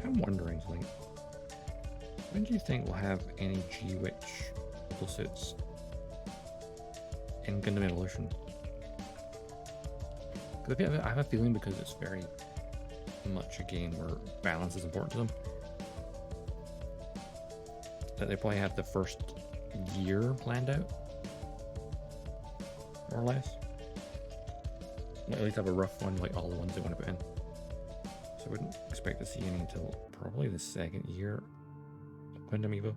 I'm wondering, like, when do you think we'll have any G-Witch suits in Gundam Evolution? Because I have a feeling, because it's very much a game where balance is important to them, that they probably have the first year planned out, more or less. At least have a rough one, like all the ones they want to put in. So I wouldn't expect to see any until probably the second year of Quantum Evo.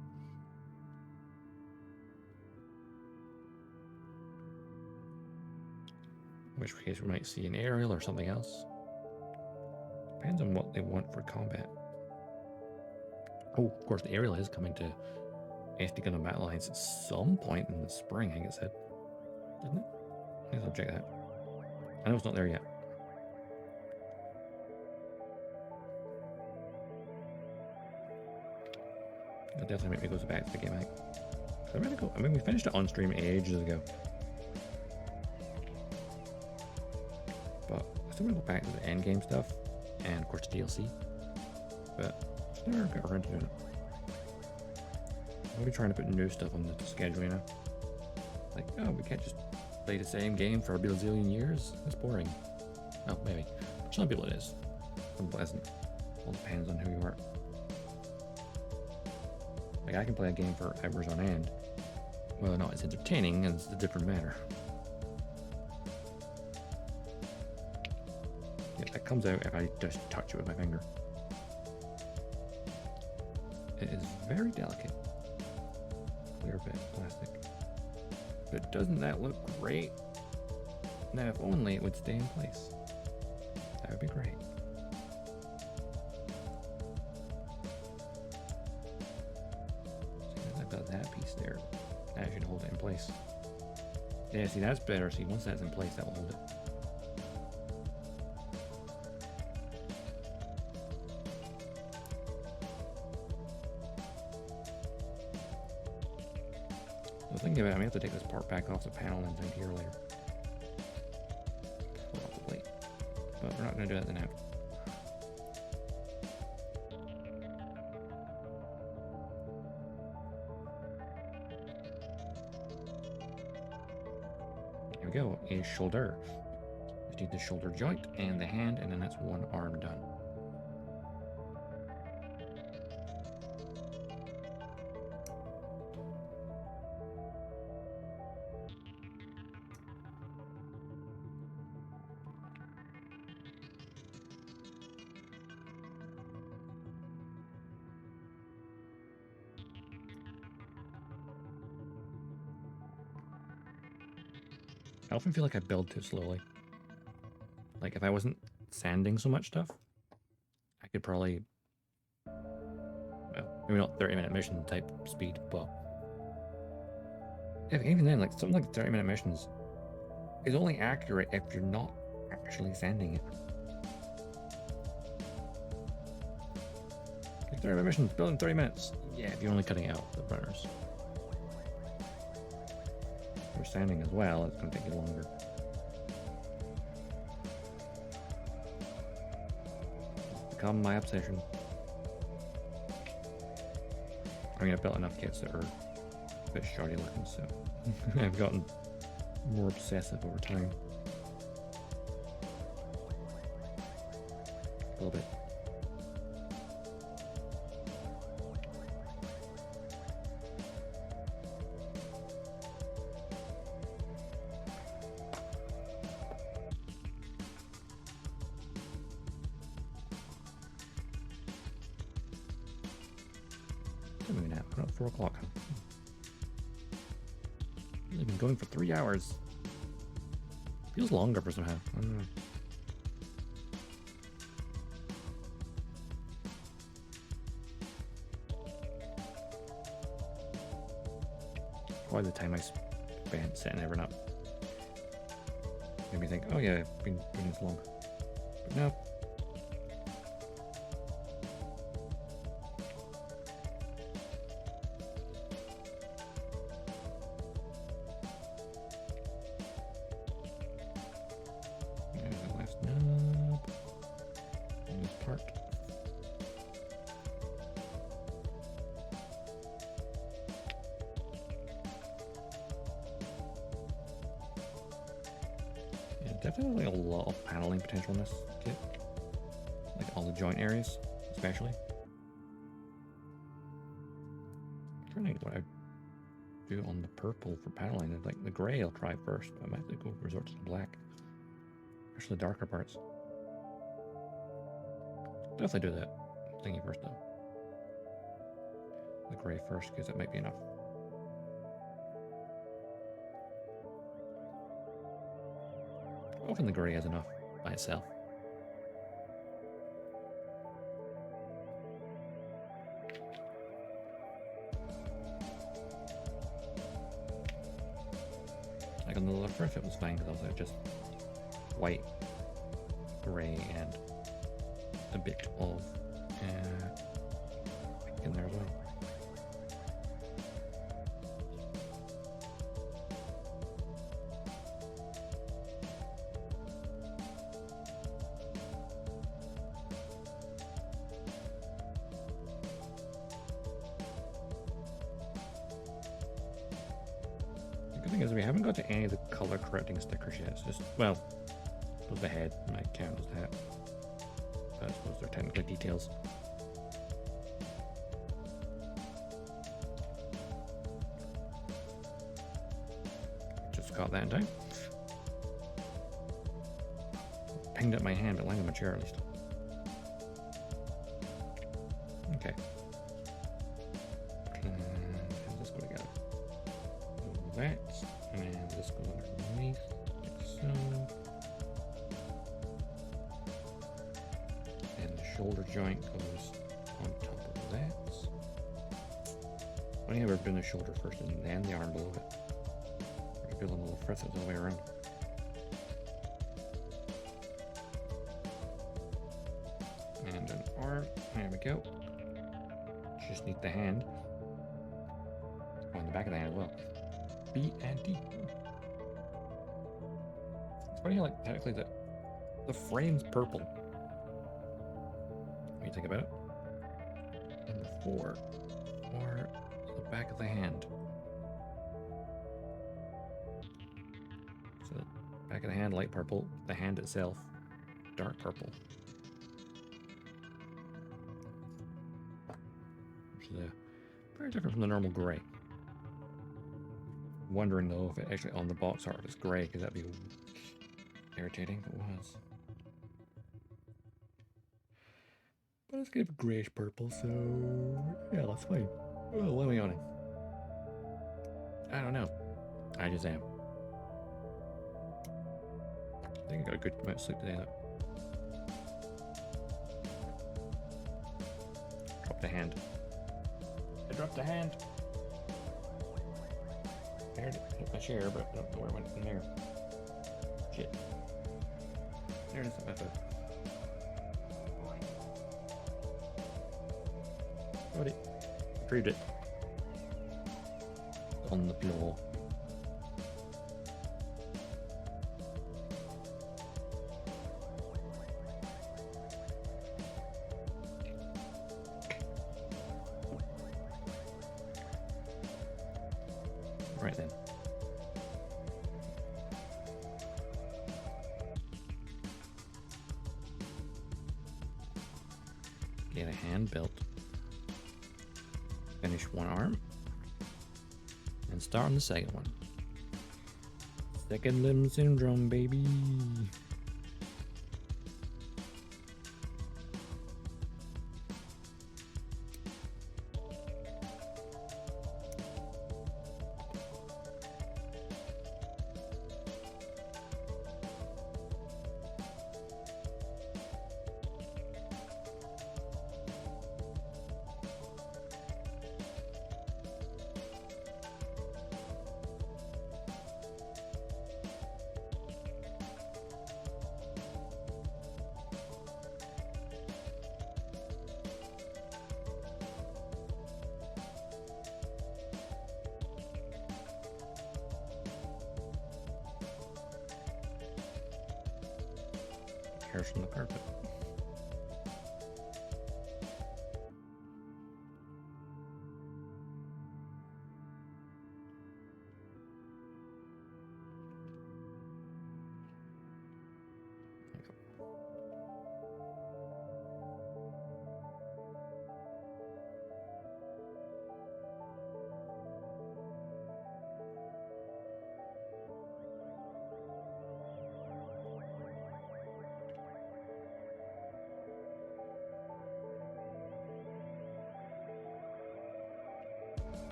In which case we might see an aerial or something else. Depends on what they want for combat. Oh, of course, the aerial is coming to SD Gundam Battle Alliance at some point in the spring, I think it said. Didn't it? I guess I'll check that. I know it's not there yet. It'll definitely make me go back to the game, I think. I'm ready to go. I mean, we finished it on stream ages ago. But I still want to go back to the end game stuff and, of course, DLC. But I just never got around to doing it. I'll be trying to put new stuff on the schedule, you know? Like, oh, we can't just play the same game for a bazillion years? That's boring. Oh, maybe. For some people it is. Some people it isn't. All depends on who you are. Like, I can play a game for hours on end. Whether or not it's entertaining is a different matter. Yeah, that comes out if I just touch it with my finger. It is very delicate. Clear bit of plastic. But doesn't that look great? Now, if only it would stay in place. That would be great. I've got that piece there. That should hold it in place. Yeah, see, that's better. See, once that's in place, that will hold it. So thinking about it, I may have to take this part back off the panel and send here later. Probably. But we're not going to do that now. Here we go, a shoulder. Just need the shoulder joint and the hand, and then that's one arm done. I often feel like I build too slowly. Like, if I wasn't sanding so much stuff, I could probably, well, maybe not 30-minute mission type speed, but even then, like, something like 30-minute missions is only accurate if you're not actually sanding it. Like, 30-minute missions, build in 30 minutes. Yeah, if you're only cutting out the runners. If you're sanding as well, it's going to take you longer. Become my obsession. I mean, I've built enough kits that are a bit shoddy looking, so I've gotten more obsessive over time. A little bit. Maybe not. We're at 4 o'clock. We've been going for 3 hours. Feels longer for somehow. I don't know. Probably the time I spent setting everything up made me think, oh yeah, I've been doing this long. But no. Definitely a lot of paneling potential in this kit. Like all the joint areas, especially. I'm trying to think what do on the purple for paneling. And like the gray I'll try first, but I might have to go resort to the black. Especially the darker parts. Definitely do that thingy first though. The gray first, because that might be enough. Often the gray is enough by itself. Like on the first it was fine because I was just white, gray, and a bit of in there as well. The good thing is we haven't got to any of the color correcting stickers yet. It's just, well, those the head might count as that. But I suppose they're technically details. Just got that in time. Pinged up my hand, but landed on my chair at least. Okay. And how's this go together? That, and this goes underneath, like so. And the shoulder joint goes on top of that. Why do you ever bring the shoulder first and then the arm below it? We're building a little frets all the way around. And an arm, there we go. Just need the hand. On the back of the hand as well. B and D. It's funny how, like, technically the frame's purple. When you think about it. Number 4. Or the back of the hand. So, back of the hand, light purple. The hand itself, dark purple. Which is very different from the normal gray. Wondering though if it actually on the box art is gray, because that'd be irritating if it was. But it's kind of grayish purple, so yeah, that's fine. Well, what am I on? I don't know. I just am. I think I got a good amount of sleep today though. Drop the hand. I dropped the hand. I heard it hit my chair, but I don't know where it went from there. Shit. There it is, my foot. Got it. Retrieved it. On the floor. Right then. Get a hand built. Finish one arm. And start on the second one. Second limb syndrome, baby. Hairs from the carpet.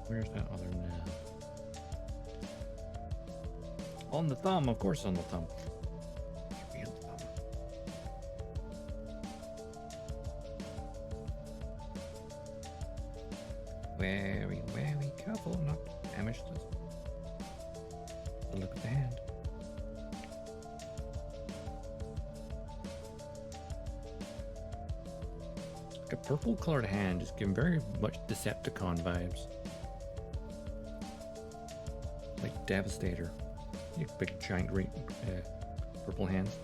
Where's that other nav? On the thumb, of course, on the thumb. Should be on the thumb. Very, very careful not to damage the look of the hand. Like a purple colored hand is giving very much Decepticon vibes. Like Devastator. You big giant green purple hands.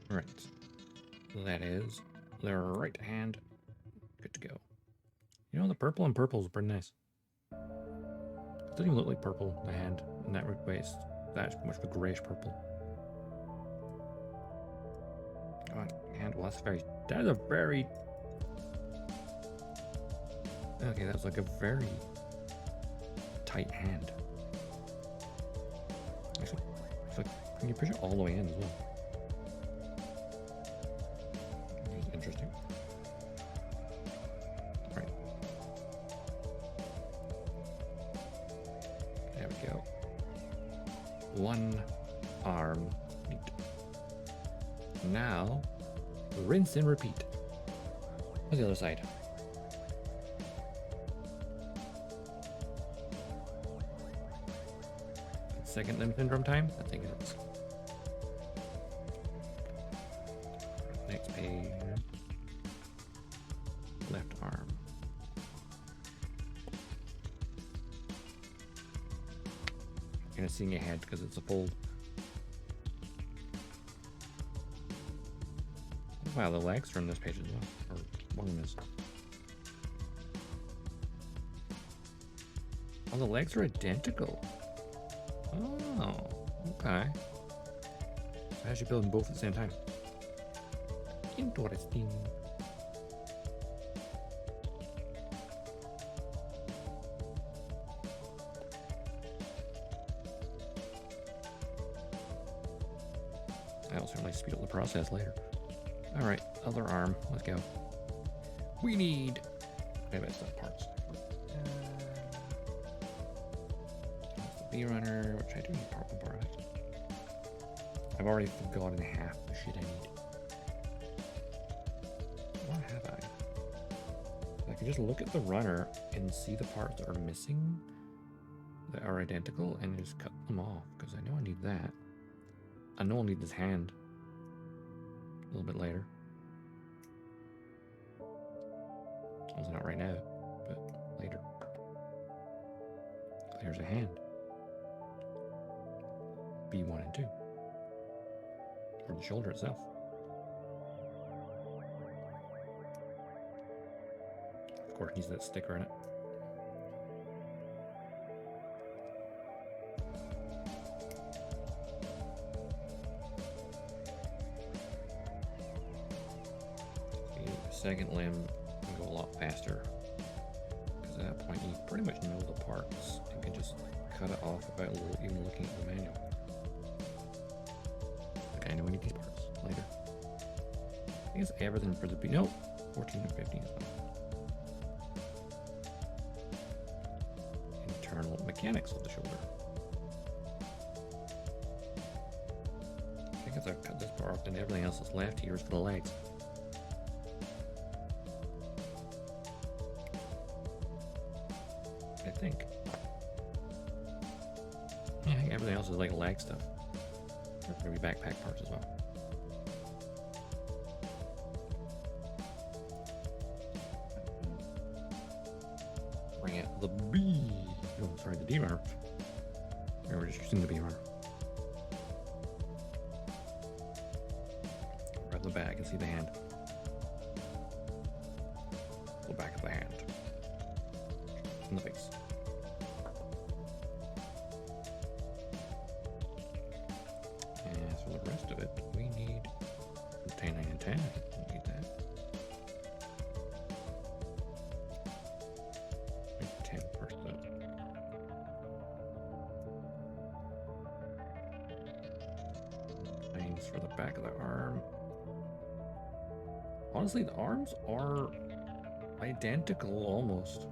Right. That is the right hand. Good to go. You know, the purple and purple is pretty nice. It doesn't even look like purple, the hand, in that way. It's that's much of a grayish purple. Come on, hand. Well, that is a very... Okay, that's like a very tight hand. Actually, it's like, can you push it all the way in as well? It's interesting. Right. There we go. One arm. Neat. Now, rinse and repeat. On the other side. Second limb syndrome time? I think it is. Next page. Left arm. You're gonna see your head because it's a fold. Wow, the legs are on this page as well. Or one of them is. Oh, the legs are identical. Oh, okay. So I should build them both at the same time. Interesting. That'll certainly speed up the process later. All right, other arm. Let's go. We need... Maybe it's not parts. B-Runner, which I do need purple bar. I've already forgotten half the shit I need. What have I? I can just look at the runner and see the parts that are missing that are identical and just cut them off because I know I need that. I know I'll need this hand a little bit later. Also not right now, but later. There's a hand. B1 and 2. Or the shoulder itself. Of course, it needs that sticker in it. The second limb can go a lot faster. Because at that point, you pretty much know the parts and can just cut it off without even looking at the manual. I know we need these parts later. I think it's everything for the B. No, 14 and 15 as well. Internal mechanics of the shoulder. I think if I cut this part off, then everything else that's left here is for the legs. Yeah, I think everything else is like lag stuff. Maybe backpack parts as well. Bring out the B. Oh, sorry, the D runner. Or we're just using the B runner. Grab the back and see the hand. The back of the hand. In the face. And for the rest of it, we need 10 and 10. We need that. 10 first though. Things for the back of the arm. Honestly, the arms are identical almost.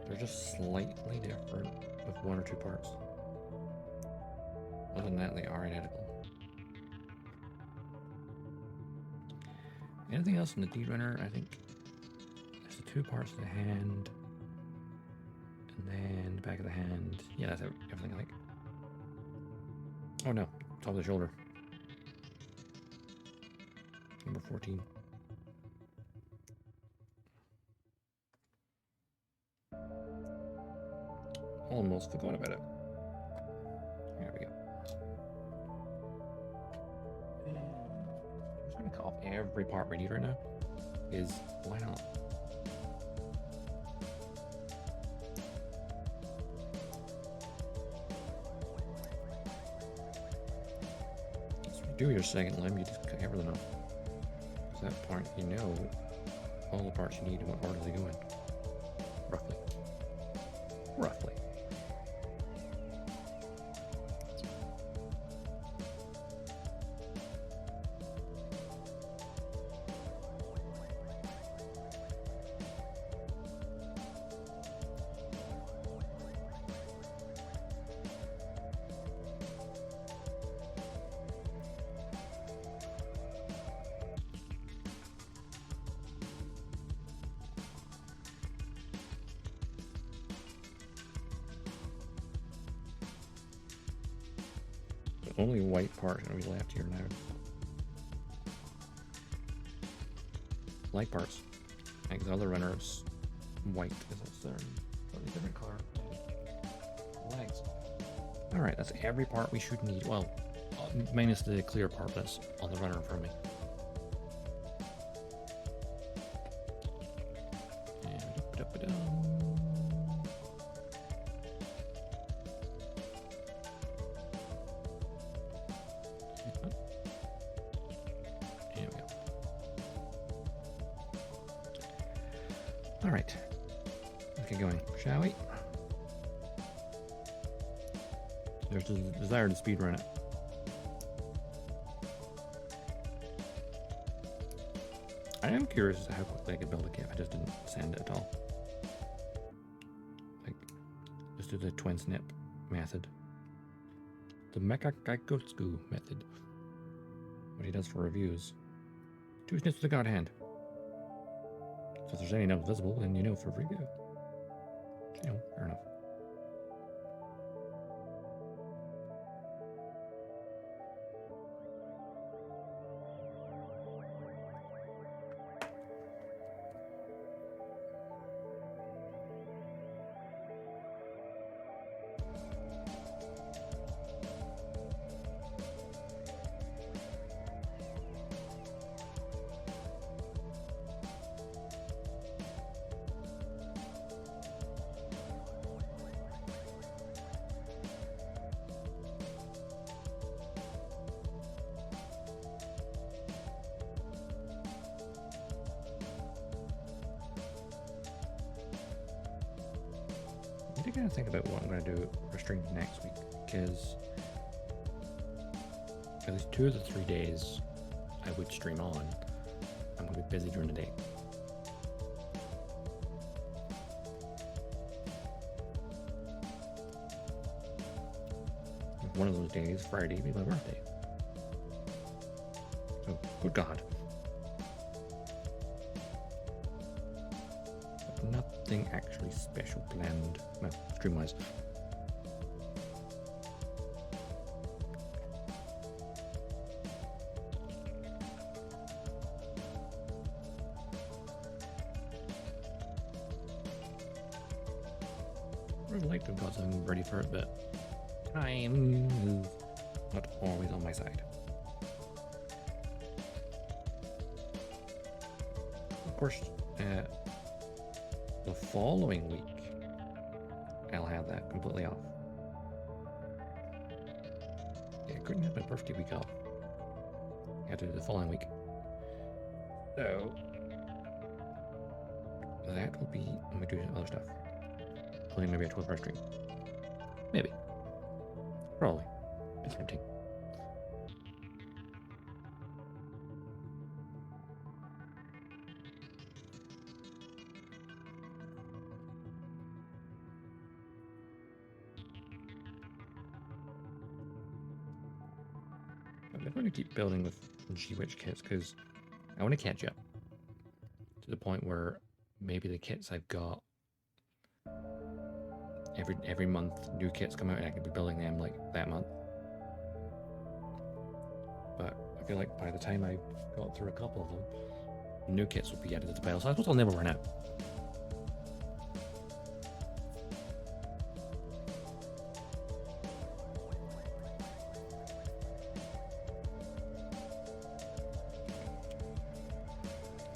They're just slightly different with one or two parts. Other than that, they are identical. Anything else in the D runner? I think there's the two parts of the hand, and then the back of the hand. Yeah, that's everything I think. Oh no, top of the shoulder. Number 14. Almost forgot about it. There we go. I'm just going to cut off every part we need right now. Is why not? So you do your second limb, you just cut everything off. At that point, you know all the parts you need and what order they go in. Roughly. Roughly. The only white part going to be left here now. Light parts. I think the other runner is white because it's a totally different color. Legs. Alright, that's every part we should need. Well, minus the clear part that's on the runner in front of me. Alright, let's get going, shall we? There's the desire to speedrun it. I am curious as to how quickly I could build a kit. I just didn't sand it at all. Like, just do the twin snip method. The Mekakakotsu method. What he does for reviews. 2 snips with the god hand. So if there's any nubs visible, then you know for review. You know, fair enough. I need to kind of think about what I'm going to do for stream next week, because at least 2 of the 3 days I would stream on, I'm going to be busy during the day. One of those days, Friday, would be my birthday. So, good God. Nothing actually special planned, well, stream-wise. I would like to have got something ready for it, but time is not always on my side. Of course, the following week, I'll have that completely off. Yeah, I couldn't have my birthday week off. I had to do the following week. So, that will be when we do other stuff. Including maybe a 12-hour stream. Maybe. Probably. It's tempting. I'm going to keep building with G-Witch kits because I want to catch up to the point where maybe the kits I've got every month new kits come out and I can be building them like that month. But I feel like by the time I got through a couple of them, new kits will be added to the pile, so I suppose I'll never run out.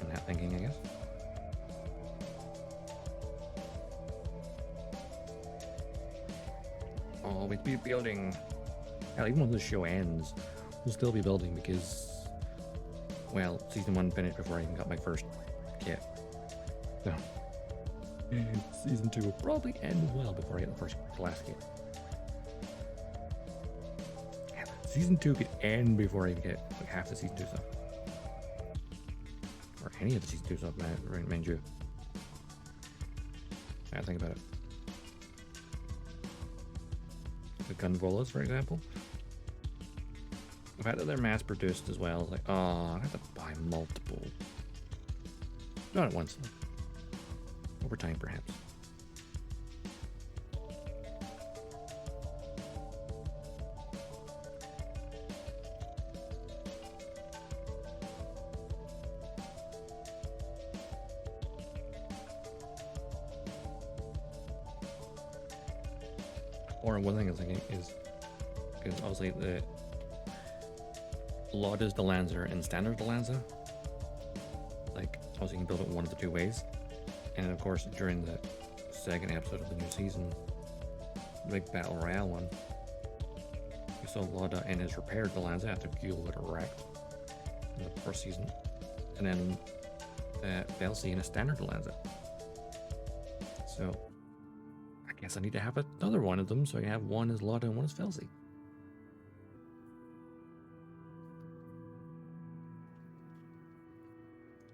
I'm not thinking, I guess. Always be building. Hell, even when the show ends, we'll still be building because, well, season 1 finished before I even got my first kit. So, season 2 will probably end as well before I get the first glass kit. Season 2 could end before I even get like half the season 2 stuff. Or any of the season 2 stuff, mind you. I gotta think about it. The Gunplas, for example. The fact that they're mass produced as well is like, oh, I have to buy multiple. Not at once, though. Over time, perhaps. Or one thing I was thinking is, because obviously the Lauda's the Lancer and Standard the Lancer. Like, obviously you can build it one of the two ways. And of course, during the second episode of the new season, the big Battle Royale one, we saw Lauda and his repaired the Lancer after Fuel got wrecked in the first season. And then Felsi and a Standard Lancer. So, I guess I need to have another one of them so I can have one as Lauda and one as Felsi.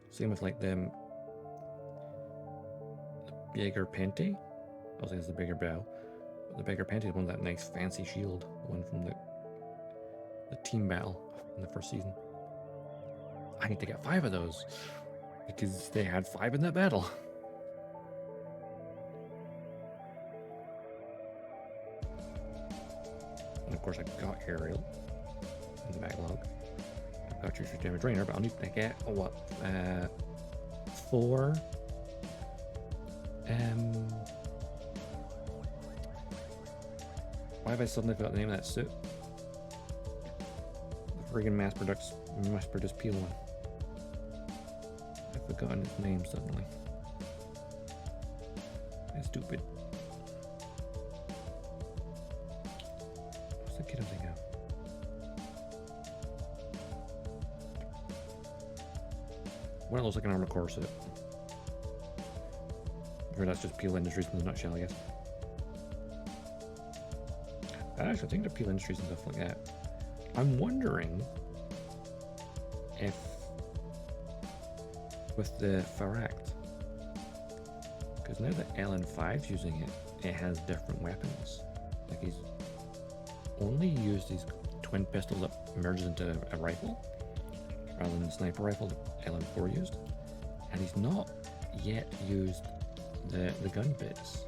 Same with like the Beguir-Beu. I was thinking it's the Beguir-Beu. But the Beguir-Beu is one with that nice fancy shield, the one from the team battle in the first season. I need to get 5 of those because they had 5 in that battle. And of course I got Ariel in the backlog. I've got True Damage Rainer, but I'll need to get 4 why have I suddenly forgot the name of that suit? The friggin' mass-produced peel one. I've forgotten its name suddenly. That's stupid. What's the kid I'm thinking of? One of those like an armored core suit. Or that's just Peel Industries in a nutshell, I guess. I actually think of Peel Industries and stuff like that. I'm wondering if with the Faract, because now that LN5's using it, it has different weapons. Like he's only used these twin pistols that merges into a rifle, rather than the sniper rifle that LN4 used. And he's not yet used the gun bits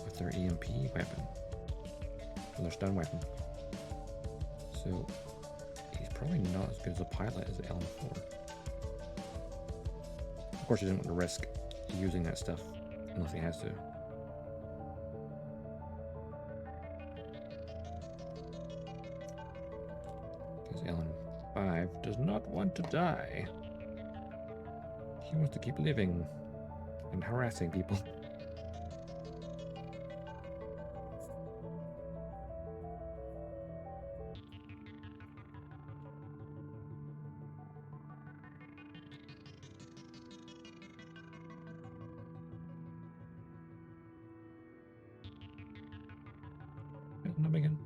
with their EMP weapon, or their stun weapon. So he's probably not as good as a pilot as LN4. Of course, he doesn't want to risk using that stuff unless he has to. Because Ellen 5 does not want to die. He wants to keep living and harassing people. Not begin.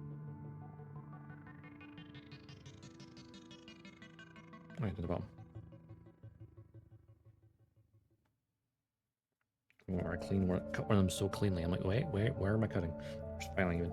Right to the bottom. Or I clean one, cut one of them so cleanly. I'm like, wait, where am I cutting? Just filing even.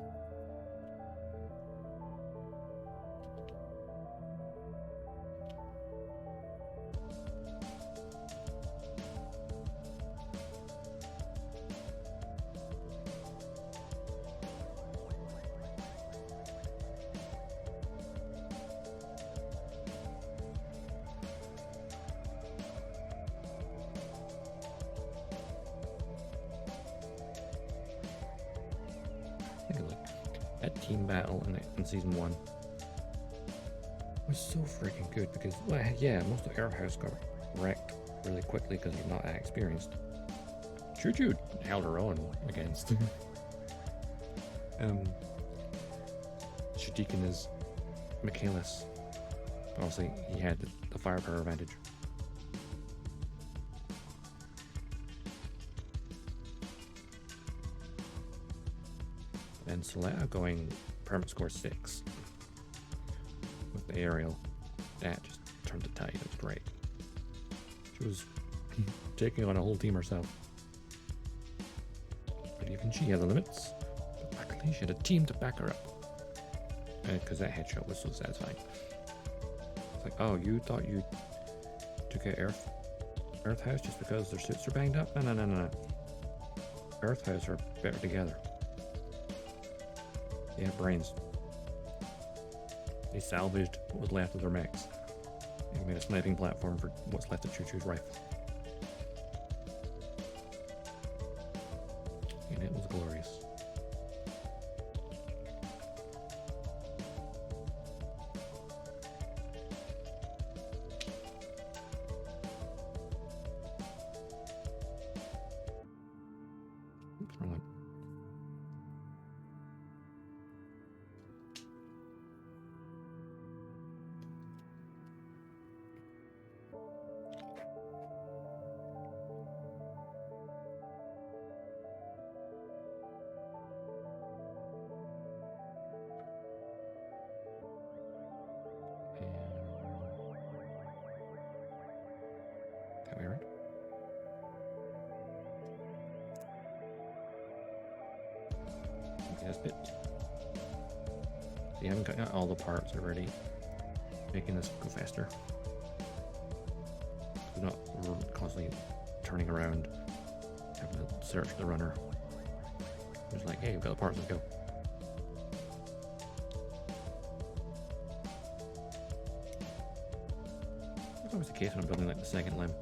That team battle in season 1 was so freaking good because, well, yeah, most of Air House got wrecked really quickly because they're not that experienced. Choo Choo held her own against. Shadikin is Michaelis. Obviously, he had the firepower advantage. And Solana going permit score 6 with the aerial. That just turned the tide. It was great. She was taking on a whole team herself. But even she has limits. But luckily, she had a team to back her up. Because that headshot was so satisfying. It's like, oh, you thought you took out Earth House just because their suits are banged up? No. Earth House are better together. They have brains. They salvaged what was left of their mechs and made a sniping platform for what's left of Choo Choo's rifle. And it was glorious. Oops, wrong one. That way, right? Yes, bit. So you haven't got all the parts already, making this go faster. We're not constantly turning around, having to search the runner. It's like, hey, we've got the parts, let's go. That's always the case when I'm building like the second limb.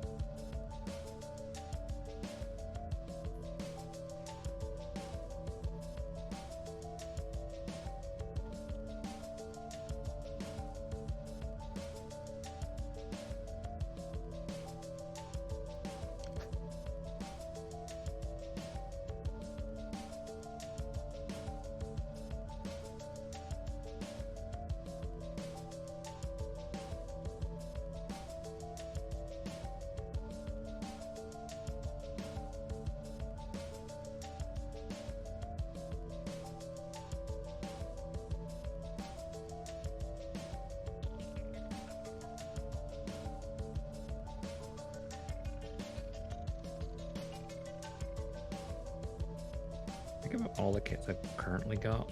Think about all the kits I've currently got.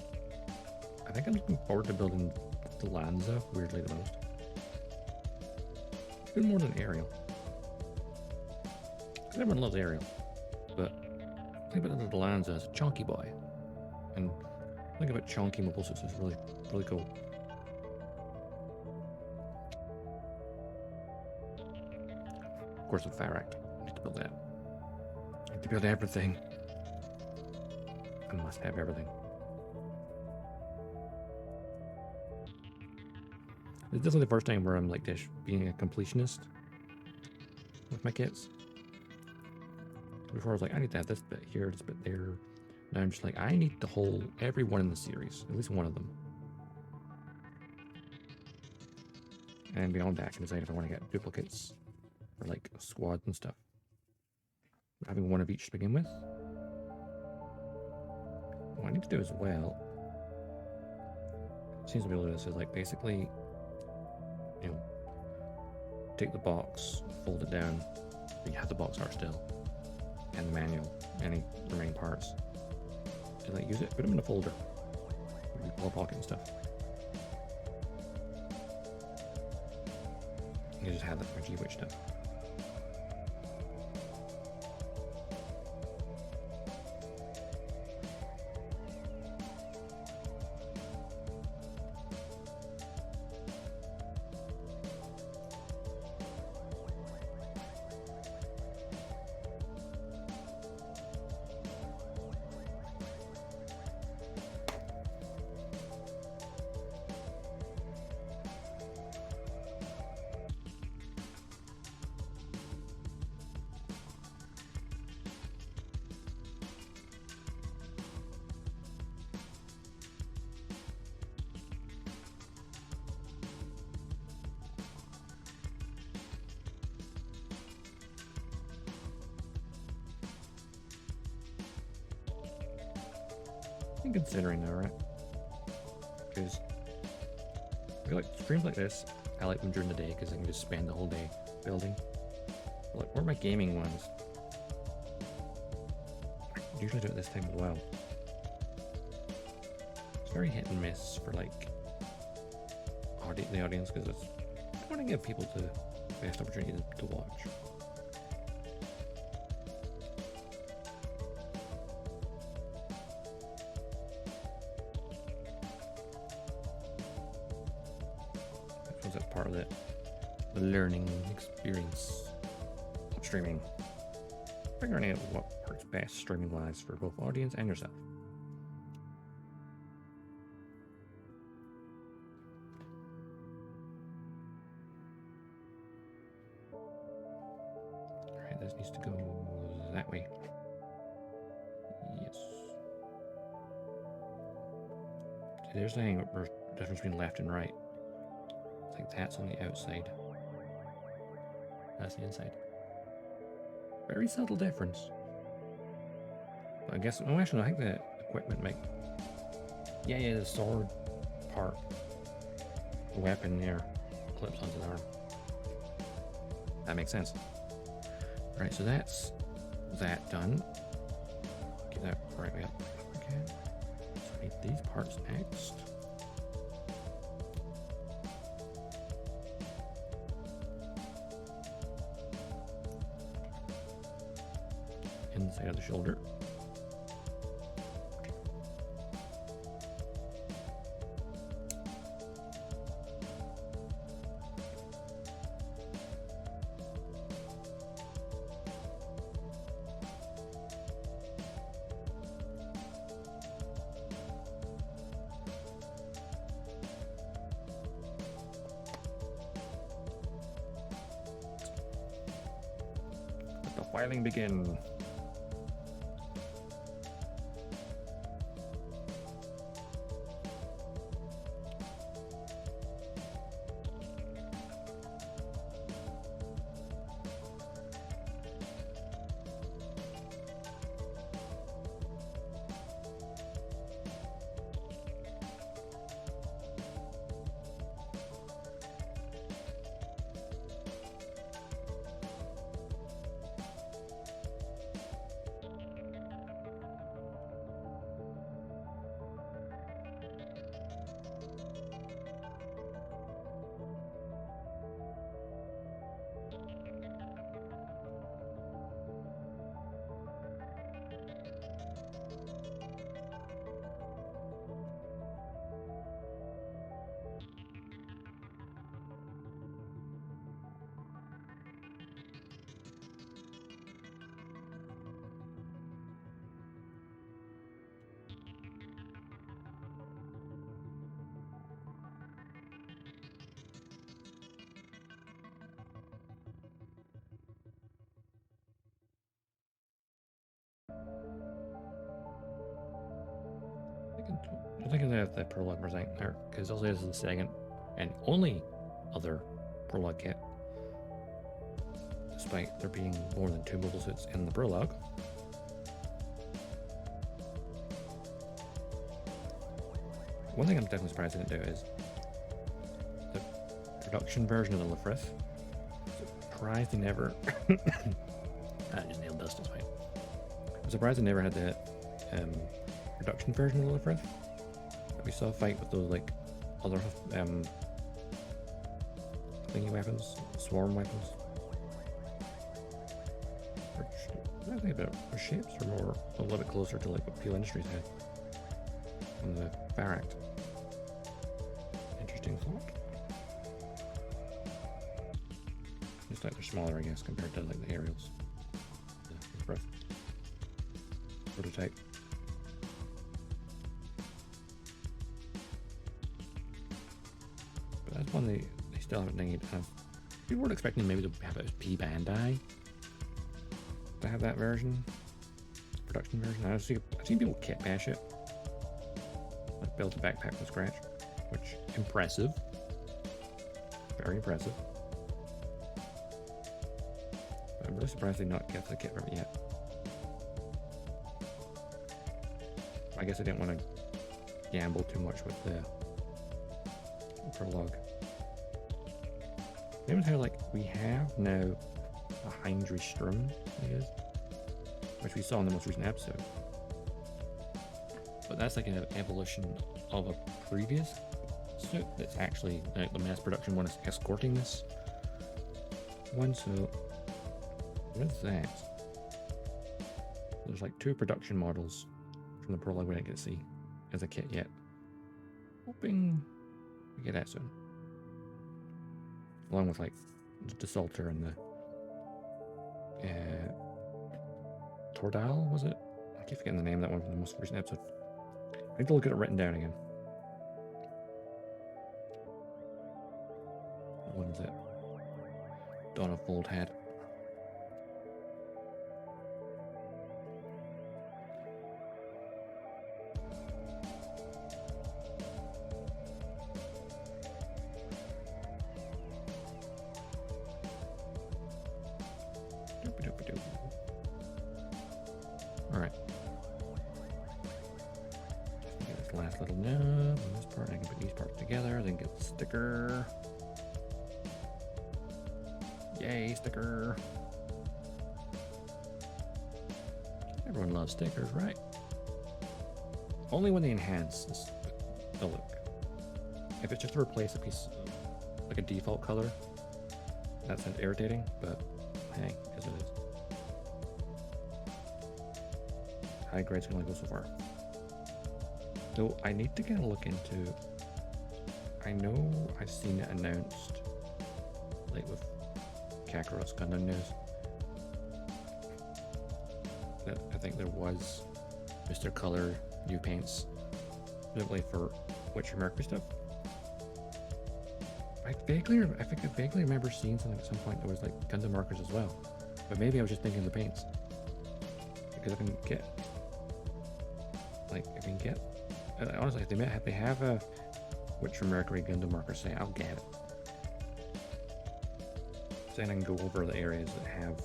I think I'm looking forward to building the Lanza, weirdly the most. Even more than Ariel. Everyone loves Ariel. But think about the Lanza as a chunky boy. And think about chunky mobile suits is really, really cool. Of course, with Farak, I need to build that. I need to build everything. I must have everything. It's definitely the first time where I'm like this, being a completionist with my kits. Before I was like, I need to have this bit here, this bit there. Now I'm just like, I need the whole, every one in the series, at least one of them. And beyond that, I can decide if I want to get duplicates for like squads and stuff. Having one of each to begin with. What I need to do as well, seems to be able to do this, is like basically, you know, take the box, fold it down, you have the box art still, and the manual, any remaining parts. To like use it, put them in a folder, maybe pull a pocket and stuff. You just have that for G-Witch stuff. I'm considering though, right? Because I feel like streams like this, I like them during the day because I can just spend the whole day building. But like, what are my gaming ones? I usually do it this time as well. It's very hit and miss for like the audience because I want to give people the best opportunity to watch. That's part of the learning experience of streaming. Figuring out what works best streaming wise for both audience and yourself. Alright, this needs to go that way. Yes. See, there's the difference between left and right. I think that's on the outside. That's the inside. Very subtle difference. But I guess, oh actually, I think the equipment might... Yeah, the sword part. The weapon there clips onto the arm. That makes sense. Alright, so that's that done. Get that right way up. Okay. So I need these parts next. Inside of the shoulder. Let the filing begin. thinking of the Prologue present there, because also this is the second and only other Prologue kit, despite there being more than 2 mobile suits in the Prologue. One thing I'm definitely surprised they didn't do is the production version of the Lefrith. Surprised they never. I just nailed dust, it's fine. I'm surprised they never had the production version of the Lefrith. We saw a fight with those like other thingy weapons, swarm weapons. Which I think their shapes are more a little bit closer to like what Peel Industries had on the Barract. Interesting thought. Just like they're smaller, I guess, compared to like the aerials. The rough prototype. But that's one they still haven't named. People were expecting maybe to have it as P Bandai to have that version, production version. I've seen people kit bash it, like build a backpack from scratch, which impressive, very impressive. But I'm really surprised they not get the kit from it yet. I guess I didn't want to gamble too much with the Prologue. Even how like we have now a Hindry Strum, I guess, which we saw in the most recent episode. But that's like an evolution of a previous suit that's actually like the mass production one is escorting this one. So what is that? There's like 2 production models from the Prologue we didn't get to see as a kit yet. Hoping we get that soon. Along with like the Salter and the Tordal, was it? I keep forgetting the name of that one from the most recent episode. I need to look at it written down again. What is it? Dawn of Fold Head. Alright. Get this last little nub on this part. I can put these parts together, then get the sticker. Yay, sticker. Everyone loves stickers, right? Only when they enhance the look. If it's just to replace a piece of, like a default color, that sounds irritating, but hey, as it is. High grade's can only go so far. Though I need to get a look into. I know I've seen it announced, like with Kakarot's Gundam news. That I think there was Mr. Color new paints, specifically for Witcher Mercury stuff. I vaguely remember seeing something at some point that was like Gundam markers as well, but maybe I was just thinking of the paints because I can get. Like, if you can get, honestly, if they have a Witcher Mercury Gundam marker, say, I'll get it. So then I can go over the areas that have,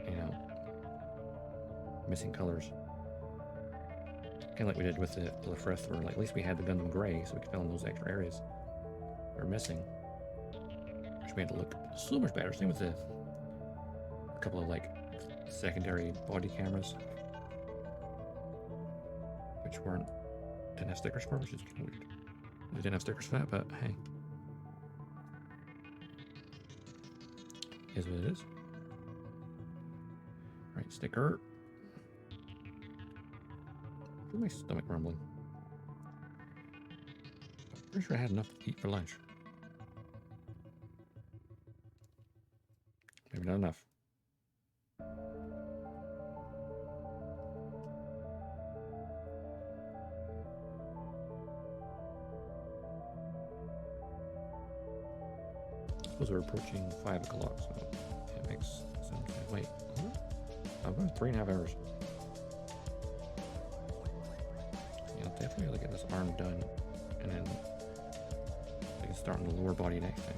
you know, missing colors. Kind of like we did with the Lefrith, where like, at least we had the Gundam Gray, so we could fill in those extra areas that are missing. Which made it look so much better. Same with a couple of like secondary body cameras, which didn't have stickers for, which is kind of weird. They didn't have stickers for that, but hey, is what it is. Right, sticker. I feel my stomach rumbling. I'm pretty sure I had enough to eat for lunch. Maybe not enough. I suppose we're approaching 5 o'clock, so it makes sense. Wait, I've got 3.5 hours. definitely gotta get this arm done, and then we can start on the lower body next time.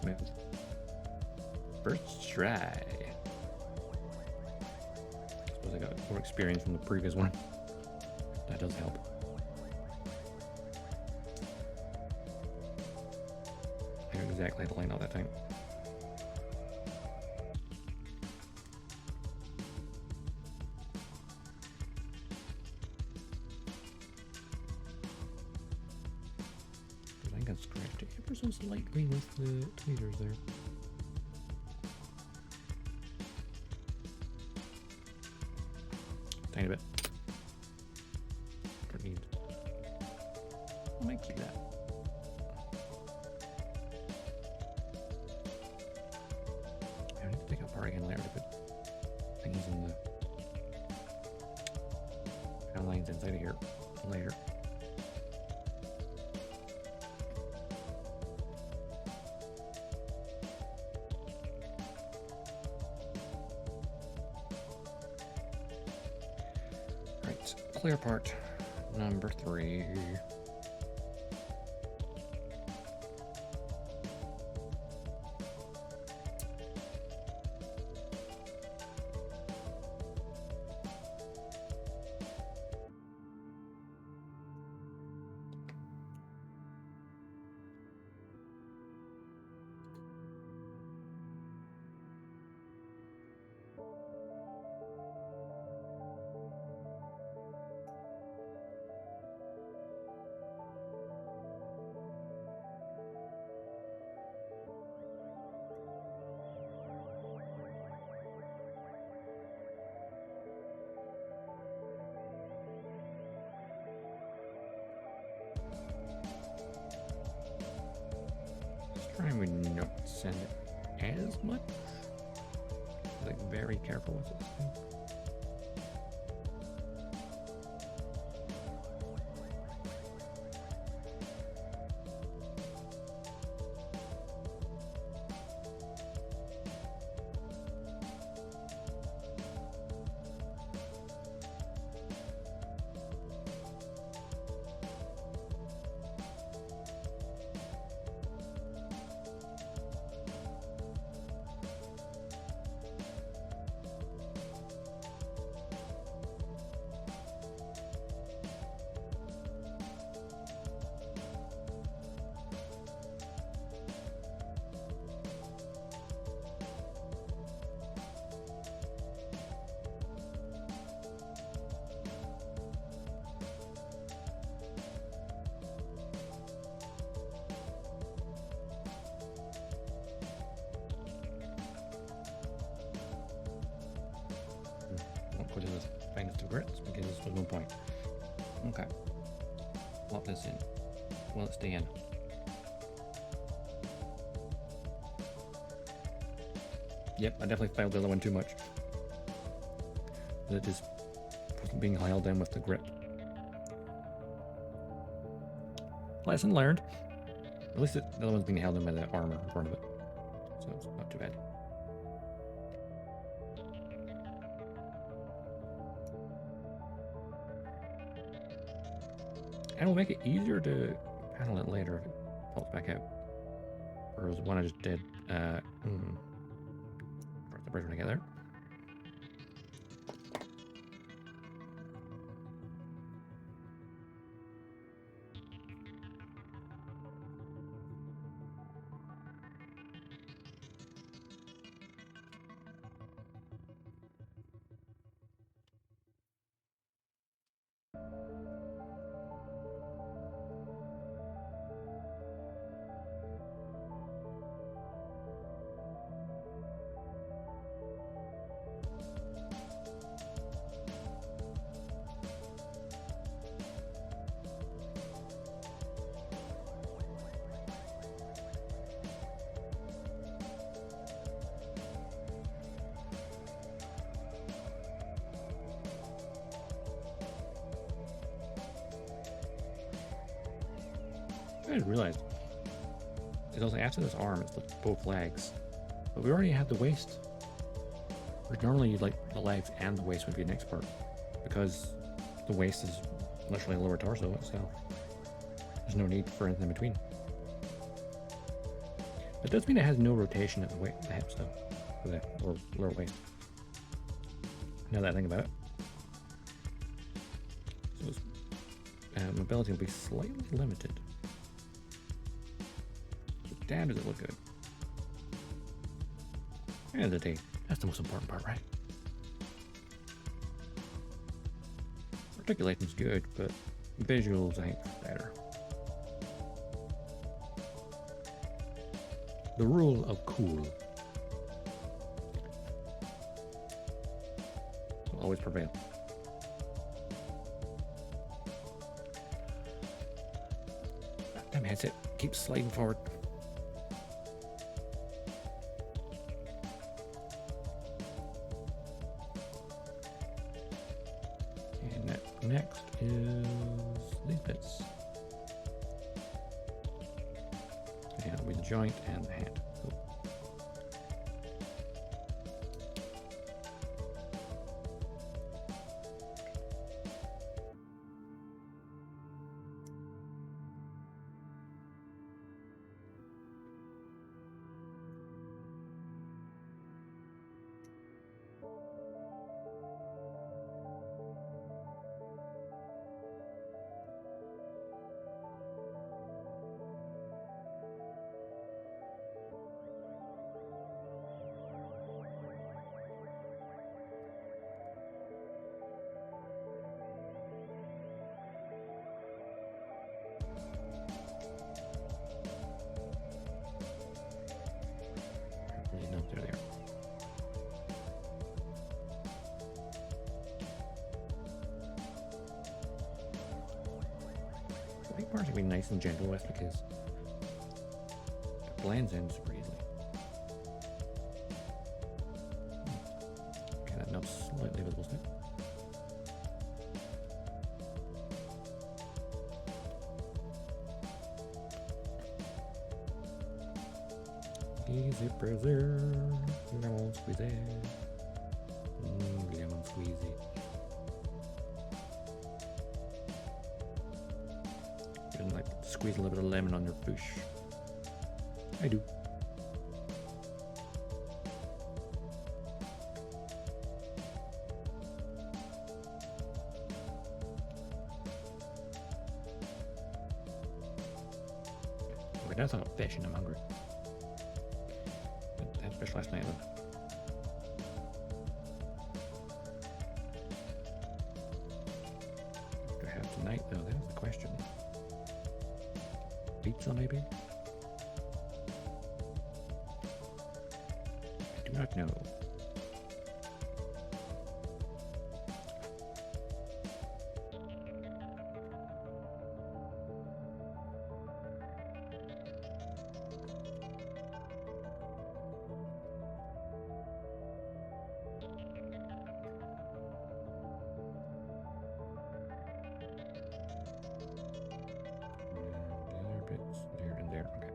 Smooth. First try. I suppose I got more experience from the previous one. That does help. I knew exactly how to line all that time. I think I scratched it ever so slightly with the tweezers there. Tiny bit. Don't need. I might keep that. I need to take apart again later to put things in the kind of lines inside of here later. Clear part number 3. Trying to not send it as much. Like very careful with this thing. Put in the fangs to grits because this was no point. Okay. Plop this in. Will it stay in? Yep, I definitely failed the other one too much. It just wasn't being held in with the grip. Lesson learned. At least the other one's being held in by the armor in front of it. So it's not too bad. And will make it easier to panel it later if it pops back out. Whereas the one I just did, first the version together. I just realized is also after this arm, it's both legs. But we already have the waist. Which normally, like, the legs and the waist would be the next part. Because the waist is literally a lower torso itself. There's no need for anything in between. It does mean it has no rotation at the hips, though. For the lower waist. Now that I think about it. So its mobility will be slightly limited. But damn, does it look good. At the end of the day, that's the most important part, right? Articulation's good, but visuals I think better. The rule of cool will always prevail. Damn headset keeps sliding forward. And next is these bits. And it'll be the joint and the hand. Cool. White parts will be nice and gentle with because it blends in super easily. Okay, that knob's slightly visible still. Easy preserve, lemon squeezy, lemon squeezy. And like squeeze a little bit of lemon on your bush. I do. Okay, that's not fish and I'm hungry. I had fish last night though. What do I have tonight though? That's the question. Pizza maybe? I do not know. There and there, okay.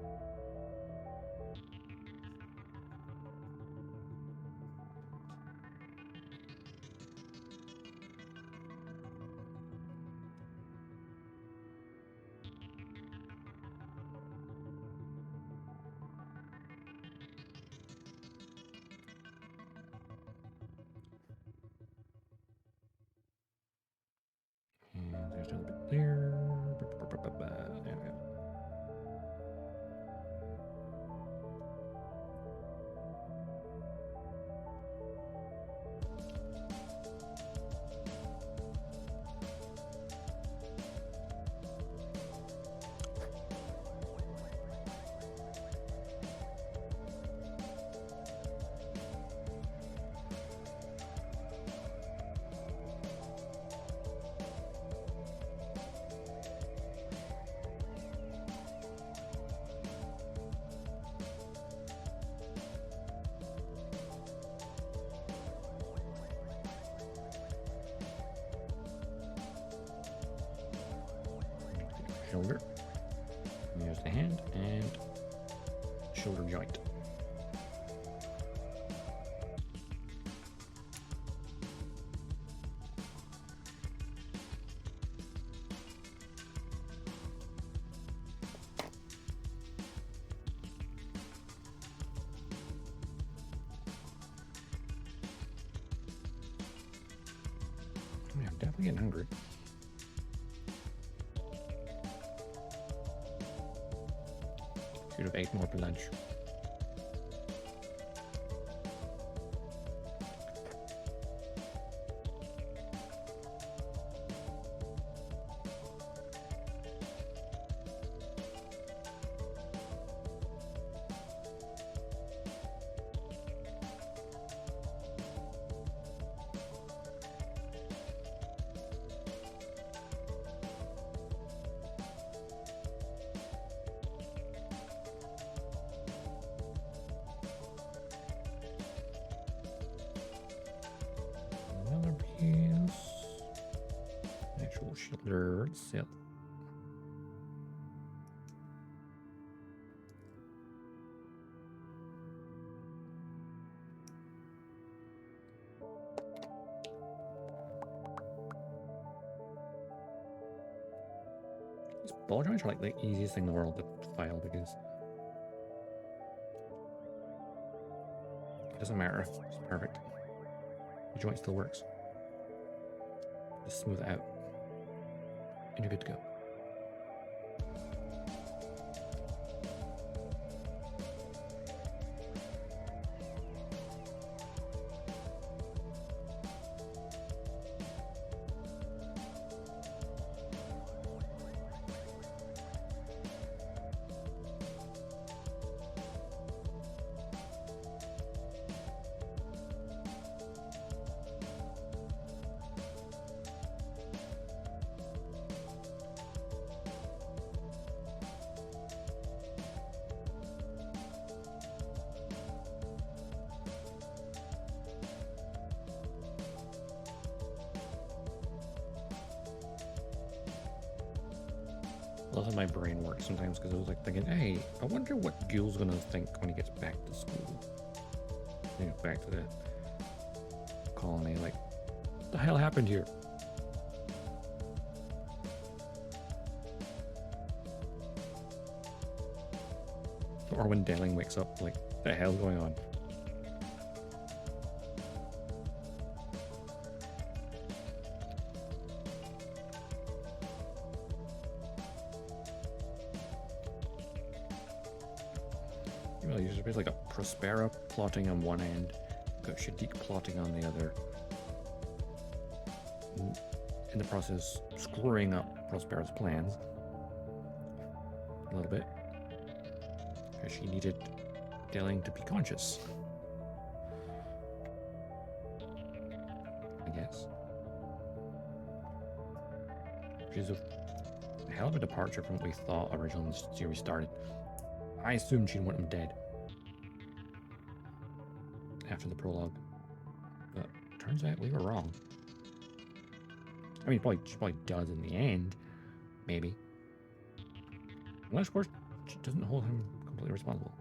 And there's another bit there. There we go. Shoulder. Here's the hand, and shoulder joint. Yeah, I'm definitely getting hungry. Should have ate more for lunch. Another piece. Actual shoulder set. These ball joints are like the easiest thing in the world to file because it doesn't matter if it's perfect. The joint still works. Just smooth it out. And you're good to go. I love how my brain works sometimes because I was like thinking, hey, I wonder what Gil's gonna think when he gets back to school. You know, back to the colony. Like, what the hell happened here? Or when Delling wakes up, like, what the hell's going on? There's like a Prospera plotting on one end, got Shaddiq plotting on the other. In the process, screwing up Prospera's plans a little bit. Because she needed Delling to be conscious. I guess. Which is a hell of a departure from what we thought originally when the series started. I assumed she'd want him dead after the prologue, but turns out we were wrong. I mean, she probably does in the end, maybe. Unless, of course, she doesn't hold him completely responsible.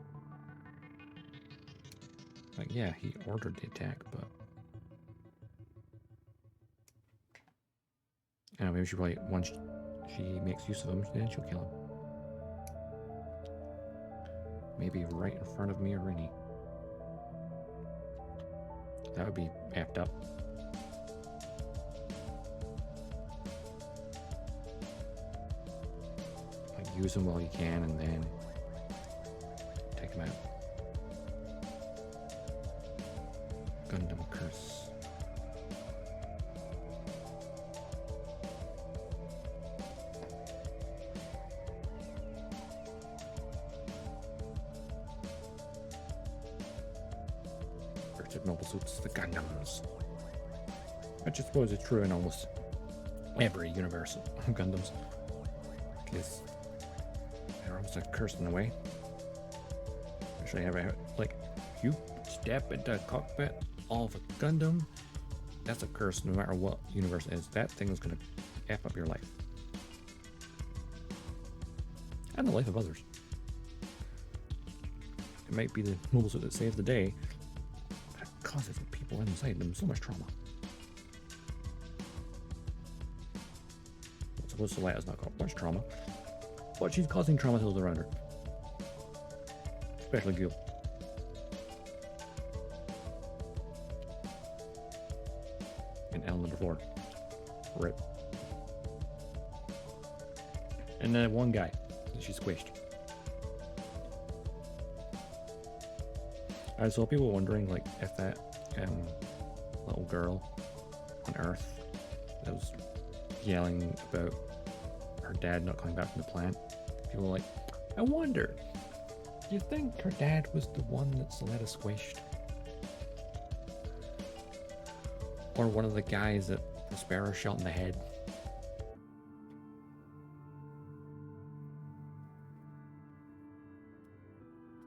Like, yeah, he ordered the attack, but maybe she probably, once she makes use of him, then she'll kill him. Maybe right in front of me or Rini. That would be effed up. Like, use him while you can and then take him out. Gundam curse. Mobile suits, the Gundams. Which I suppose is true in almost every universe of Gundams. Because they're almost a curse in a way. Actually, like, if you step into a cockpit of a Gundam, that's a curse no matter what universe it is. That thing is going to F up your life. And the life of others. it might be the mobile suit that saves the day, but it causes the people inside them so much trauma. I suppose Solea's not got much trauma, but she's causing trauma to those around her. Especially Ghoul. And L number 4. Rip. And then one guy that she squished. I saw people wondering, like, if that little girl on Earth that was yelling about her dad not coming back from the plant, people were like, I wonder, do you think her dad was the one that Soletta squished? Or one of the guys that the sparrow shot in the head?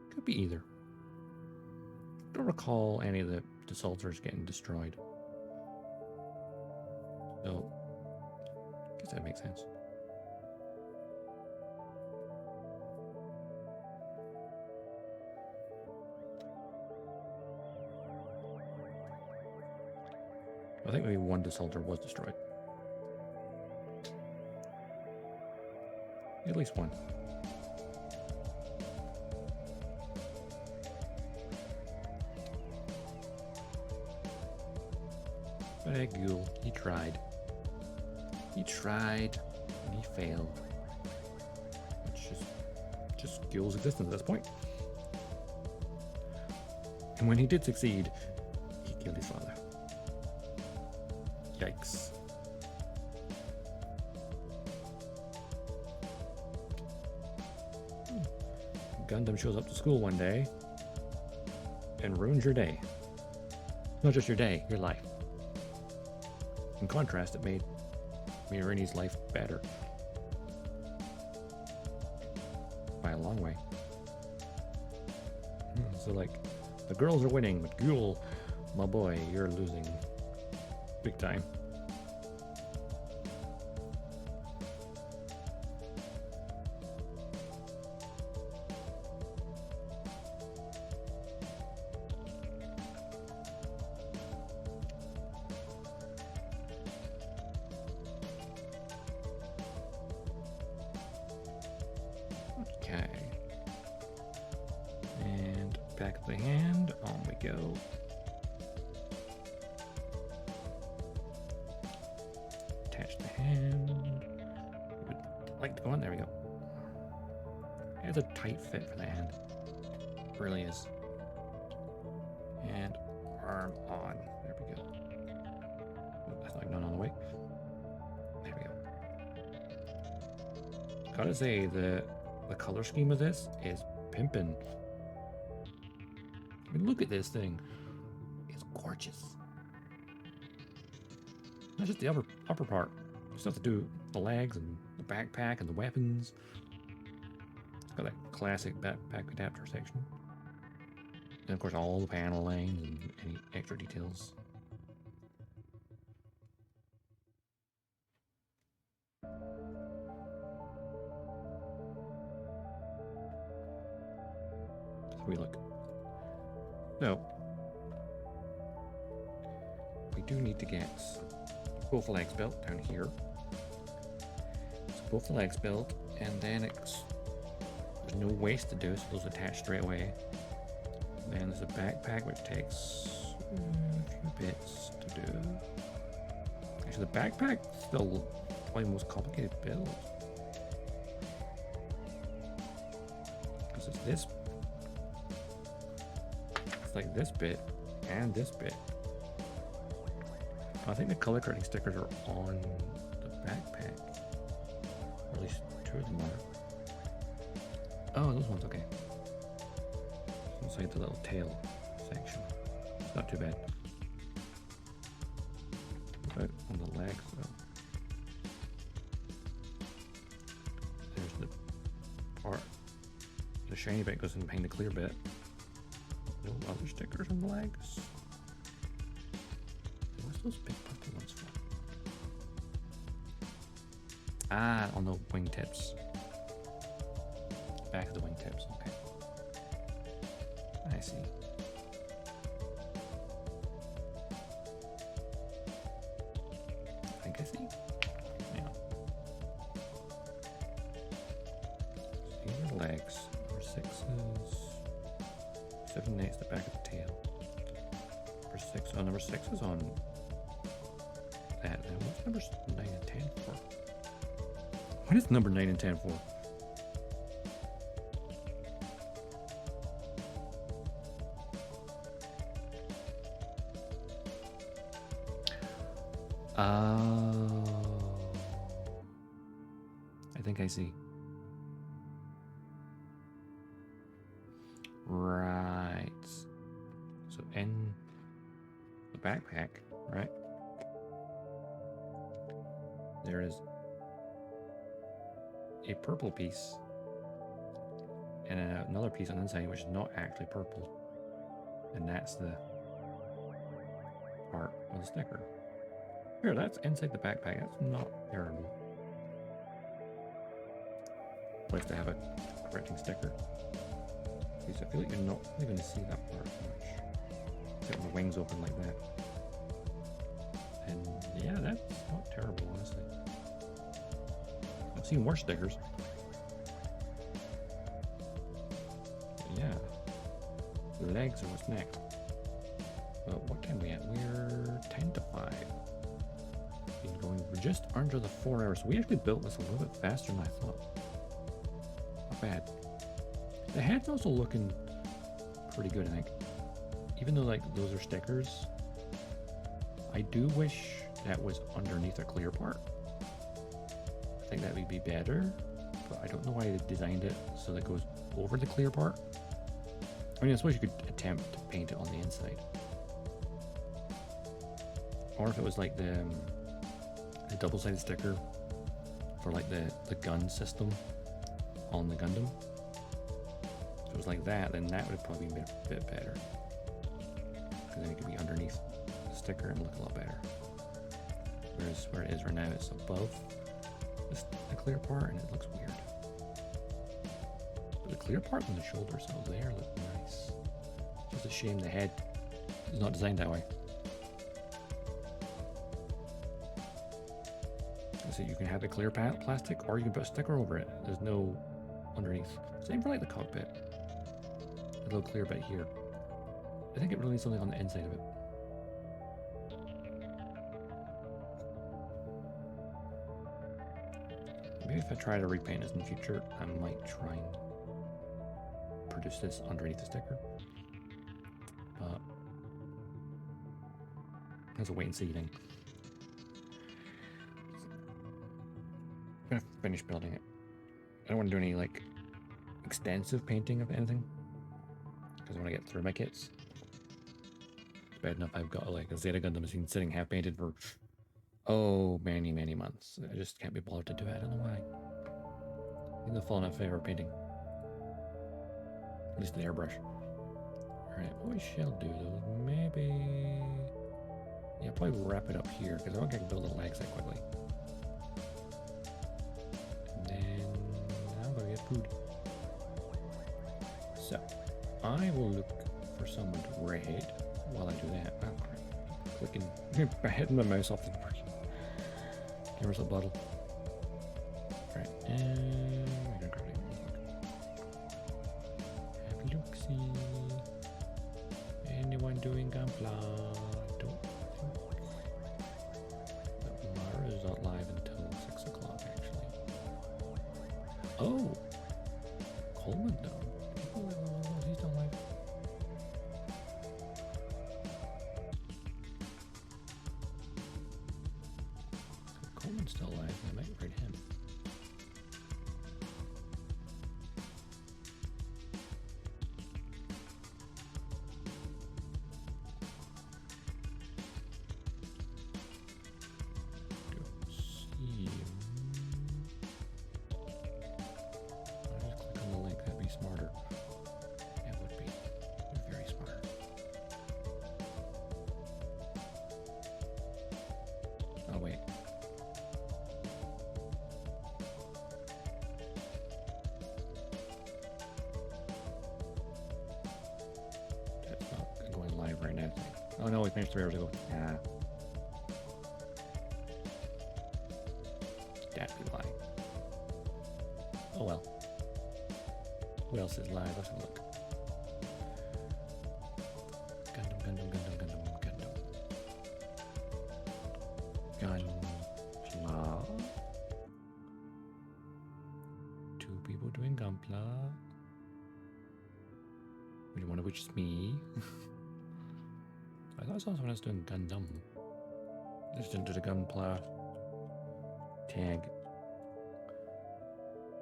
Could be either. Don't recall any of the desultors getting destroyed. So, I guess that makes sense. I think maybe one desultor was destroyed. At least one. But Ghoul, he tried. He tried, and he failed. Which is just Ghoul's existence at this point. And when he did succeed, he killed his father. Yikes. Gundam shows up to school one day and ruins your day. Not just your day, your life. In contrast, it made Mirini's life better. By a long way. So, like, the girls are winning, but Ghoul, my boy, you're losing. Big time. Okay. And back of the hand, on we go. Attach the hand. Like to go on, there we go. It's a tight fit for the hand. It really is. And arm on. There we go. That's not none on the way. There we go. Gotta say, the color scheme of this is pimpin'. I mean, look at this thing. It's gorgeous. Not just the upper part. Stuff to do the legs and the backpack and the weapons. It's got that classic backpack adapter section. And of course all the paneling and any extra details. So we look. So we do need to get both legs built down here. So both the legs built, and then there's no waist to do, so those attach straight away. And then there's a backpack, which takes a few bits to do. Actually, the backpack's still probably the most complicated build. Because it's this. It's like this bit and this bit. I think the color correcting stickers are on the backpack. Or at least two of them are. Oh, those ones, okay. Inside the little tail section. It's not too bad. But on the legs, though. There's the part. The shiny bit goes in behind the clear bit. No other stickers on the legs. What's those big purple ones for? Ah, on the wingtips. Back of the wingtips, okay. I see. I think I see. Yeah. So these are legs. Number 6s. 7 and 8's the back of the tail. Number 6. Oh, number 6 is on that. Now, what's numbers 9 and 10 for? What is number 9 and 10 for? Oh, I think I see. Right. So in the backpack, right? There is a purple piece and another piece on the inside which is not actually purple. And that's the part of the sticker. Here, that's inside the backpack. That's not terrible. Place to have a correcting sticker. Because I feel like you're not really going to see that part much. Except when the wings open like that. And yeah, that's not terrible, honestly. I've seen worse stickers. But yeah. The legs are what's next. But what time are we at? We're 10 to 5. We're just under the 4 hours. So we actually built this a little bit faster than I thought. Not bad. The head's also looking pretty good, I think. Even though like those are stickers, I do wish that was underneath a clear part. I think that would be better, but I don't know why they designed it so that it goes over the clear part. I mean, I suppose you could attempt to paint it on the inside. Or if it was like the double-sided sticker for like the gun system on the Gundam. If it was like that, then that would probably be a bit better. Because then it could be underneath the sticker and look a lot better. Whereas where it is right now, it's above the clear part and it looks weird. But the clear part on the shoulders out there look nice. Just a shame the head is not designed that way. So you can have the clear plastic or you can put a sticker over it. There's no underneath. Same for like the cockpit. A little clear bit here. I think it really needs something on the inside of it. Maybe if I try to repaint this in the future, I might try and produce this underneath the sticker. But that's a wait and see thing. I'm gonna finish building it. I don't want to do any like extensive painting of anything because I want to get through my kits. It's bad enough I've got like a Zeta Gundam machine sitting half painted for many months. I just can't be bothered to do it. I don't know why. I think they'll fall in favor of painting. At least the airbrush. Alright, what we shall do though, maybe yeah, probably wrap it up here because I don't think I can build the legs that quickly. Food. So, I will look for someone to raid while I do that. Oh, crap. Clicking, hitting my mouse off the board. Give us a bottle. Right, and we're gonna grab it. Have a look-see. Anyone doing Gunpla? Don't think. No, Mara's not live until 6 o'clock, actually. Oh! Coleman though. He's not live. So Coleman's still alive. I might raid him. Don't see him. Smarter. Oh no, we finished 3 hours ago. Yeah. That'd be why. Oh well. What else is live? Let's have a look. Gundam. Gunpla. 2 people doing Gunpla. One of which is me. I thought I saw someone else doing Gundam. Just didn't do the Gunpla tag.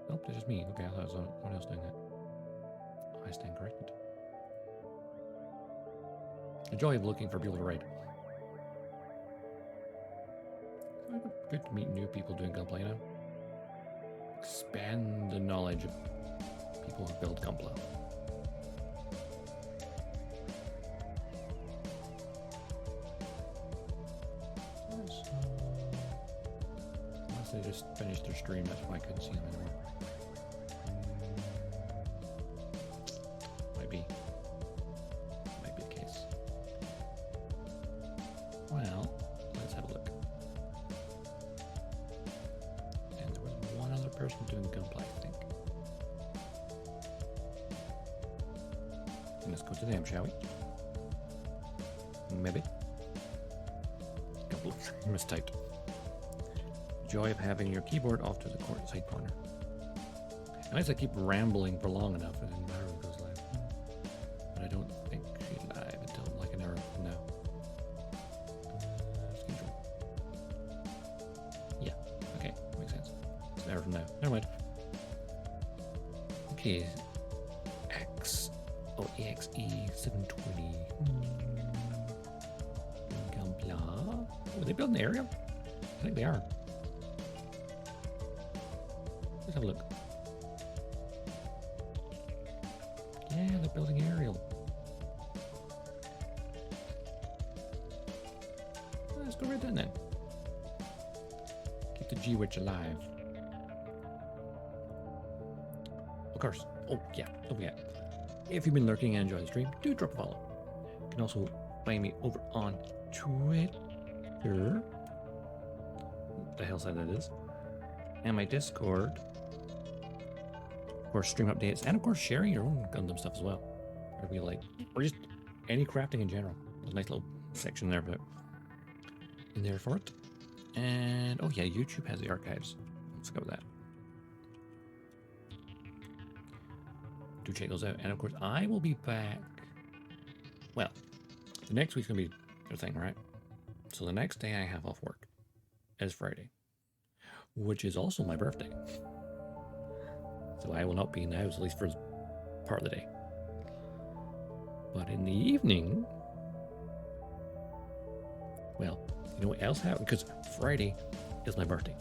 Nope, that's just me. Okay, I thought I saw someone else doing that. I stand corrected. The joy of looking for people to raid. Good to meet new people doing Gunpla, you know? Expand the knowledge of people who build Gunpla. Unless they just finished their stream, that's why I couldn't see them anymore. Might be the case. Well, let's have a look. And there was one other person doing Gunpla, I think. And let's go to them, shall we? Maybe. Couple of mistyped. Joy of having your keyboard off to the side corner. Unless I keep rambling for long enough and then Myra goes live. But I don't think she's live until like an hour from now. Schedule. Yeah, okay, makes sense. It's an hour from now. Never mind. Okay. EXE 720. Gunpla. Oh, are they building the area? I think they are. Let's have a look. Yeah, they're building aerial. Let's go right down then. Keep the G-Witch alive. Of course. Oh yeah. If you've been lurking and enjoying the stream, do drop a follow. You can also find me over on Twitter. What the hell side that is. And my Discord. Of course, stream updates, and of course, sharing your own Gundam stuff as well. Or just any crafting in general. There's a nice little section there for it. And oh yeah, YouTube has the archives. Let's go with that. Do check those out. And of course, I will be back. Well, the next week's gonna be the thing, right? So the next day I have off work is Friday, which is also my birthday. So I will not be in the house, at least for part of the day. But in the evening, well, you know what else happened? Because Friday is my birthday.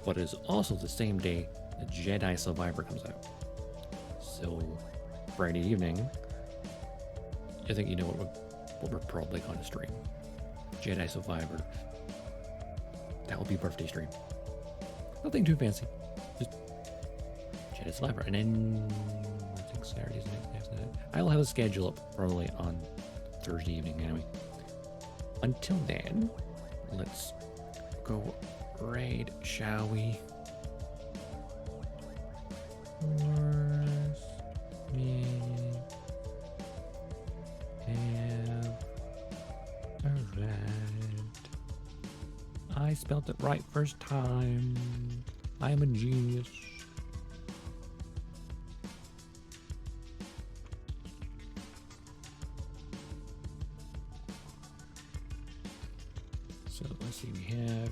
But it is also the same day that Jedi Survivor comes out. So Friday evening, I think you know what we're probably going to stream. Jedi Survivor. That will be birthday stream. Nothing too fancy. Just Jedi Survivor. And then I think Saturday's the next day after that. I'll have a schedule up probably on Thursday evening anyway. Until then, let's go raid, shall we? Me have arrived. I spelled it right first time. I am a genius. So let's see, we have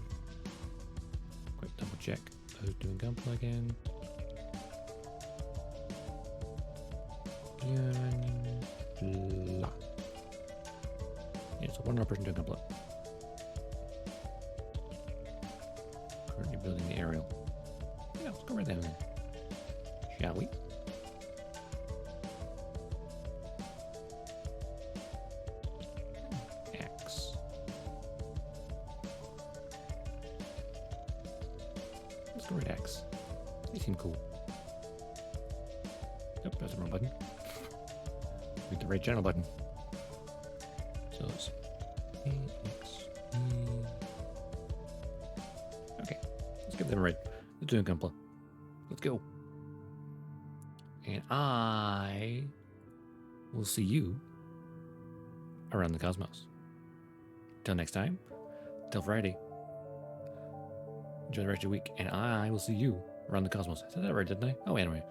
quick double check who's doing Gunpla again. Gunpla. Yeah, so one more person doing Gunpla. Currently building the aerial. Yeah, let's go right down then. Shall we? X. Let's go right X. They seem cool. Nope, that's the wrong button. Hit the right channel button. So let's get them right. Let's do a Gunpla. Let's go. And I will see you around the cosmos. Till next time, till Friday. Enjoy the rest of your week, and I will see you around the cosmos. I said that right, didn't I? Oh, anyway.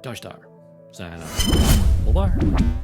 Dodgestar. Sign off. Bye-bye.